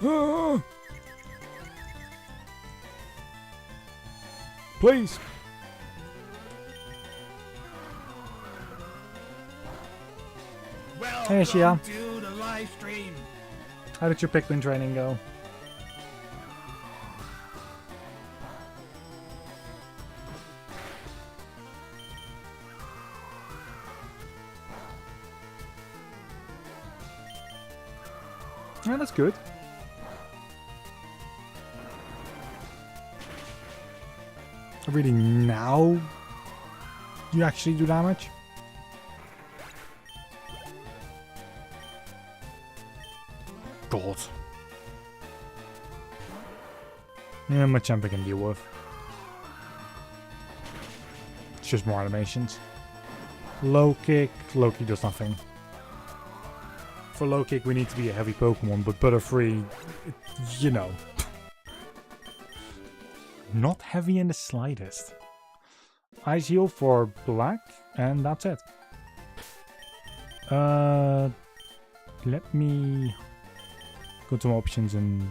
Ah! Please. Welcome Hey, Shia. to the live stream. How did your Pikmin training go? Yeah, that's good. Really, now you actually do damage? God. Yeah, much I can deal with. It's just more animations. Low kick. Low kick does nothing. For low kick, we need to be a heavy Pokemon, but Butterfree, you know. Not heavy in the slightest. Ice Heal for Black, and that's it. Let me go to options and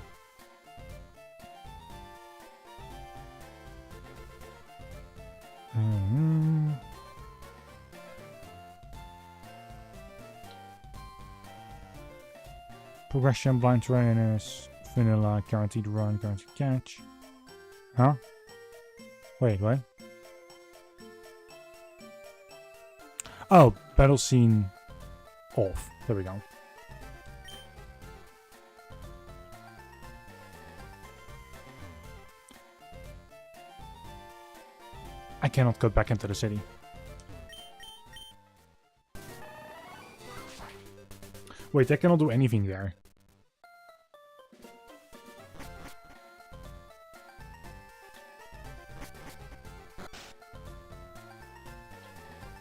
progression, blind trainers, vanilla, guaranteed run, guaranteed catch. Huh? Wait, what? Oh, battle scene off. There we go. I cannot go back into the city. Wait, I cannot do anything there.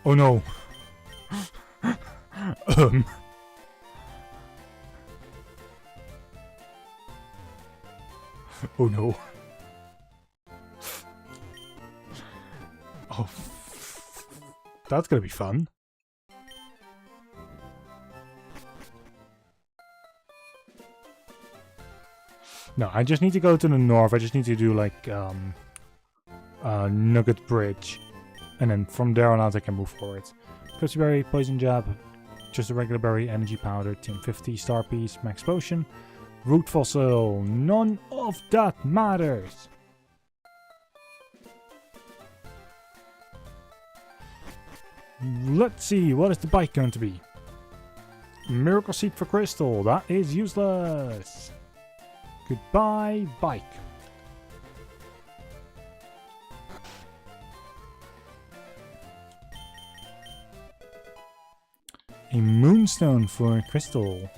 Oh no. Oh no. Oh. That's gonna be fun. No, I just need to go to the north. I just need to do like Nugget Bridge. And then from there on out I can move forward. Ghost Berry, Poison Jab, just a regular berry, Energy Powder, Team 50, Star Piece, Max Potion, Root Fossil. None of that matters. Let's see, what is the bike going to be? Miracle Seed for Crystal, that is useless. Goodbye, bike. A Moonstone for Crystal.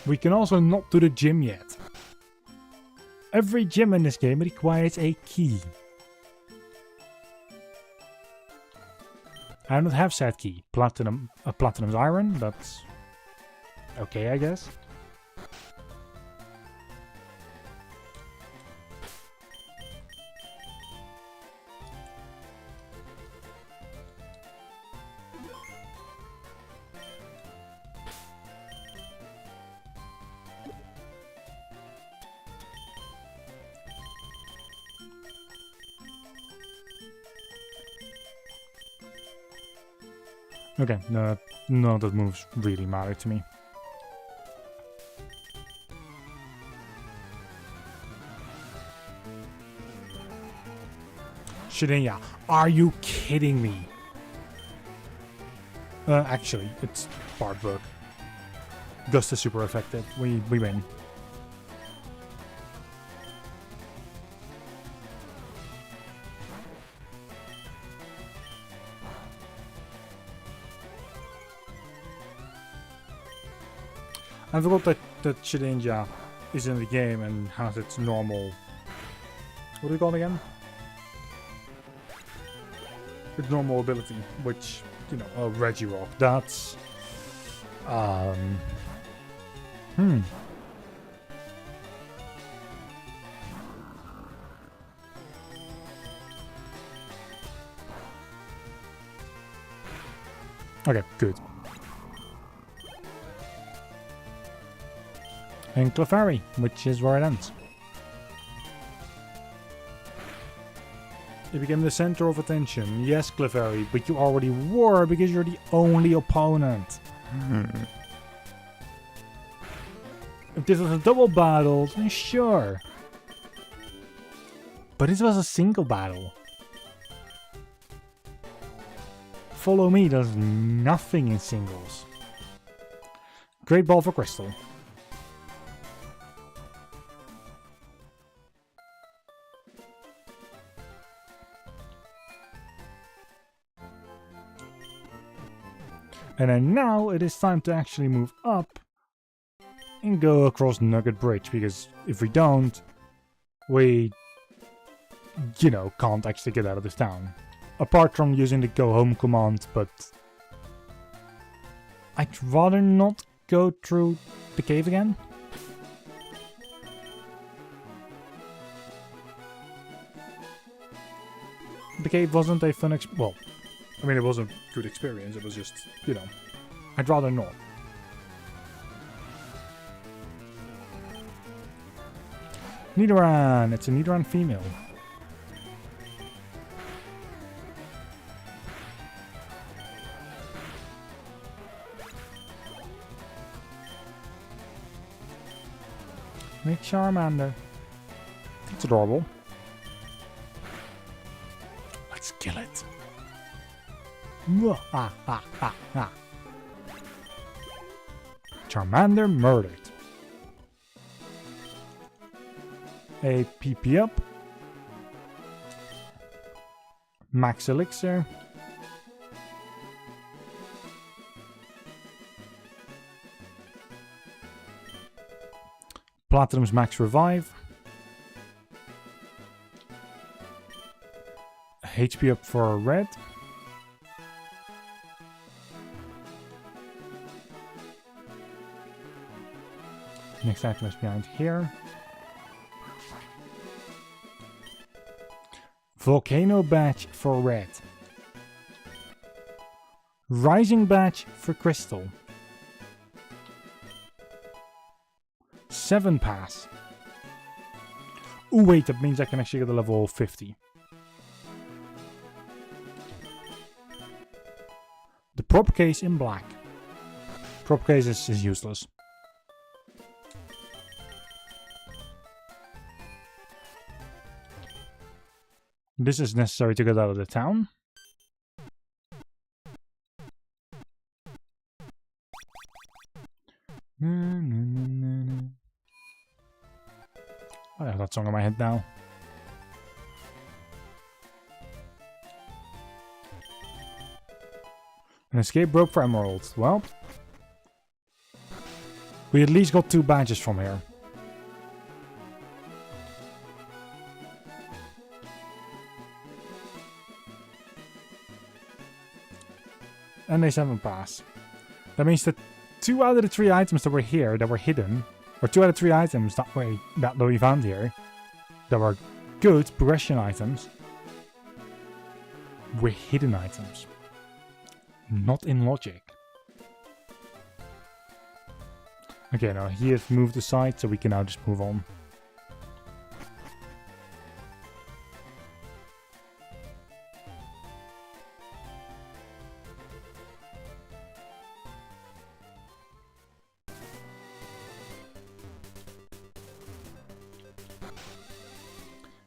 We can also not do the gym yet. Every gym in this game requires a key. I don't have said key. Platinum's iron, that's okay, I guess. Okay, no, that moves really matter to me. Shedenya, are you kidding me? Actually, it's part book. Gust is super effective. We win. I forgot that Shedenya is in the game and has its normal... What do you call it again? Its normal ability, which, you know, Regirock. That's... Okay, good. And Clefairy, which is where it ends. You became the center of attention. Yes, Clefairy, but you already were because you're the only opponent. If this was a double battle, then sure. But this was a single battle. Follow Me does nothing in singles. Great Ball for Crystal. And then now it is time to actually move up and go across Nugget Bridge, because if we don't, we, you know, can't actually get out of this town. Apart from using the go home command, but I'd rather not go through the cave again. The cave wasn't a fun well, I mean, it was a good experience. It was just, you know, I'd rather not. Nidoran! It's a Nidoran female. Make Charmander. It's adorable. Let's kill it. Charmander murdered. A PP up. Max Elixir. Platinum's Max Revive. HP up for red. Next item is behind here. Volcano Badge for red. Rising Badge for crystal. 7 pass. Oh wait, that means I can actually get a level 50. The prop case in black. Prop case is useless. This is necessary to get out of the town. I have that song in my head now. An escape rope for emeralds. Well, we at least got 2 badges from here. And they 7 pass. That means that 2 out of the 3 items that were here that were hidden, or 2 out of 3 items that we found here, that were good progression items, were hidden items. Not in logic. Okay, now he has moved aside, so we can now just move on.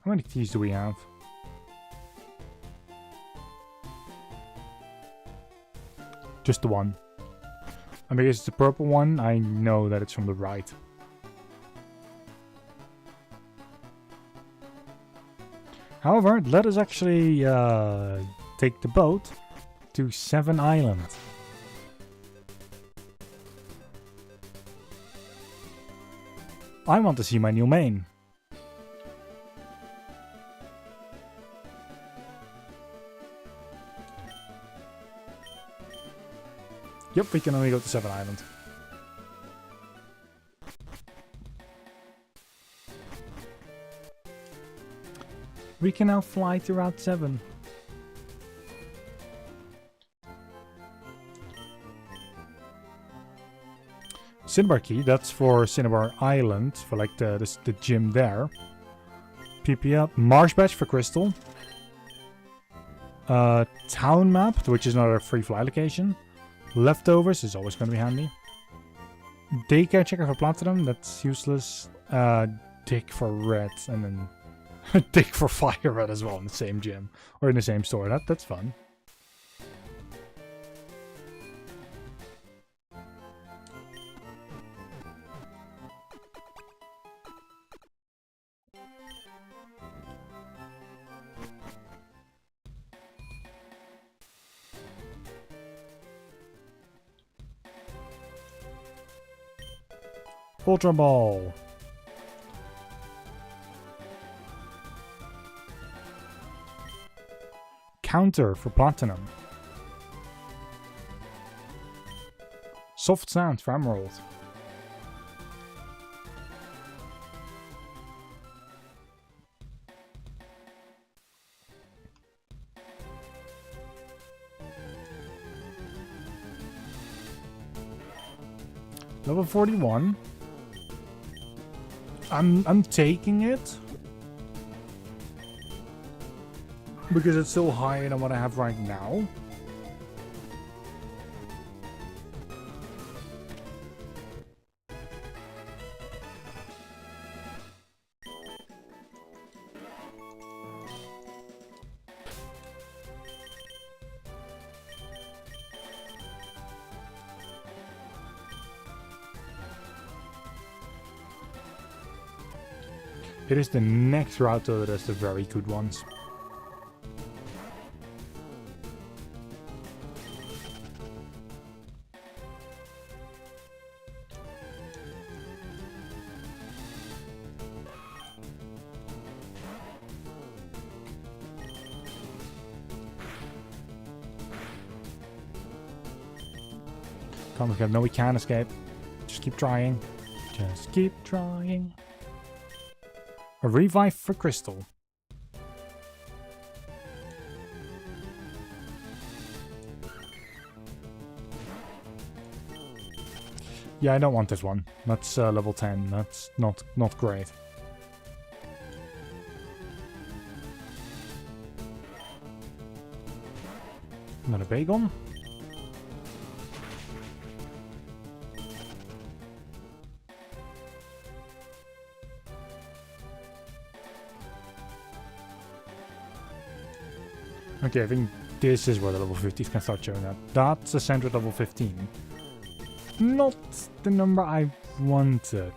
How many keys do we have? Just the one. And because it's the purple one, I know that it's from the right. However, let us actually take the boat to 7 Island. I want to see my new main. Yep, we can only go to 7 Island. We can now fly to Route 7. Cinnabar key, that's for Cinnabar Island, for like the gym there. PP up. Marsh badge for crystal. Town map, which is another free fly location. Leftovers is always going to be handy. Daycare checker for platinum, that's useless. Dick for red, and then Dick for FireRed as well in the same gym. Or in the same store, that's fun. Ultra Ball. Counter for platinum. Soft Sand for emerald. Level 41. I'm taking it. Because it's still higher than what I have right now. It is the next Raptr that has the very good ones. Can't escape. No, we can't escape. Just keep trying. Just keep trying. A revive for Crystal. Yeah, I don't want this one. That's level 10. That's not great. Another Bagon. Okay, I think this is where the level 50s can start showing up. That's a center at level 15. Not the number I wanted.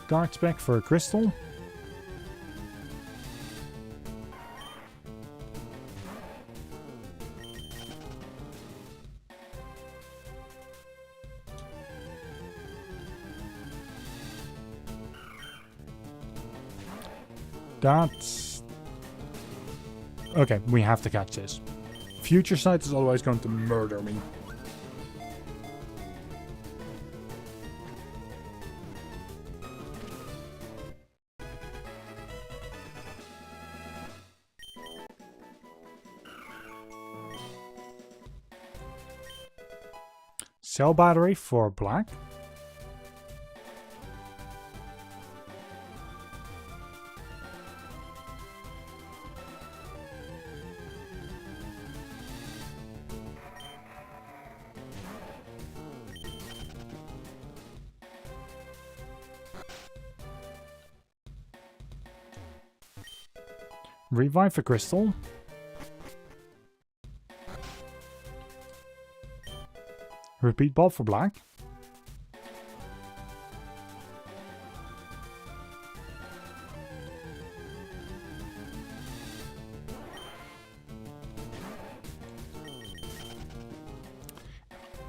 Guard spec for a crystal. That's... Okay, we have to catch this. Future Sight is always going to murder me. Cell battery for black. Revive for Crystal. Repeat ball for black.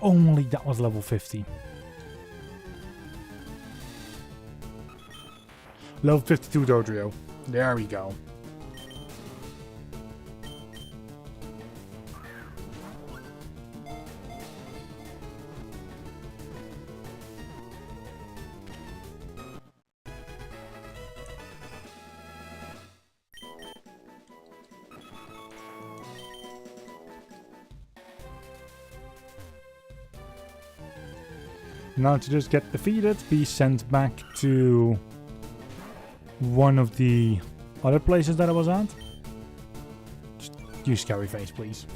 Only that was level 50. Level 52 Dodrio. There we go. Now to just get defeated, be sent back to one of the other places that I was at. Just use Scary Face, please.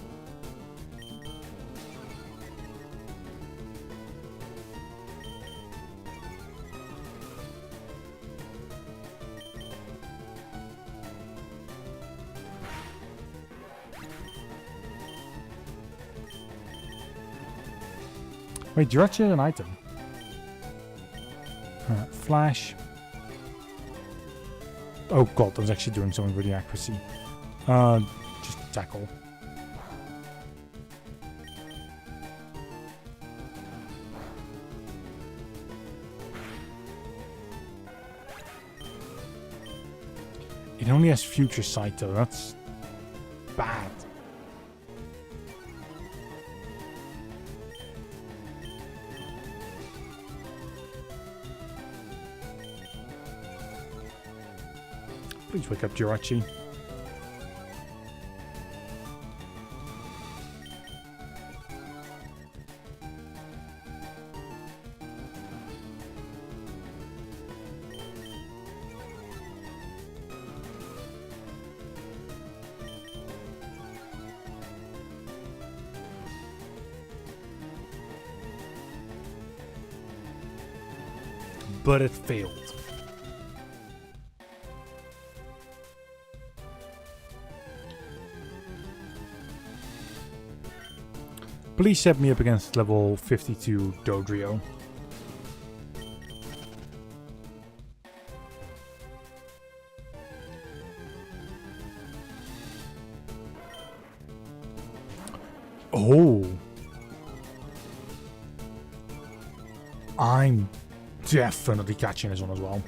Wait, Jirachi is an item. Flash. Oh god, I was actually doing something with the accuracy. Just tackle. It only has Future Sight though, that's bad. Please wake up, Jirachi. but it failed. Please set me up against level 52 Dodrio. Oh. I'm definitely catching this one as well.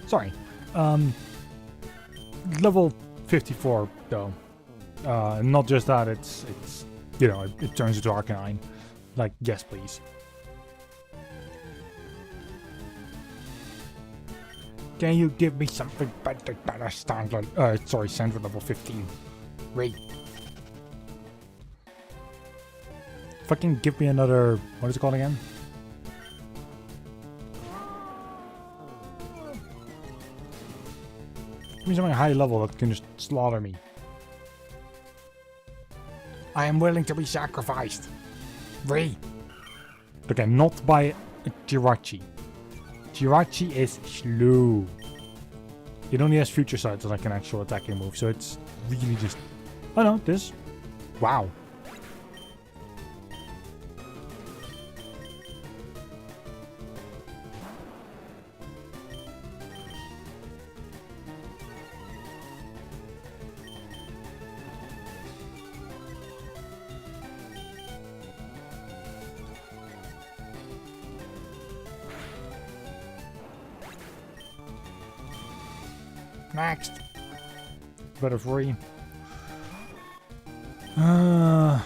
Sorry. Level 54 though. Not just that, it's you know, it turns into Arcanine. Like, yes please. Can you give me something better than a standard, sorry, standard level 15? Wait. Fucking give me another, what is it called again? Give me something high level that can just slaughter me. I am willing to be sacrificed. Free. Okay, not by Jirachi. Jirachi is slow. It only has future sight like an actual attacking move, so it's really just... Oh no, this. Wow. Next. Better free. Oh,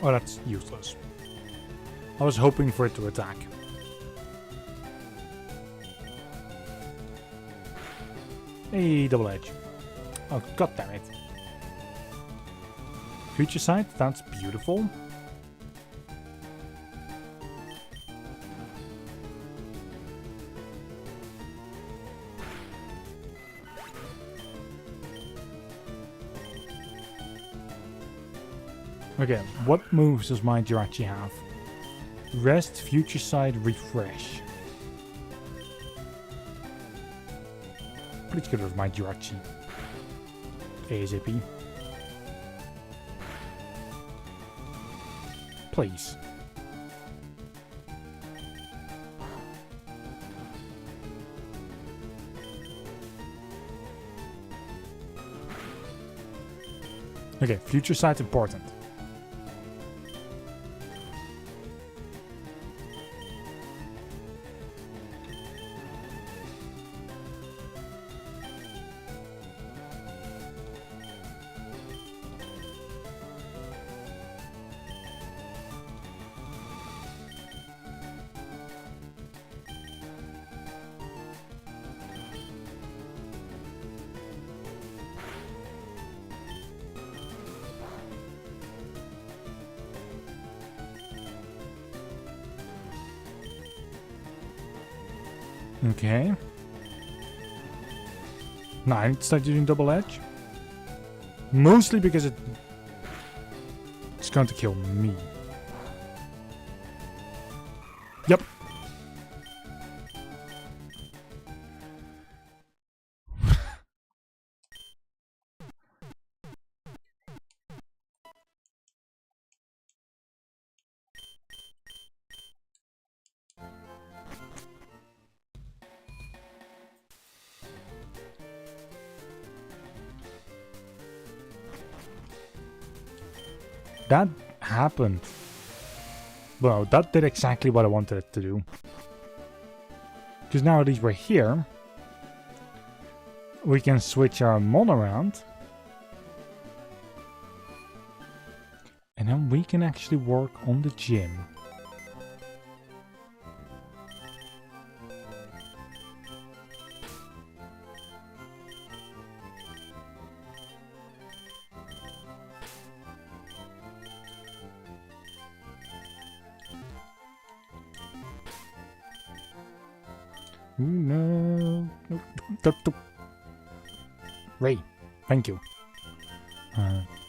that's useless. I was hoping for it to attack. Hey, double edge. Oh, god damn it. Future sight, that's beautiful. Okay, what moves does my Jirachi have? Rest, future sight, refresh. Please get rid of my Jirachi. ASAP. Please. Okay, future sight's important. Okay. Now I need to start using double edge. Mostly because it's going to kill me. Yep. That happened. Well, that did exactly what I wanted it to do. Because now at least we're here. We can switch our mon around. And then we can actually work on the gym. Ooh, no. Ray, thank you.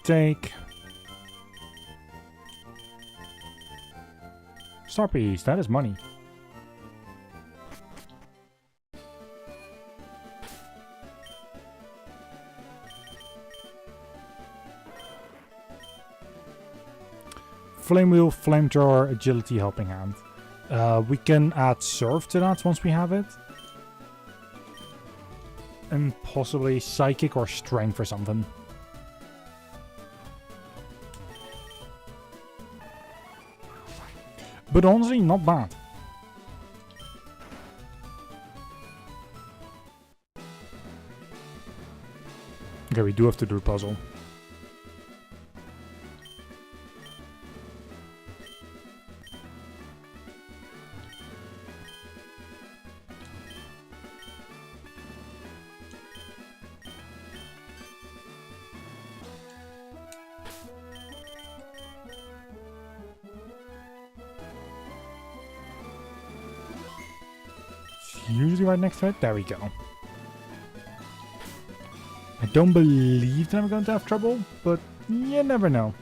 Take. Star piece, that is money. Flame wheel, flamethrower, agility, helping hand. We can add surf to that once we have it. And possibly psychic or strength or something. But honestly, not bad. Okay, we do have to do a puzzle. Usually right next to it. There we go. I don't believe that I'm going to have trouble, but you never know.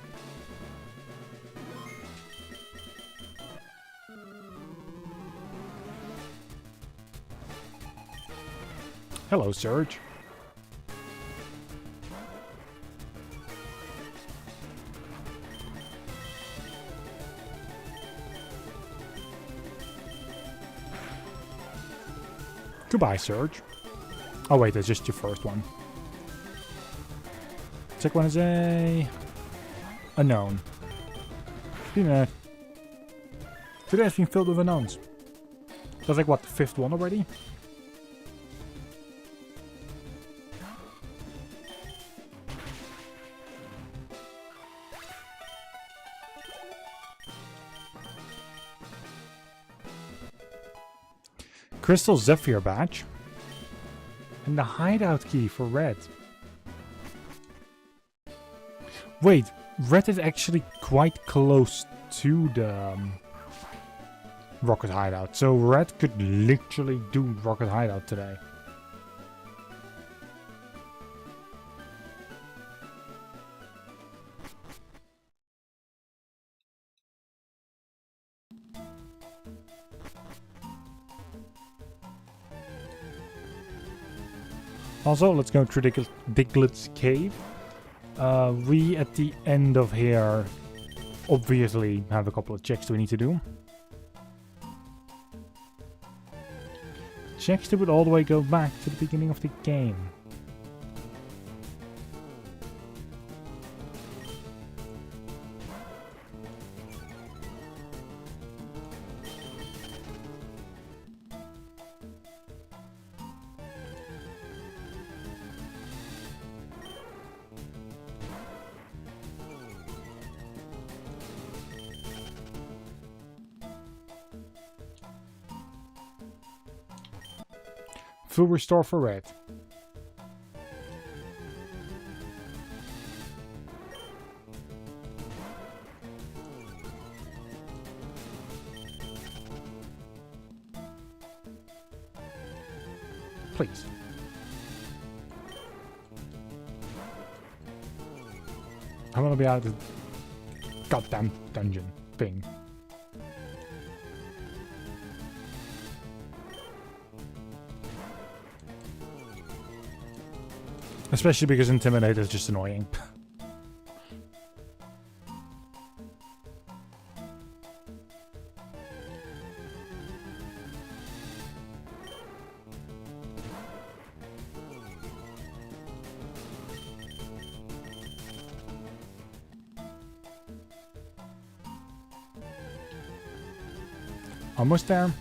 Hello, Surge. Goodbye, Surge. Oh wait, that's just your first one. Second one is a unknown. Today has been filled with unknowns. That's like what, the fifth one already? Crystal Zephyr badge. And the hideout key for Red. Wait, Red is actually quite close to the Rocket hideout. So Red could literally do Rocket hideout today. Also, let's go to Diglett's cave. We, at the end of here, obviously have a couple of checks we need to do. Checks that would all the way go back to the beginning of the game. Full restore for Red. Please. I want to be out of the goddamn dungeon thing. Especially because Intimidate is just annoying. Almost there.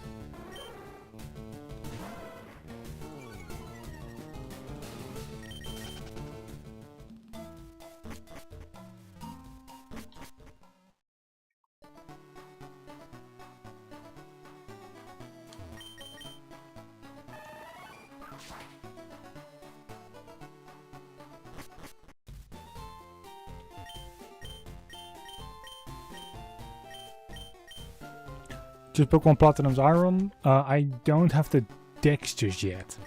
Just Pokemon Platinum's Iron. I don't have the textures yet.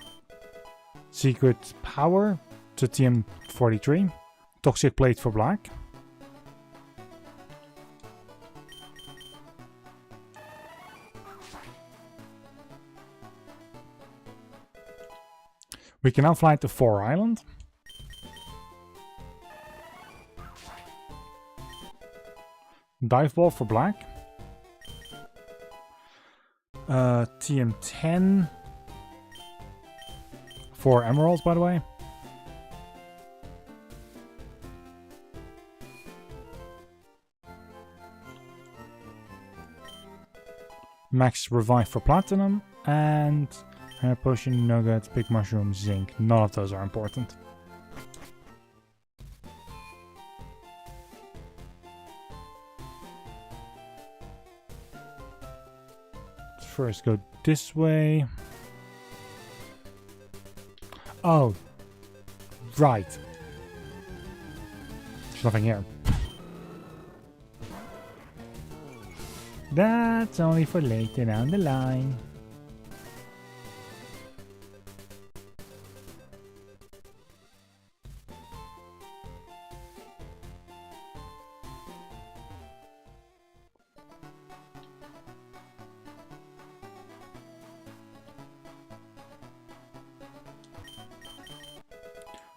Secret Power to TM43. Toxic Plate for black. We can now fly to 4 Island. Dive Ball for black. TM10 for emeralds, by the way. Max Revive for platinum. And Hair Potion, Nugget, Big Mushroom, Zinc. None of those are important. First go this way. Oh, right. There's nothing here. That's only for later down the line.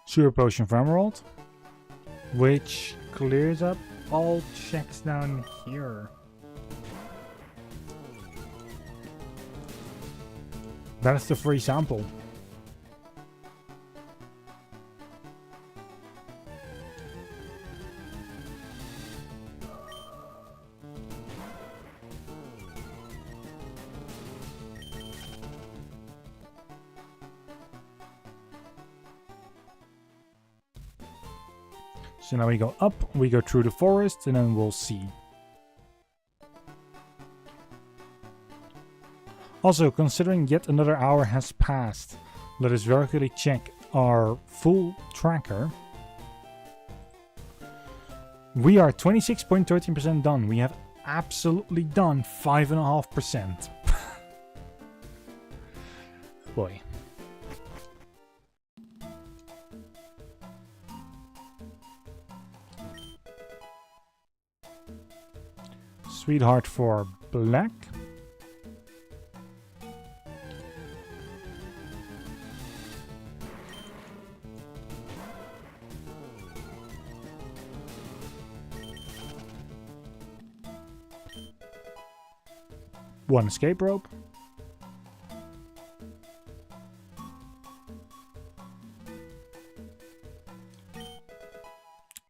Super Potion for Emerald, which clears up all checks down here. That is the free sample. So now we go up, we go through the forest, and then we'll see. Also, considering yet another hour has passed, let us very quickly check our full tracker. We are 26.13% done. We have absolutely done 5.5%. Boy. Sweetheart for black. One escape rope.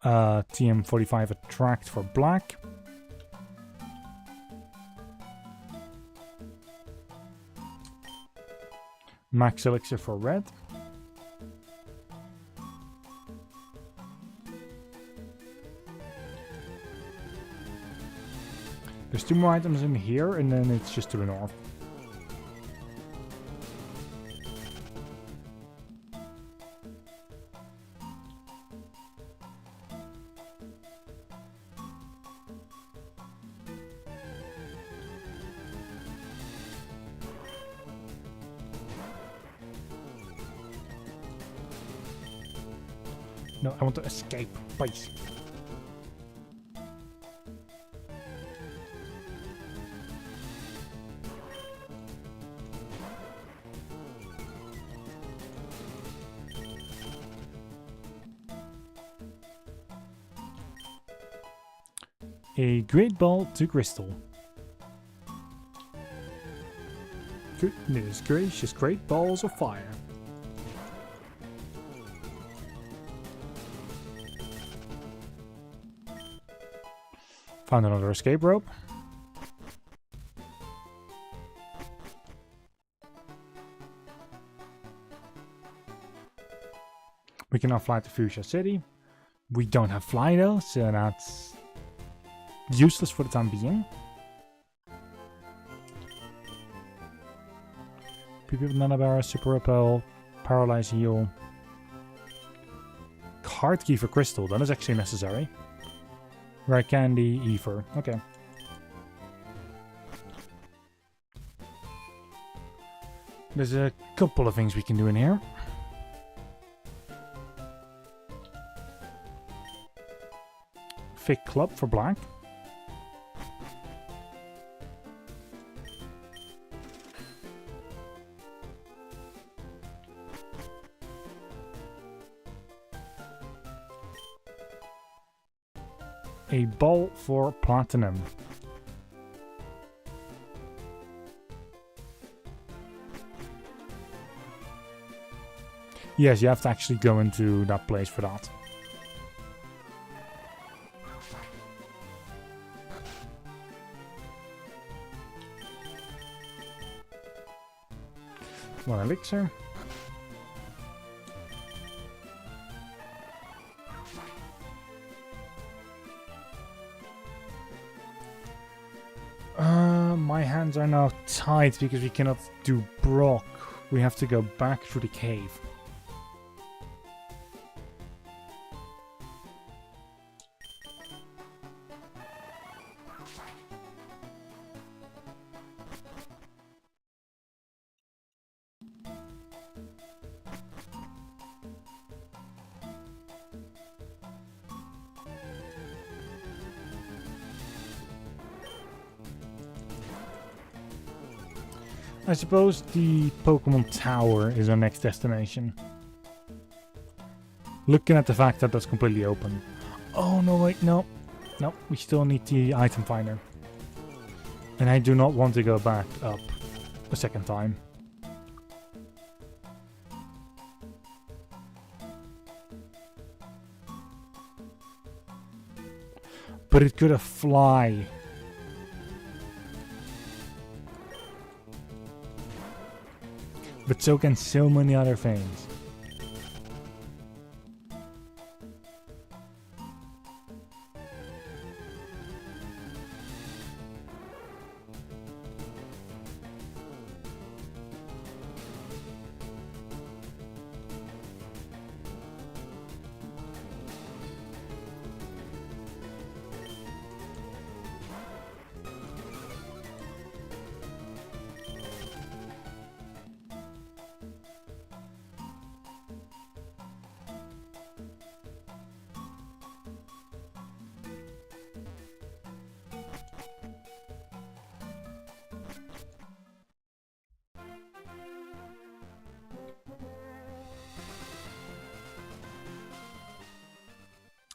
TM45 attract for black. Max elixir for red. There's 2 more items in here, and then it's just to the north. No, I want to escape, please. A great ball to crystal. Goodness gracious, great balls of fire. Found another escape rope. We can now fly to Fuchsia City. We don't have fly though, so that's useless for the time being. PP with Nanabara, Super Repel, Paralyze Heal. Card key for Crystal, that is actually necessary. Rare Candy, Ether, okay. There's a couple of things we can do in here. Thick club for black. A ball for platinum. Yes, you have to actually go into that place for that. One elixir. My hands are now tied because we cannot do Brock. We have to go back through the cave. I suppose the Pokémon Tower is our next destination. Looking at the fact that that's completely open. Oh, no, wait, no. No, we still need the item finder. And I do not want to go back up a second time. But it could have fly. But so can so many other things.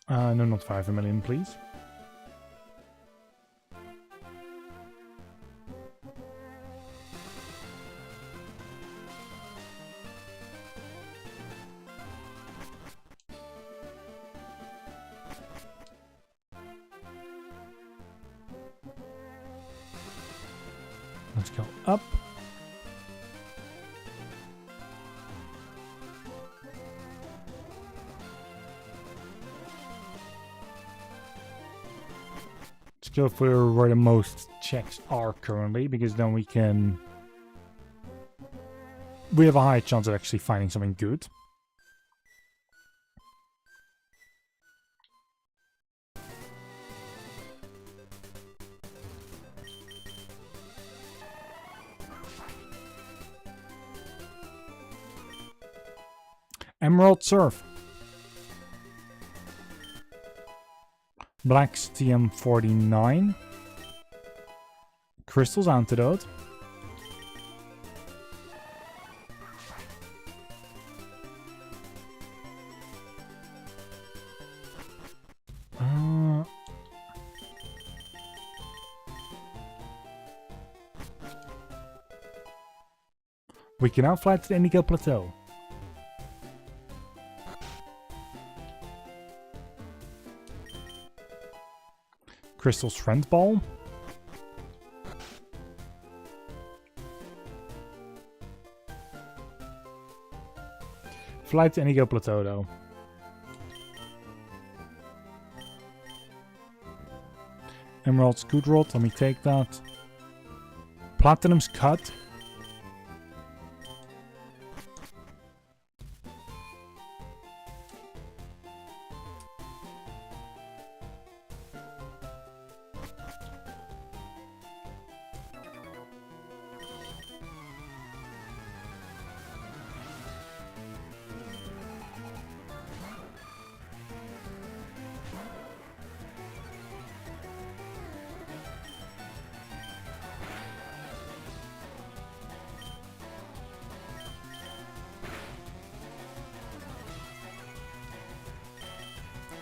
No, not 5 million, please. Let's go up. Go for where the most checks are currently, because then we have a high chance of actually finding something good. Emerald Surf. Black's TM49. Crystal's Antidote. We can now fly to the Indigo Plateau. Crystal's Friend Ball. Fly to Indigo Plateau though. Emerald's Good Rod, let me take that. Platinum's Cut.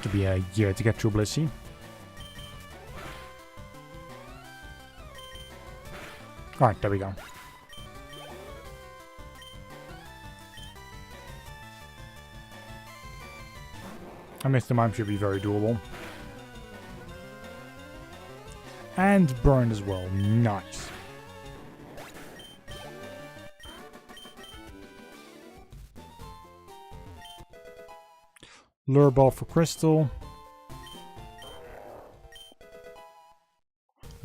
To be a year to get through Blissey. Alright, there we go. I missed the mime should be very doable. And burned as well. Nice. Lure ball for Crystal.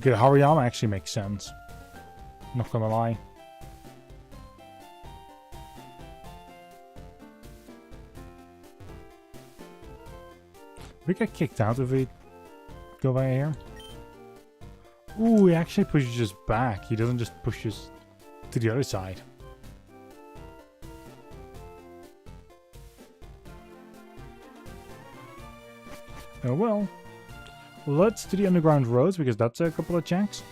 Okay, the Hariyama actually makes sense. Not gonna lie. We get kicked out if we go by here. Ooh, he actually pushes us back. He doesn't just push us to the other side. Oh well. Let's do the underground roads because that's a couple of checks.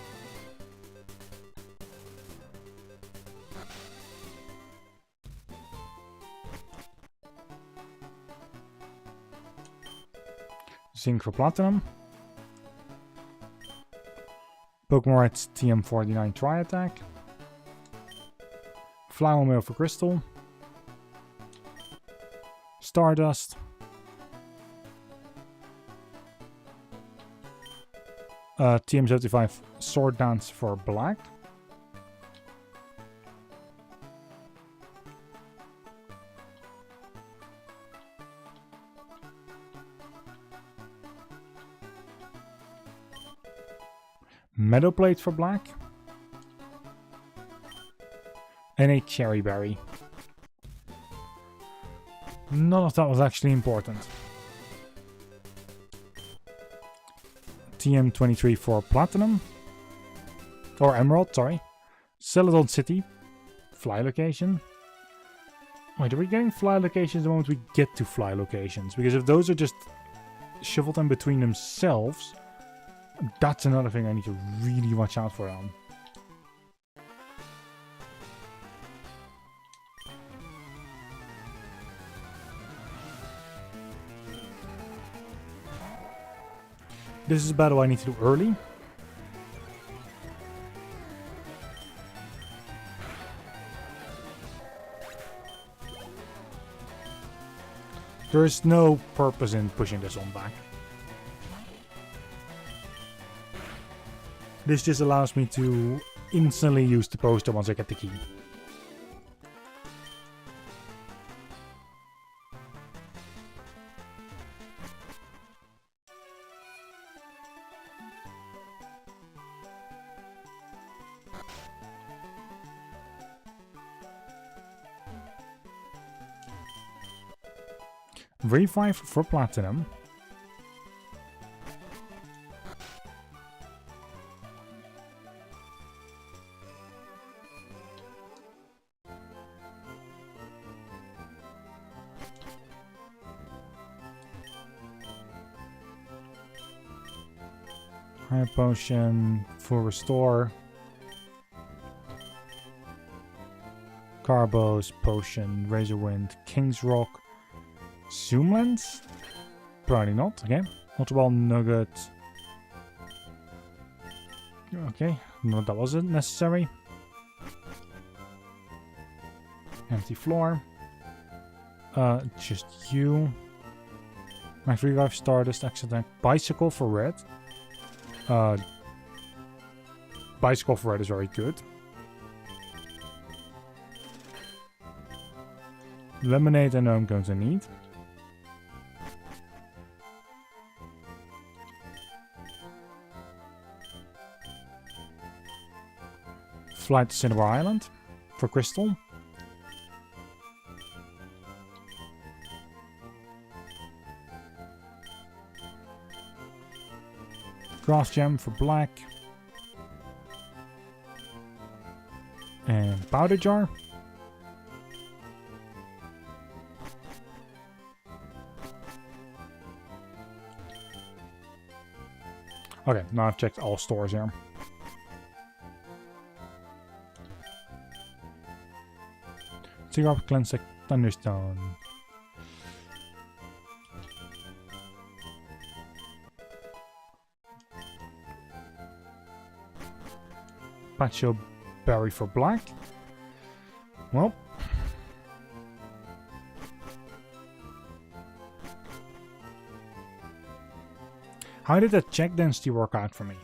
Zinc for platinum. Pokemon Red's TM49 Tri-Attack. Flower Mail for Crystal. Stardust. TM75 Sword Dance for Black. Meadow Plate for Black. And a Cherry Berry. None of that was actually important. TM23 for Platinum. Or Emerald, sorry. Celadon City. Fly location. Wait, are we getting fly locations the moment we get to fly locations? Because if those are just shuffled in between themselves, that's another thing I need to really watch out for on. This is a battle I need to do early. There is no purpose in pushing this one back. This just allows me to instantly use the poster once I get the key. Revive for Platinum. Higher Potion for Restore. Carbos, Potion, Razor Wind, King's Rock. Zoom Lens? Probably not. Okay. Ultra Ball, Nugget. Okay. No, that wasn't necessary. Empty floor. Just you. Max Revive, Stardust, Accident. Bicycle for red. Bicycle for red is very good. Lemonade, I know I'm going to need. Flight to Cinnabar Island for Crystal. Grass Gem for Black. And Powder Jar. Okay, now I've checked all stores here. Cigar Cleanse Thunderstone. Pacho Berry for black. Well. How did that check density work out for me?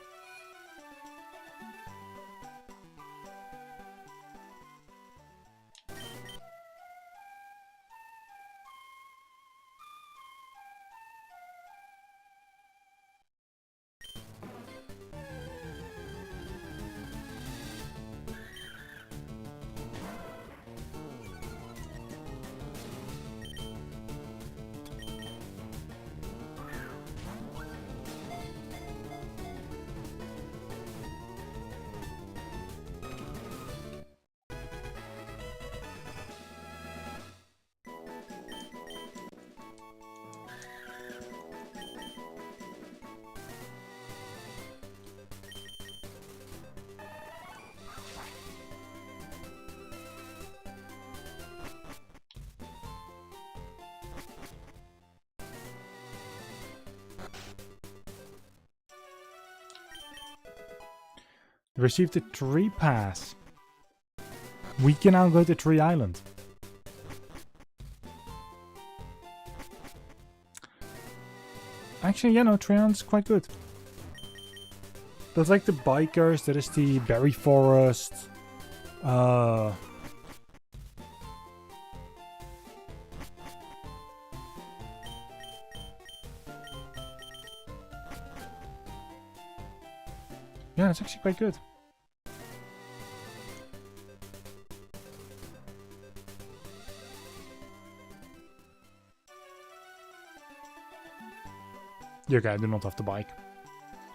Received a tree pass. We can now go to Tree Island. Actually, yeah, no, Tree Island's quite good. That's like the bikers, that is the berry forest. Yeah, it's actually quite good. Yeah, okay, I do not have the bike.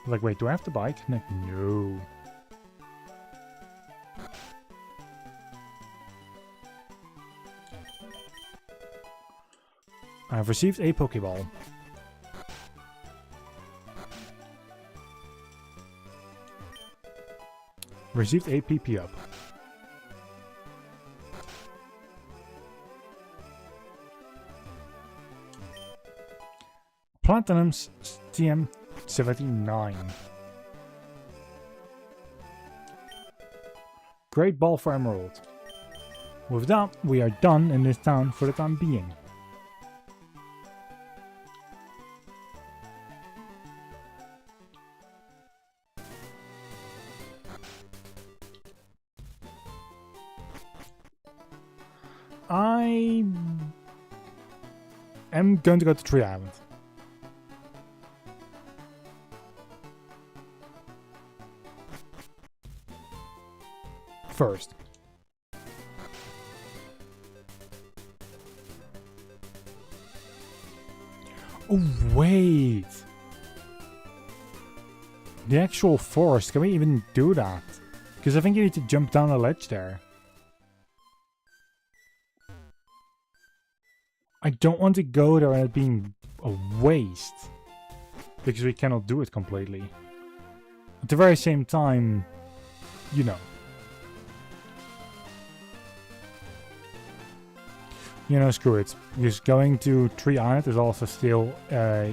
Like, wait, do I have the bike? Like, no. I have received a Pokeball. Received a PP up. Platinum's TM79. Great ball for Emerald. With that, we are done in this town for the time being. I am going to go to Tree Island. First. Oh, wait. The actual forest, can we even do that? Because I think you need to jump down a ledge there. I don't want to go there and it being a waste. Because we cannot do it completely. At the very same time, you know. You know, screw it. Because going to Tree Island is also still a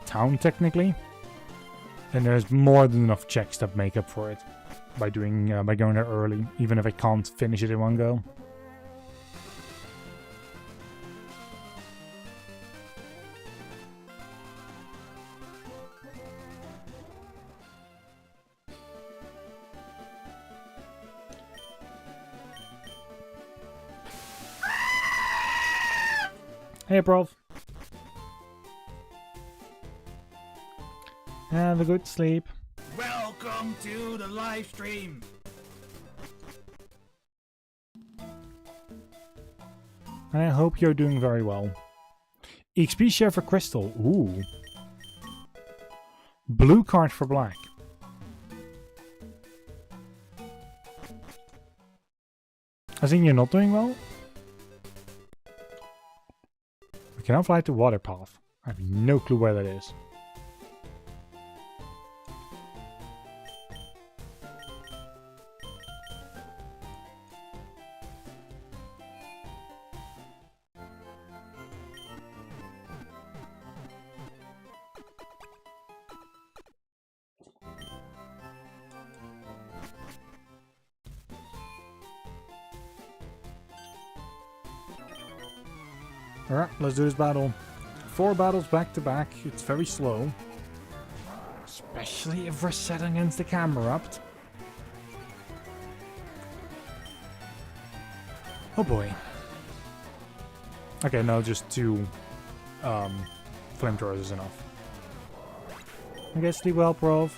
town, technically. And there's more than enough checks that make up for it. By doing by going there early. Even if I can't finish it in one go. Hey, bro. Have a good sleep. Welcome to the live stream. And I hope you're doing very well. XP share for Crystal. Ooh. Blue card for black. I think you're not doing well. We can now fly to Water Path. I have no clue where that is. Alright, let's do this battle. 4 battles back to back. It's very slow. Especially if we're setting against the camera up. Oh boy. Okay, no, just 2 flamethrowers is enough. Okay, sleep well, Prov.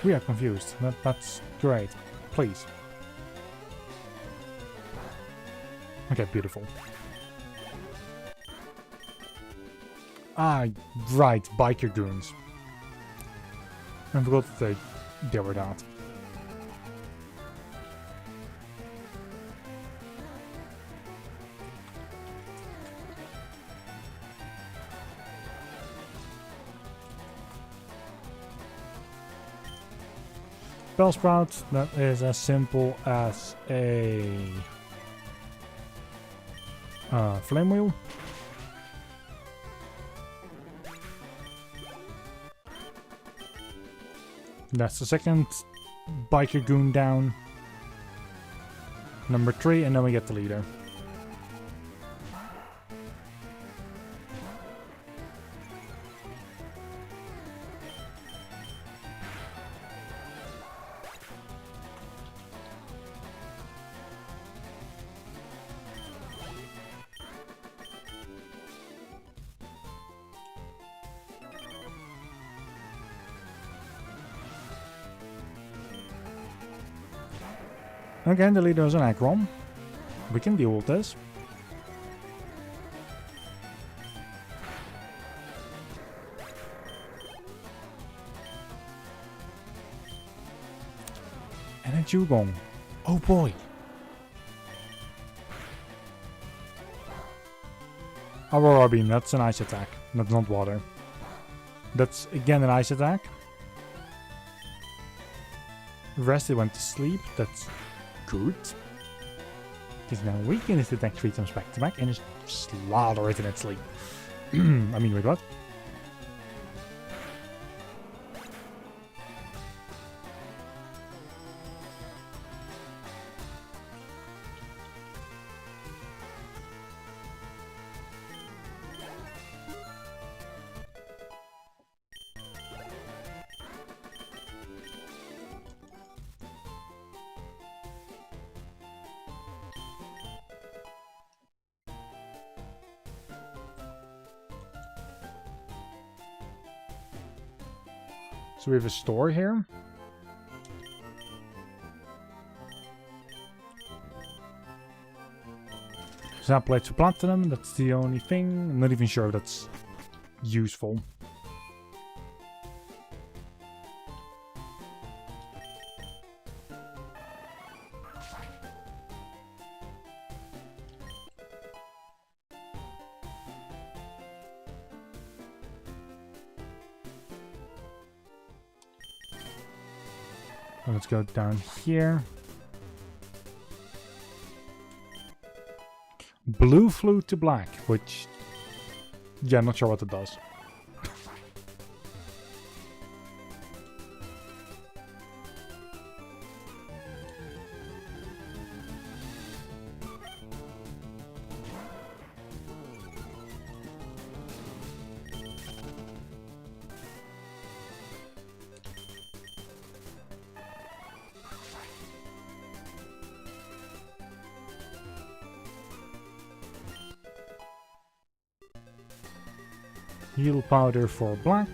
We are confused. That's great. Please. Okay, beautiful. Ah, right, biker goons. I forgot that they were that. Bellsprout, that is as simple as a flame wheel. That's the second biker goon down. Number 3, and then we get the leader. Again, the leader is an Aggron. We can deal with this. And a Dugong. Oh boy. Aurora Beam, that's an ice attack. That's not water. That's again an ice attack. Rested went to sleep. That's good. He's now weakened his attack 3 times back to back and just slaughter it in its sleep. I mean, wait, what? So we have a store here. Snap plates for platinum, that's the only thing. I'm not even sure if that's useful. Let's go down here. Blue flew to black, which... yeah, not sure what it does. Heal powder for black.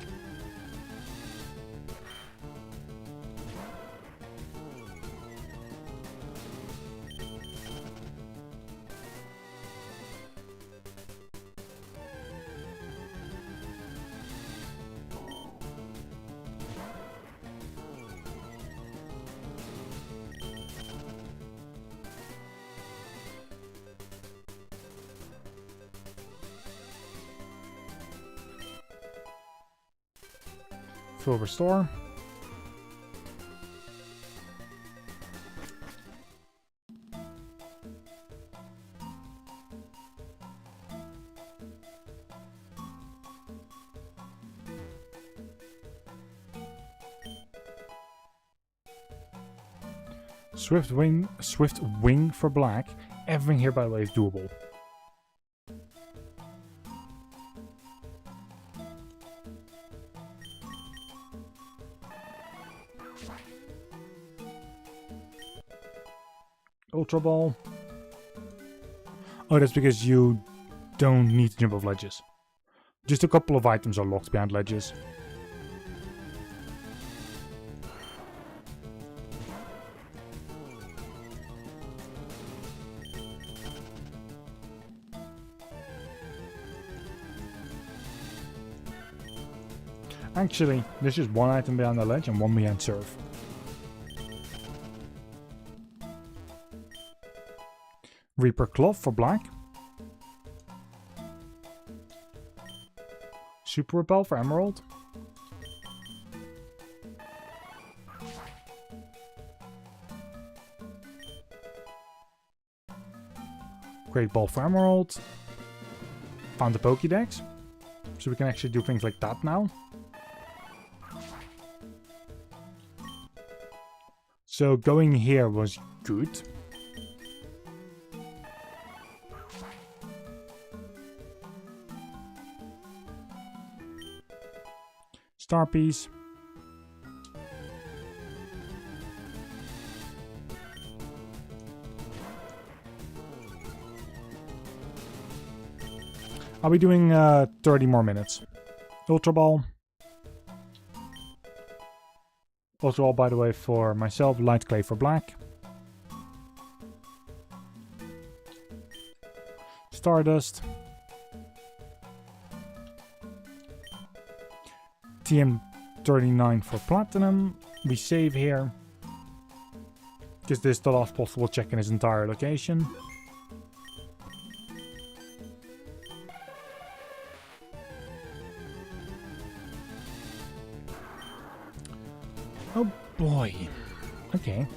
Full restore. Swift wing for black. Everything here, by the way, is doable. Ultra Ball. Oh, that's because you don't need to jump off ledges. Just a couple of items are locked behind ledges. Actually, there's just one item behind the ledge and one behind surf. Reaper Cloth for black. Super Repel for emerald. Great Ball for emerald. Found the Pokédex. So we can actually do things like that now. So going here was good. Star Piece. I'll be doing 30 more minutes. Ultra Ball. Ultra Ball, by the way, for myself. Light Clay for black. Stardust. TM39 for platinum. We save here. Because this is the last possible check in his entire location. Oh boy. Okay.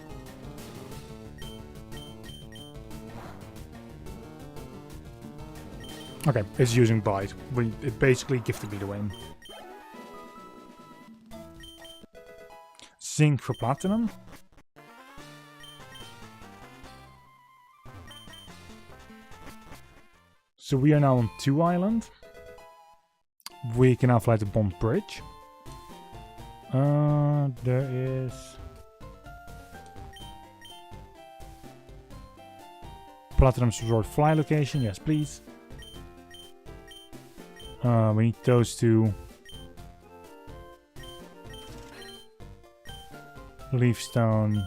Okay, it's using Bite. It basically gifted me the win. Zinc for platinum. So we are now on 2 Island. We can now fly to Bond Bridge. There is... Platinum's Resort Fly location, yes please. We need those two. Leaf Stone.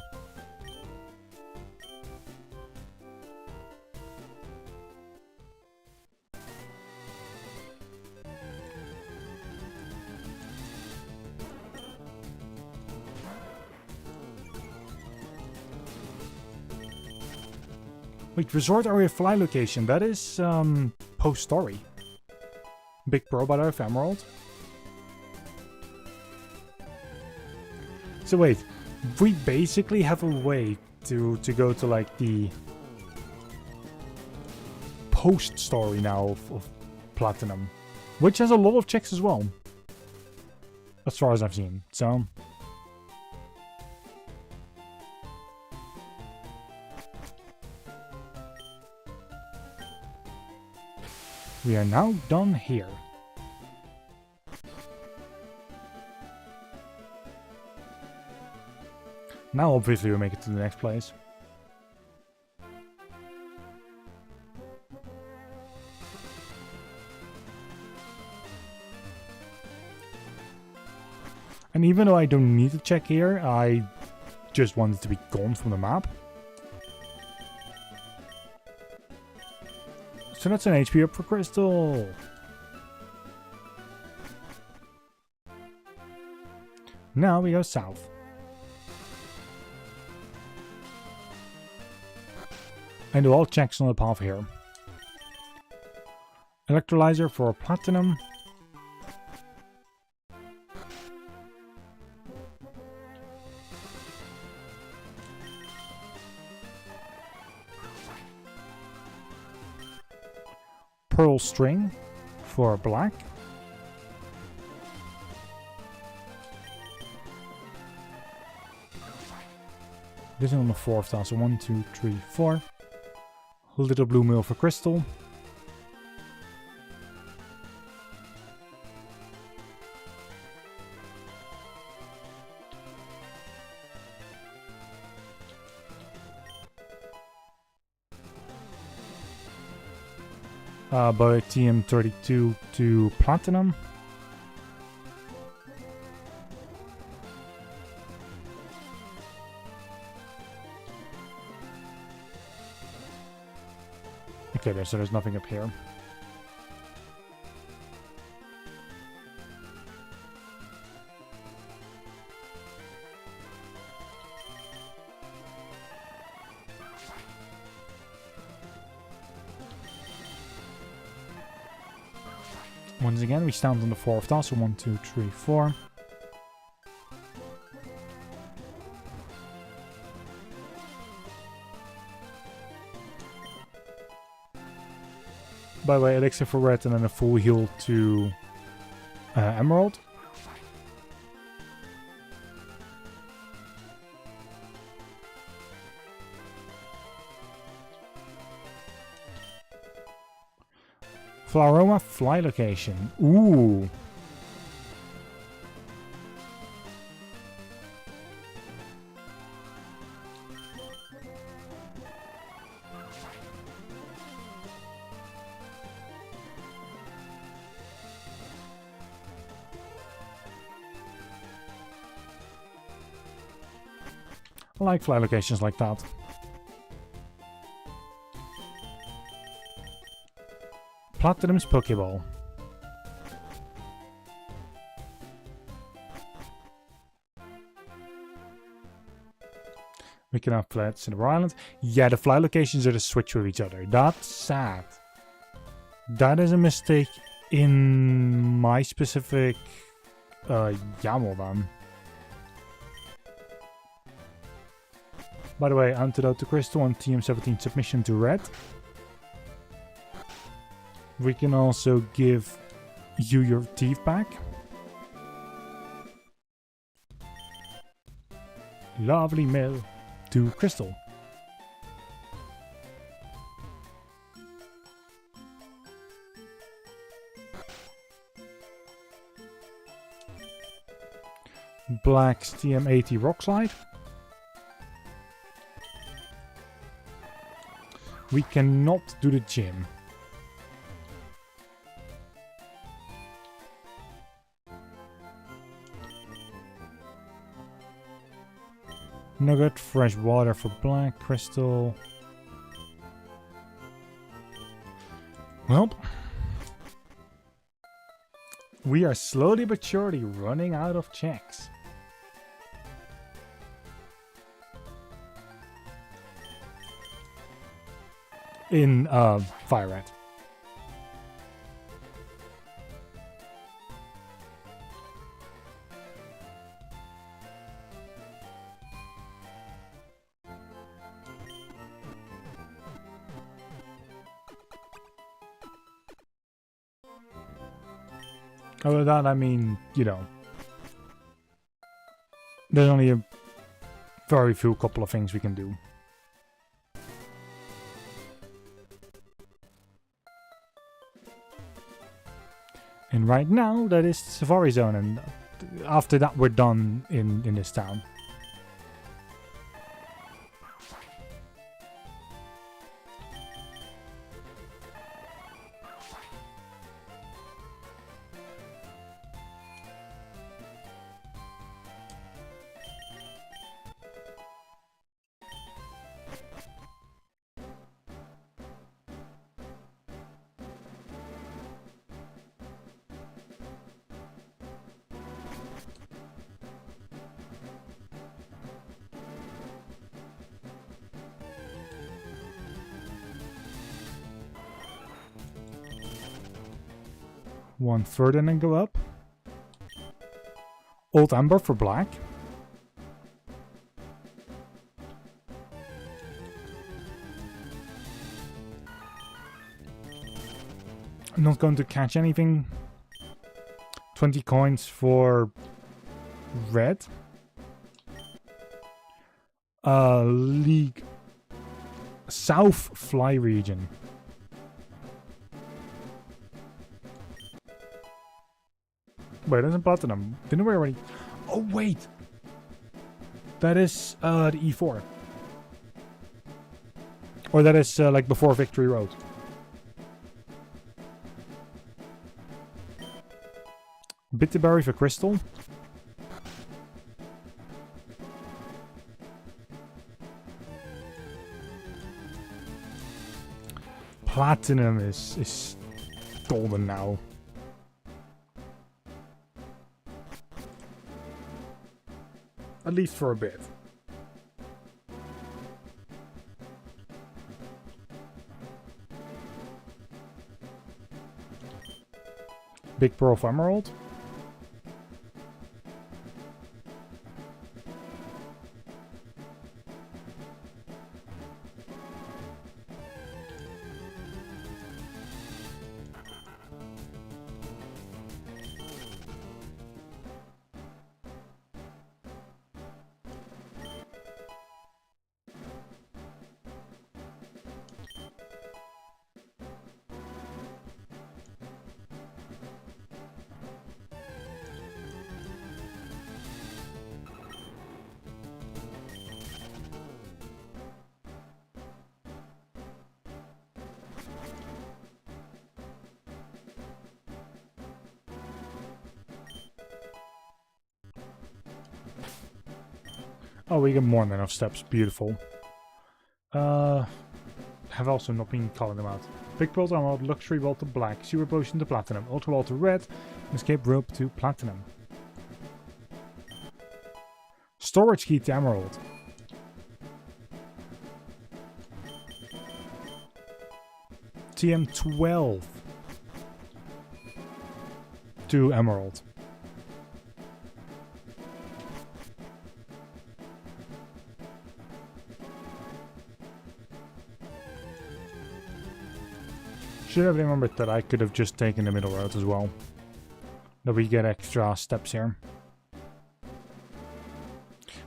Wait, Resort Area Fly location, that is post-story. Big Pro by the Emerald. So wait, we basically have a way to go to like the post-story now of Platinum. Which has a lot of checks as well. As far as I've seen, so... We are now done here. Now obviously we make it to the next place. And even though I don't need to check here, I just want it to be gone from the map. So that's an HP up for Crystal. Now we go south. And do all checks on the path here. Electrolyzer for platinum. Pearl string for black. This is on the 4th tile, so 1, 2, 3, 4. Little blue mill for crystal. By TM32 to platinum. Okay, so there's nothing up here. Once again, we stand on the 4th tile, so 1, 2, 3, 4. By the way, elixir for red and then a full heal to emerald. Floaroma fly location. Ooh. I like fly locations like that. Platinum's Pokeball. We can have flats in the island. Yeah, the fly locations are to switch with each other. That's sad. That is a mistake in my specific YAML then. By the way, antidote to crystal and TM17 submission to red. We can also give you your teeth back. Lovely mail to crystal. Black's TM80 rock slide. We cannot do the gym. Nugget, fresh water for black, crystal. Well, we are slowly but surely running out of checks. In FireRed. Other than that, I mean, you know, there's only a very few couple of things we can do. And right now, that is the Safari Zone, and after that, we're done in this town. One further and then go up. Old Amber for black. I'm not going to catch anything. 20 coins for red. League South Fly region. Wait, that's in platinum. Didn't we already? Oh wait, that is the E4, or that is like before Victory Road. Bitterberry for crystal. Platinum is golden now. At least for a bit. Big Pearl of Emerald. Oh, we get more than enough steps. Beautiful. Have also not been calling them out. Big Pearl to Emerald, Luxury Vault to Black, Super Potion to Platinum, Ultra Vault to Red, Escape Rope to Platinum. Storage Key to Emerald. TM12 to Emerald. Should have remembered that I could have just taken the middle road as well. That we get extra steps here.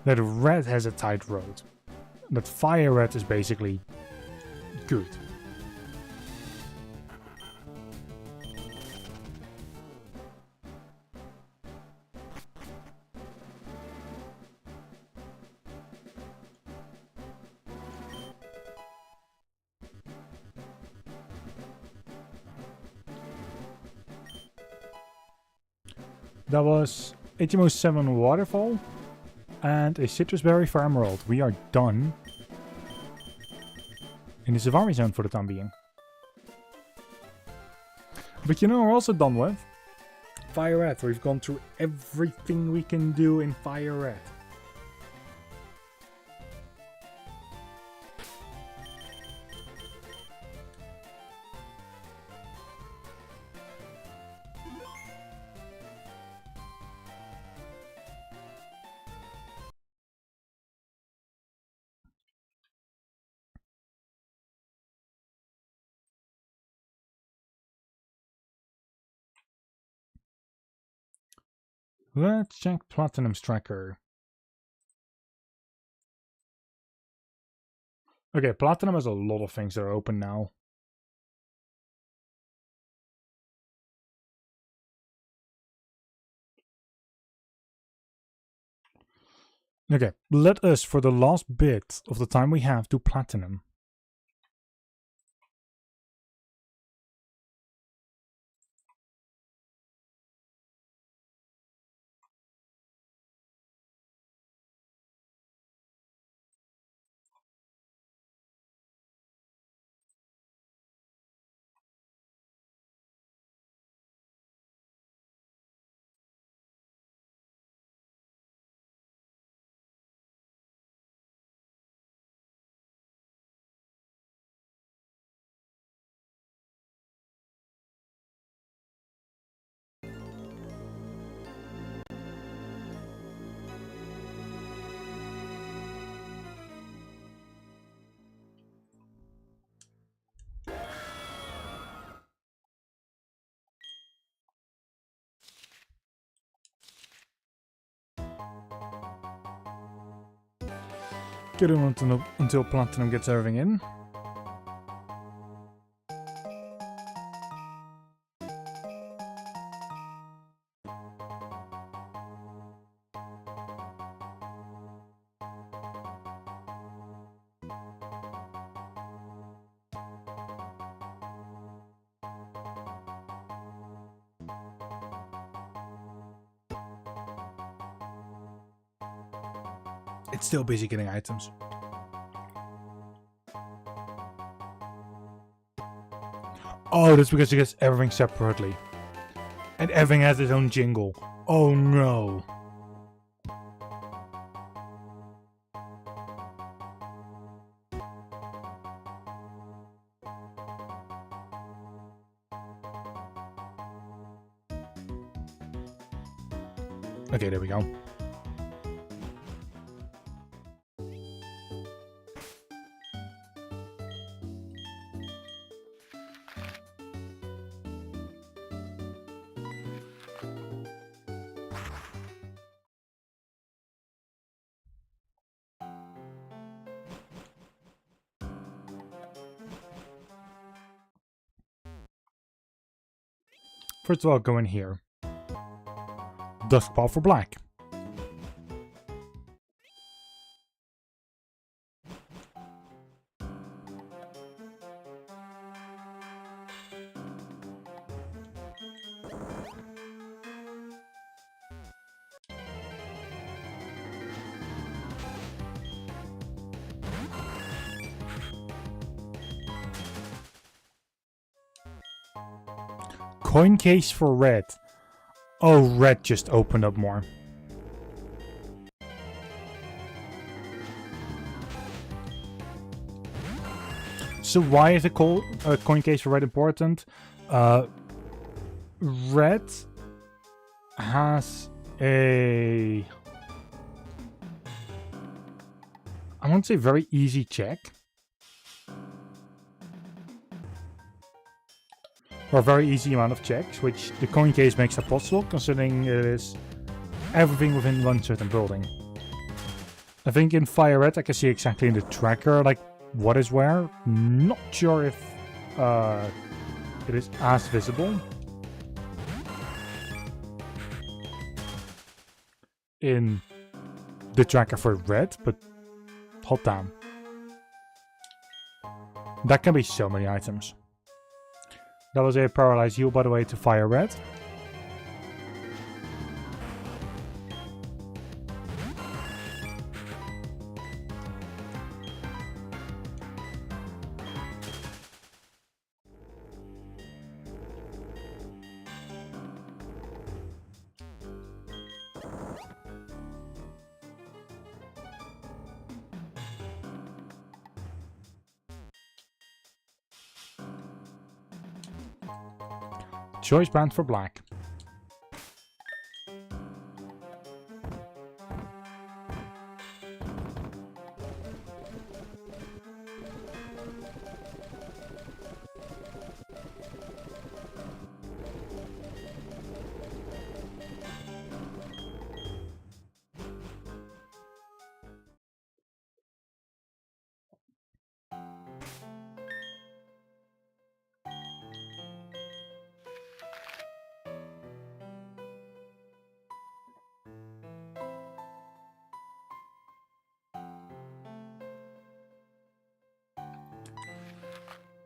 That red has a tight road. That FireRed is basically good. That was HMO 7 Waterfall and a Citrus Berry for Emerald. We are done in the Safari Zone for the time being. But you know, we're also done with FireRed. We've gone through everything we can do in FireRed. Let's check Platinum's tracker. Okay, Platinum has a lot of things that are open now. Okay, let us, for the last bit of the time we have, do Platinum. Get him until Platinum gets everything in. It's still busy getting items. Oh, that's because it gets everything separately. And everything has its own jingle. Oh no. Okay, there we go. First of all, go in here. Duskpaw for black. Coin case for red. Oh, red just opened up more. So why is a coin case for red important? Red has a... I won't say very easy check. Or a very easy amount of checks, which the coin case makes that possible, considering it is everything within one certain building. I think in FireRed I can see exactly in the tracker, like, what is where. Not sure if it is as visible in the tracker for red, but hot damn. That can be so many items. That was a paralyzed heal, by the way, to FireRed. Choice band for black.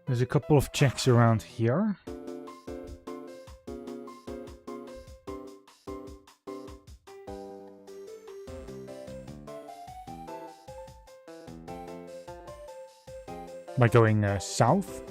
There's a couple of checks around here. By going south.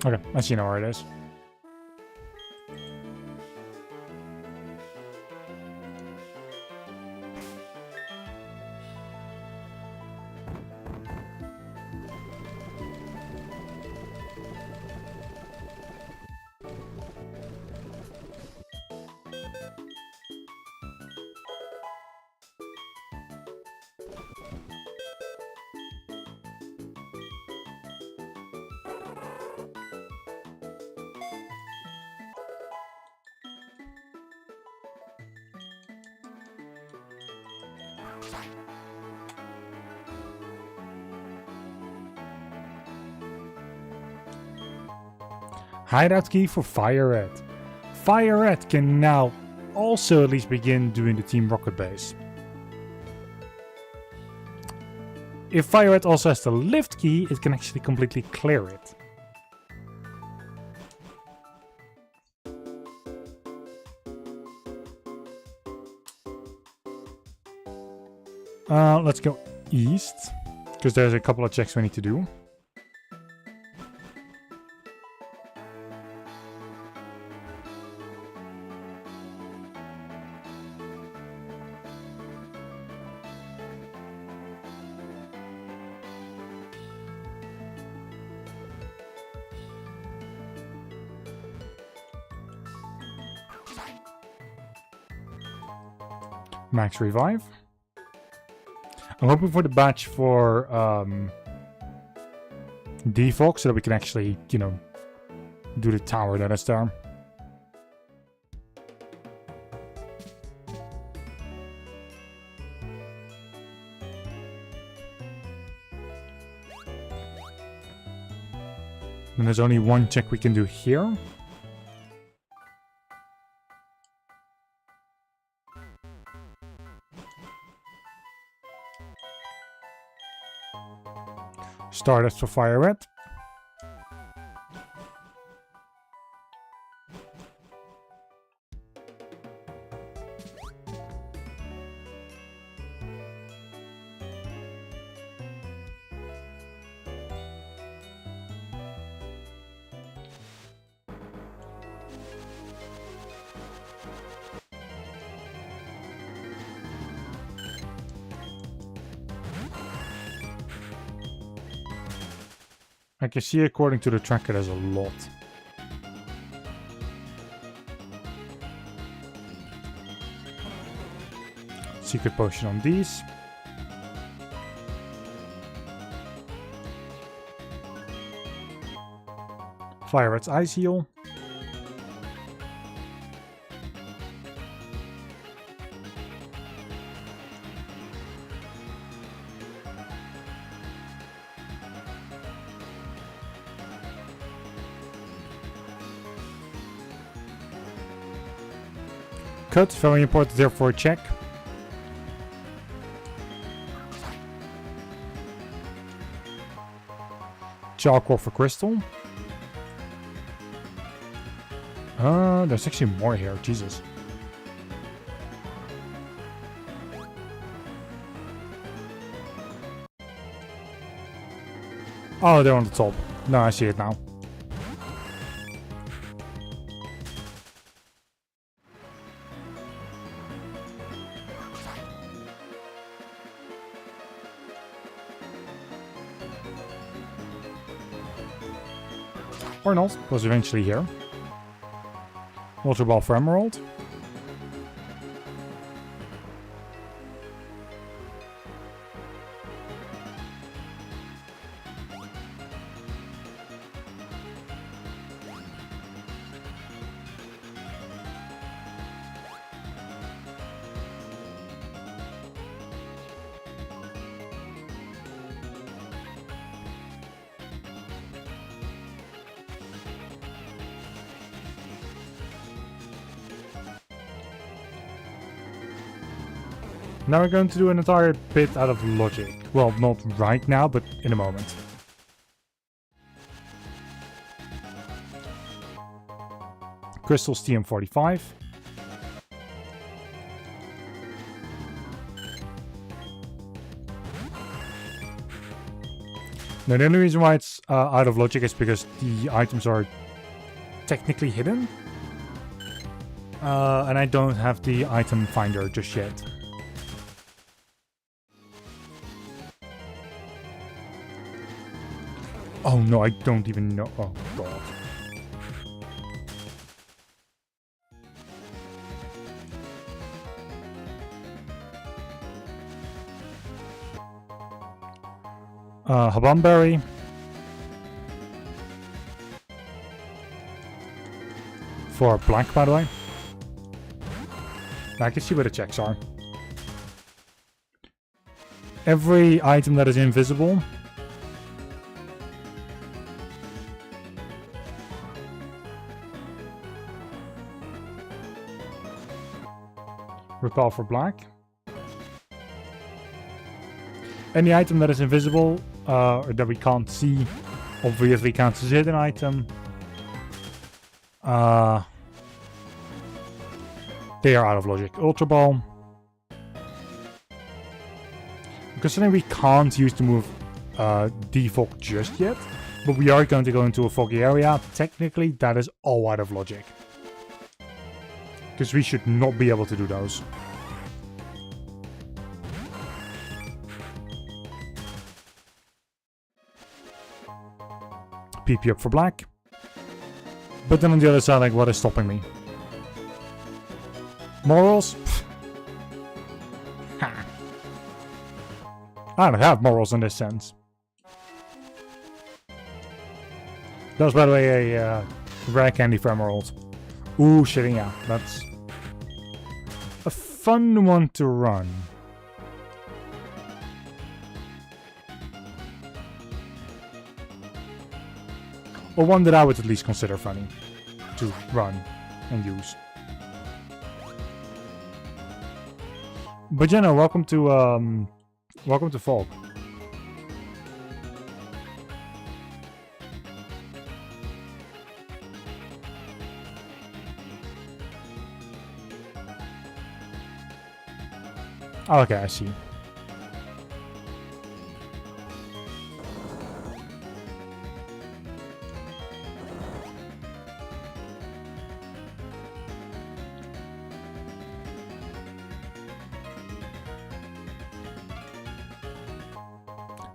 Okay, I see now where it is. Hideout key for FireRed. FireRed can now also at least begin doing the Team Rocket base. If FireRed also has the lift key, it can actually completely clear it. Let's go east, because there's a couple of checks we need to do. Max revive. I'm hoping for the badge for default so that we can actually, you know, do the tower that is there. And there's only one check we can do here. Stardust for FireRed. I can see according to the tracker there's a lot. Secret potion on these. FireRed's Ice Heal. Cut, very important there for a check. Charcoal for crystal. There's actually more here, Jesus. Oh, they're on the top. No, I see it now. Or not, was eventually here. Ultra Ball for Emerald. Now we're going to do an entire bit out of logic. Well, not right now, but in a moment. Crystals TM45. Now, the only reason why it's out of logic is because the items are technically hidden. And I don't have the item finder just yet. Oh no, I don't even know. Oh god. Habamberry. For black, by the way. I can see where the checks are. Every item that is invisible repel for black. Any item that is invisible or that we can't see obviously counts as a hidden item. They are out of logic. Ultra Ball. Considering we can't use the move defog just yet, but we are going to go into a foggy area, technically that is all out of logic. Because we should not be able to do those. PP up for black. But then on the other side, like, what is stopping me? Morals? I don't have morals in this sense. That was, by the way, a rare candy for emerald. Ooh, shitting out. That's a fun one to run. Or one that I would at least consider funny to run and use. But Jenna, welcome to Fog. Oh, okay, I see.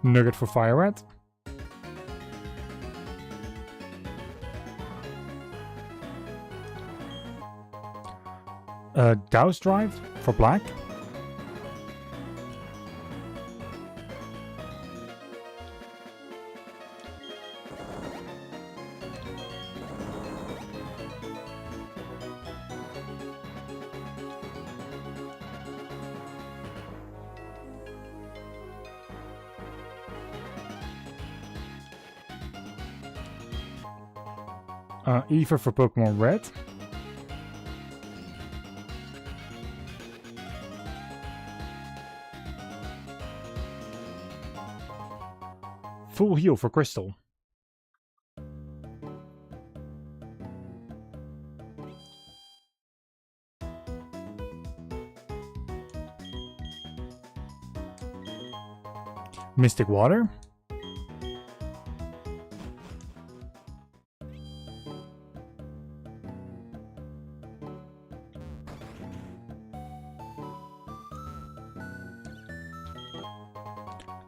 Nugget for FireRed. Douse Drive for black. Eva for Pokémon Red. Full heal for Crystal. Mystic Water.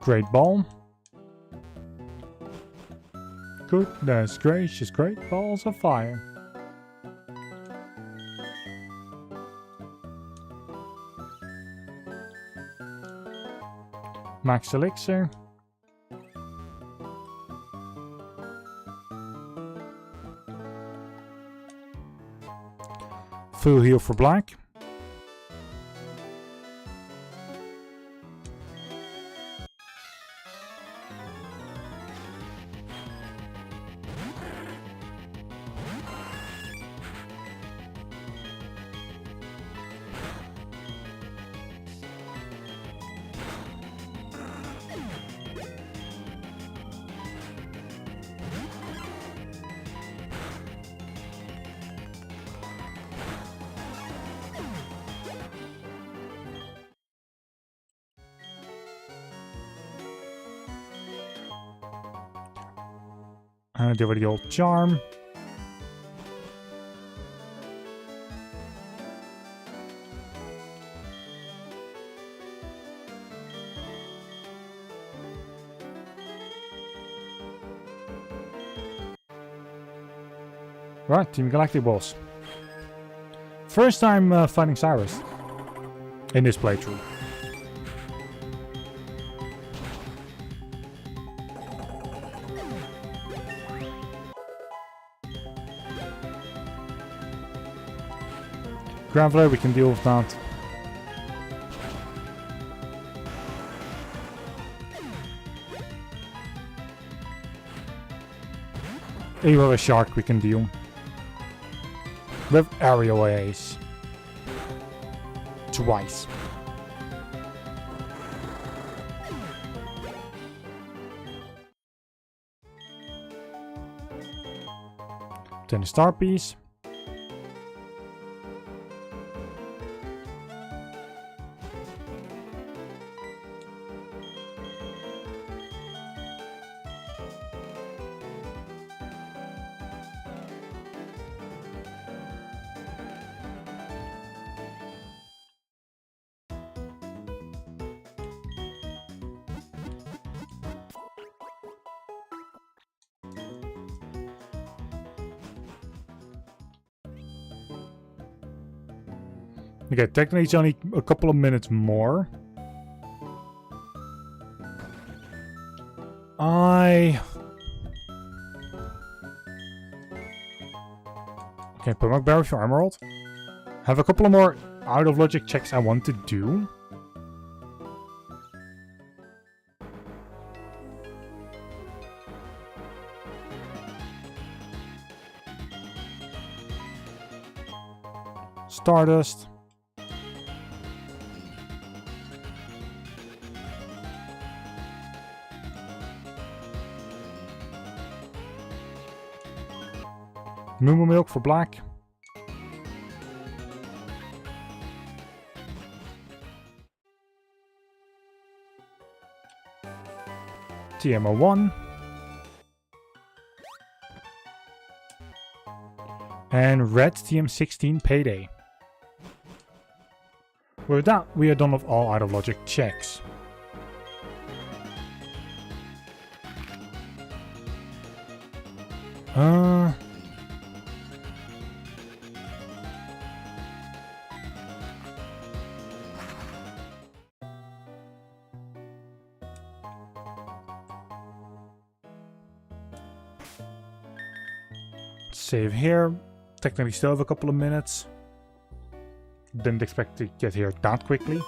Great Ball. Goodness gracious, great balls of fire. Max Elixir. Full heal for black. Get rid of the old charm. Right, Team Galactic boss. First time fighting Cyrus in this playthrough. Graveler, we can deal with that. Even with a shark we can deal. With aerial AAs. Twice. Then a star piece. Okay, technically it's only a couple of minutes more. Okay, put my barrel for emerald. Have a couple of more out of logic checks I want to do. Stardust. Moo milk for black. TMO1. And red TM16 payday. With that, we are done with all out of logic checks. Save here. Technically still have a couple of minutes. Didn't expect to get here that quickly.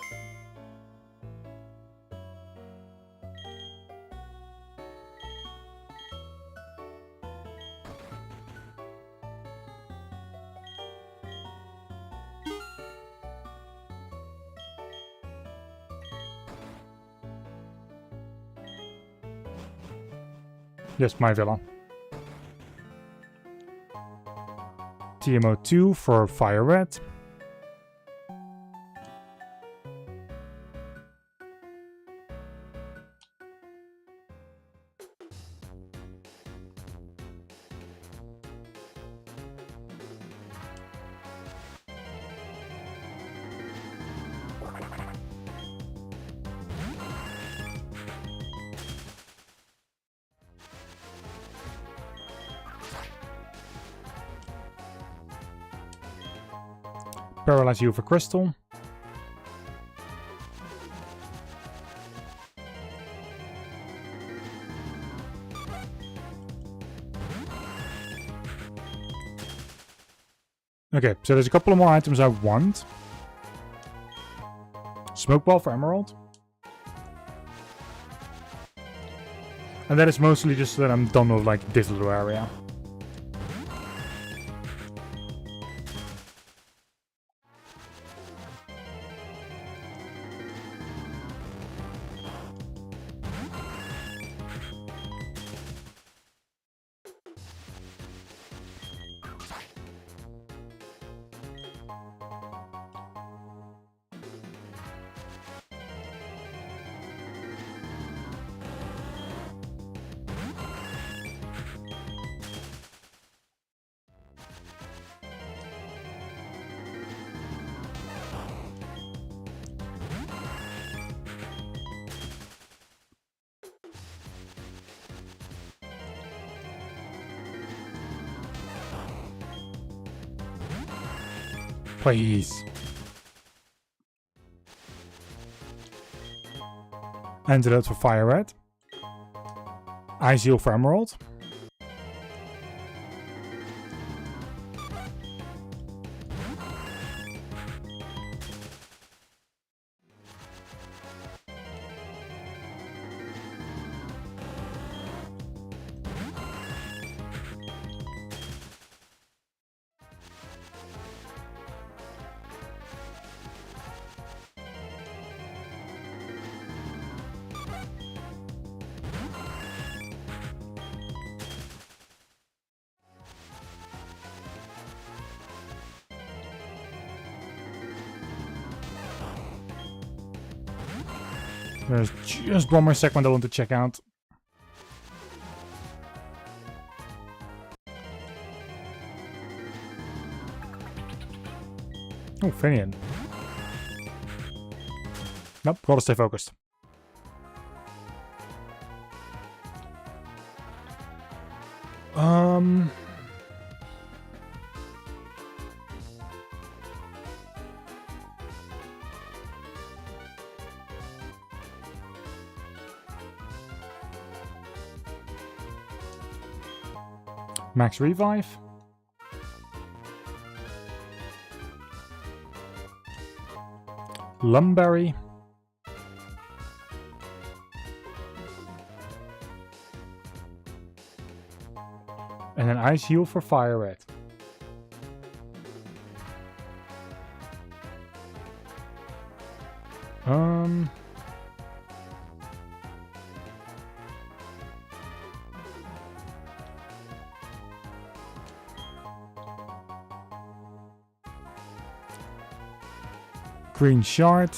Yes, my villa. TMO2 for FireRed. Paralyze you for crystal. Okay, so there's a couple of more items I want. Smoke ball for emerald. And that is mostly just so that I'm done with like this little area. Please. Antidote for FireRed. Ice Heal for Emerald. There's just one more segment I want to check out. Oh, Finian. Nope, gotta stay focused. Max Revive. Lumberry. And an Ice Heal for FireRed. Green Shard.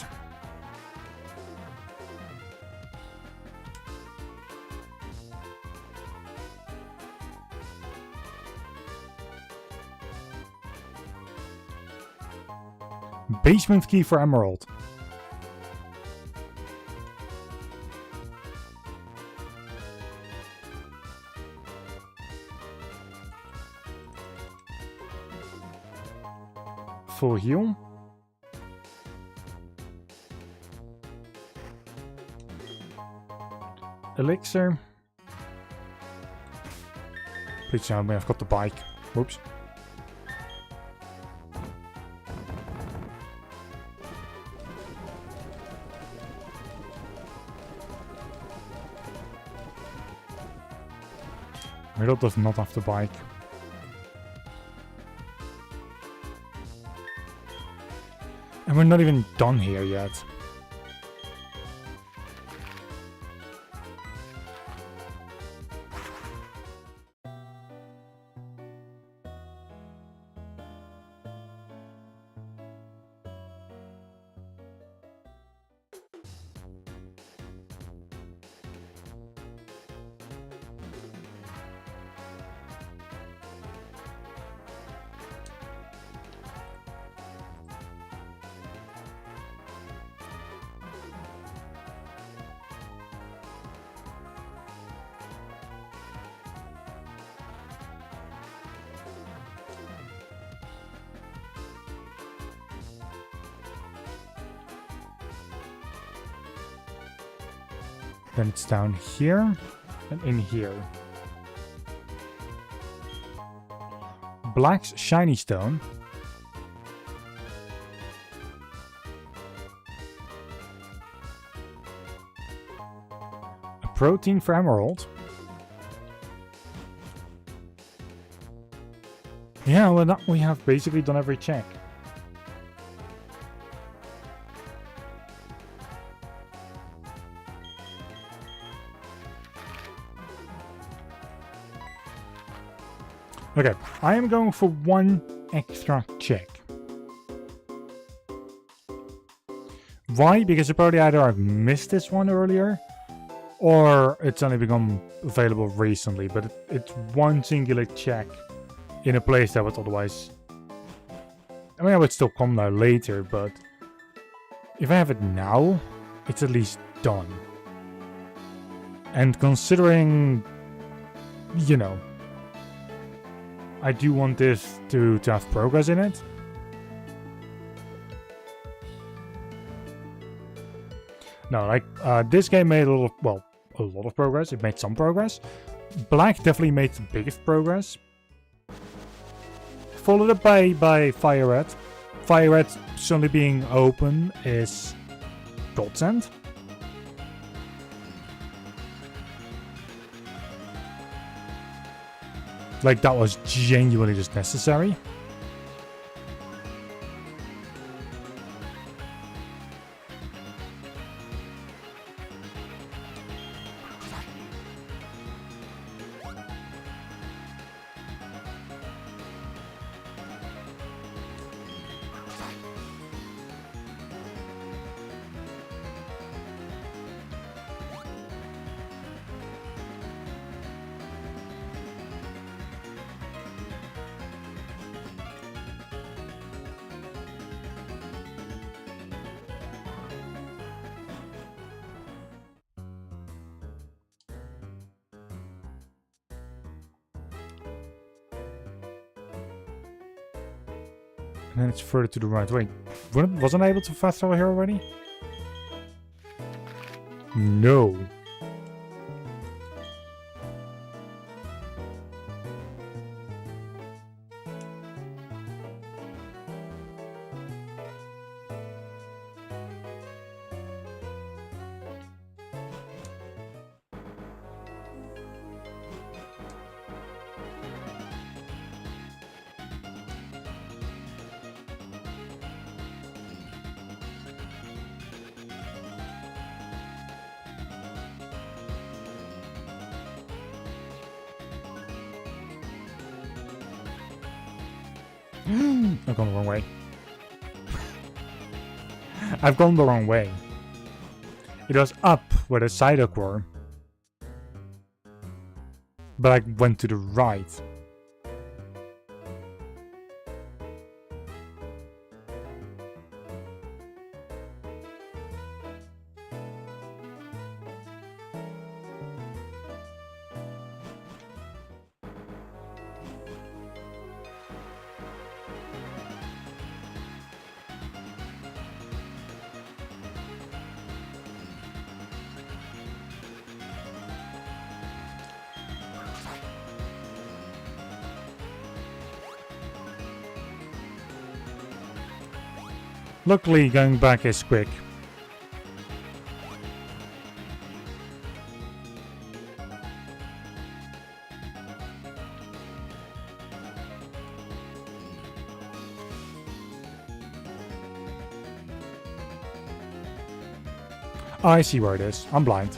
Basement Key for Emerald. Full heal. Elixir. Please tell me I've got the bike. Whoops. Riddle does not have the bike. And we're not even done here yet. Then it's down here and in here. Black's Shiny Stone. A Protein for Emerald. Yeah, well, we have basically done every check. Okay, I am going for one extra check. Why? Because apparently either I've missed this one earlier, or it's only become available recently, but it's one singular check in a place that would otherwise... I mean, I would still come now later, but if I have it now, it's at least done. And considering, you know, I do want this to have progress in it. No, like, this game made a lot of progress. It made some progress. Black definitely made the biggest progress. Followed up by FireRed. FireRed suddenly being open is godsend. Like, that was genuinely just necessary. And then it's further to the right. Wait, wasn't I able to fast travel here already? No. I've gone the wrong way. I've gone the wrong way. It was up where the Psyduck were. But I went to the right. Luckily, going back is quick. Oh, I see where it is. I'm blind.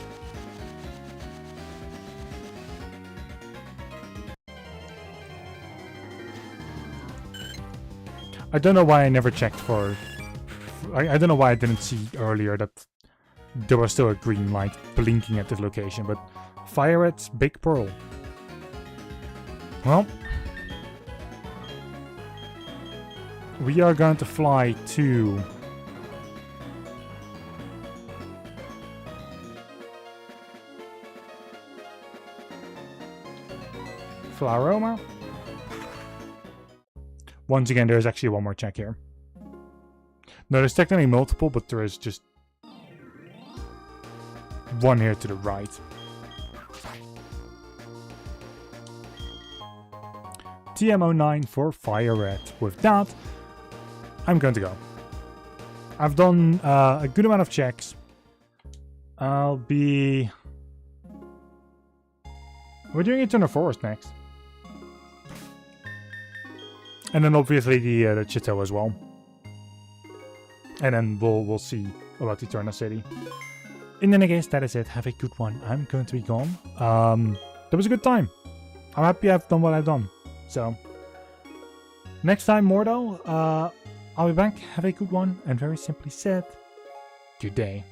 I don't know why I never checked for... I don't know why I didn't see earlier that there was still a green light blinking at this location, but FireRed's Big Pearl. Well, we are going to fly to Floweroma. Once again, there's actually one more check here. No, there's technically multiple, but there is just one here to the right. TM09 for FireRed. With that, I'm going to go. I've done a good amount of checks. We're doing Eternal Forest next. And then obviously the Chiteau as well. And then we'll see about Eternal City. In any case, that is it. Have a good one. I'm going to be gone. That was a good time. I'm happy I've done what I've done. So, next time more though, I'll be back. Have a good one. And very simply said, good day.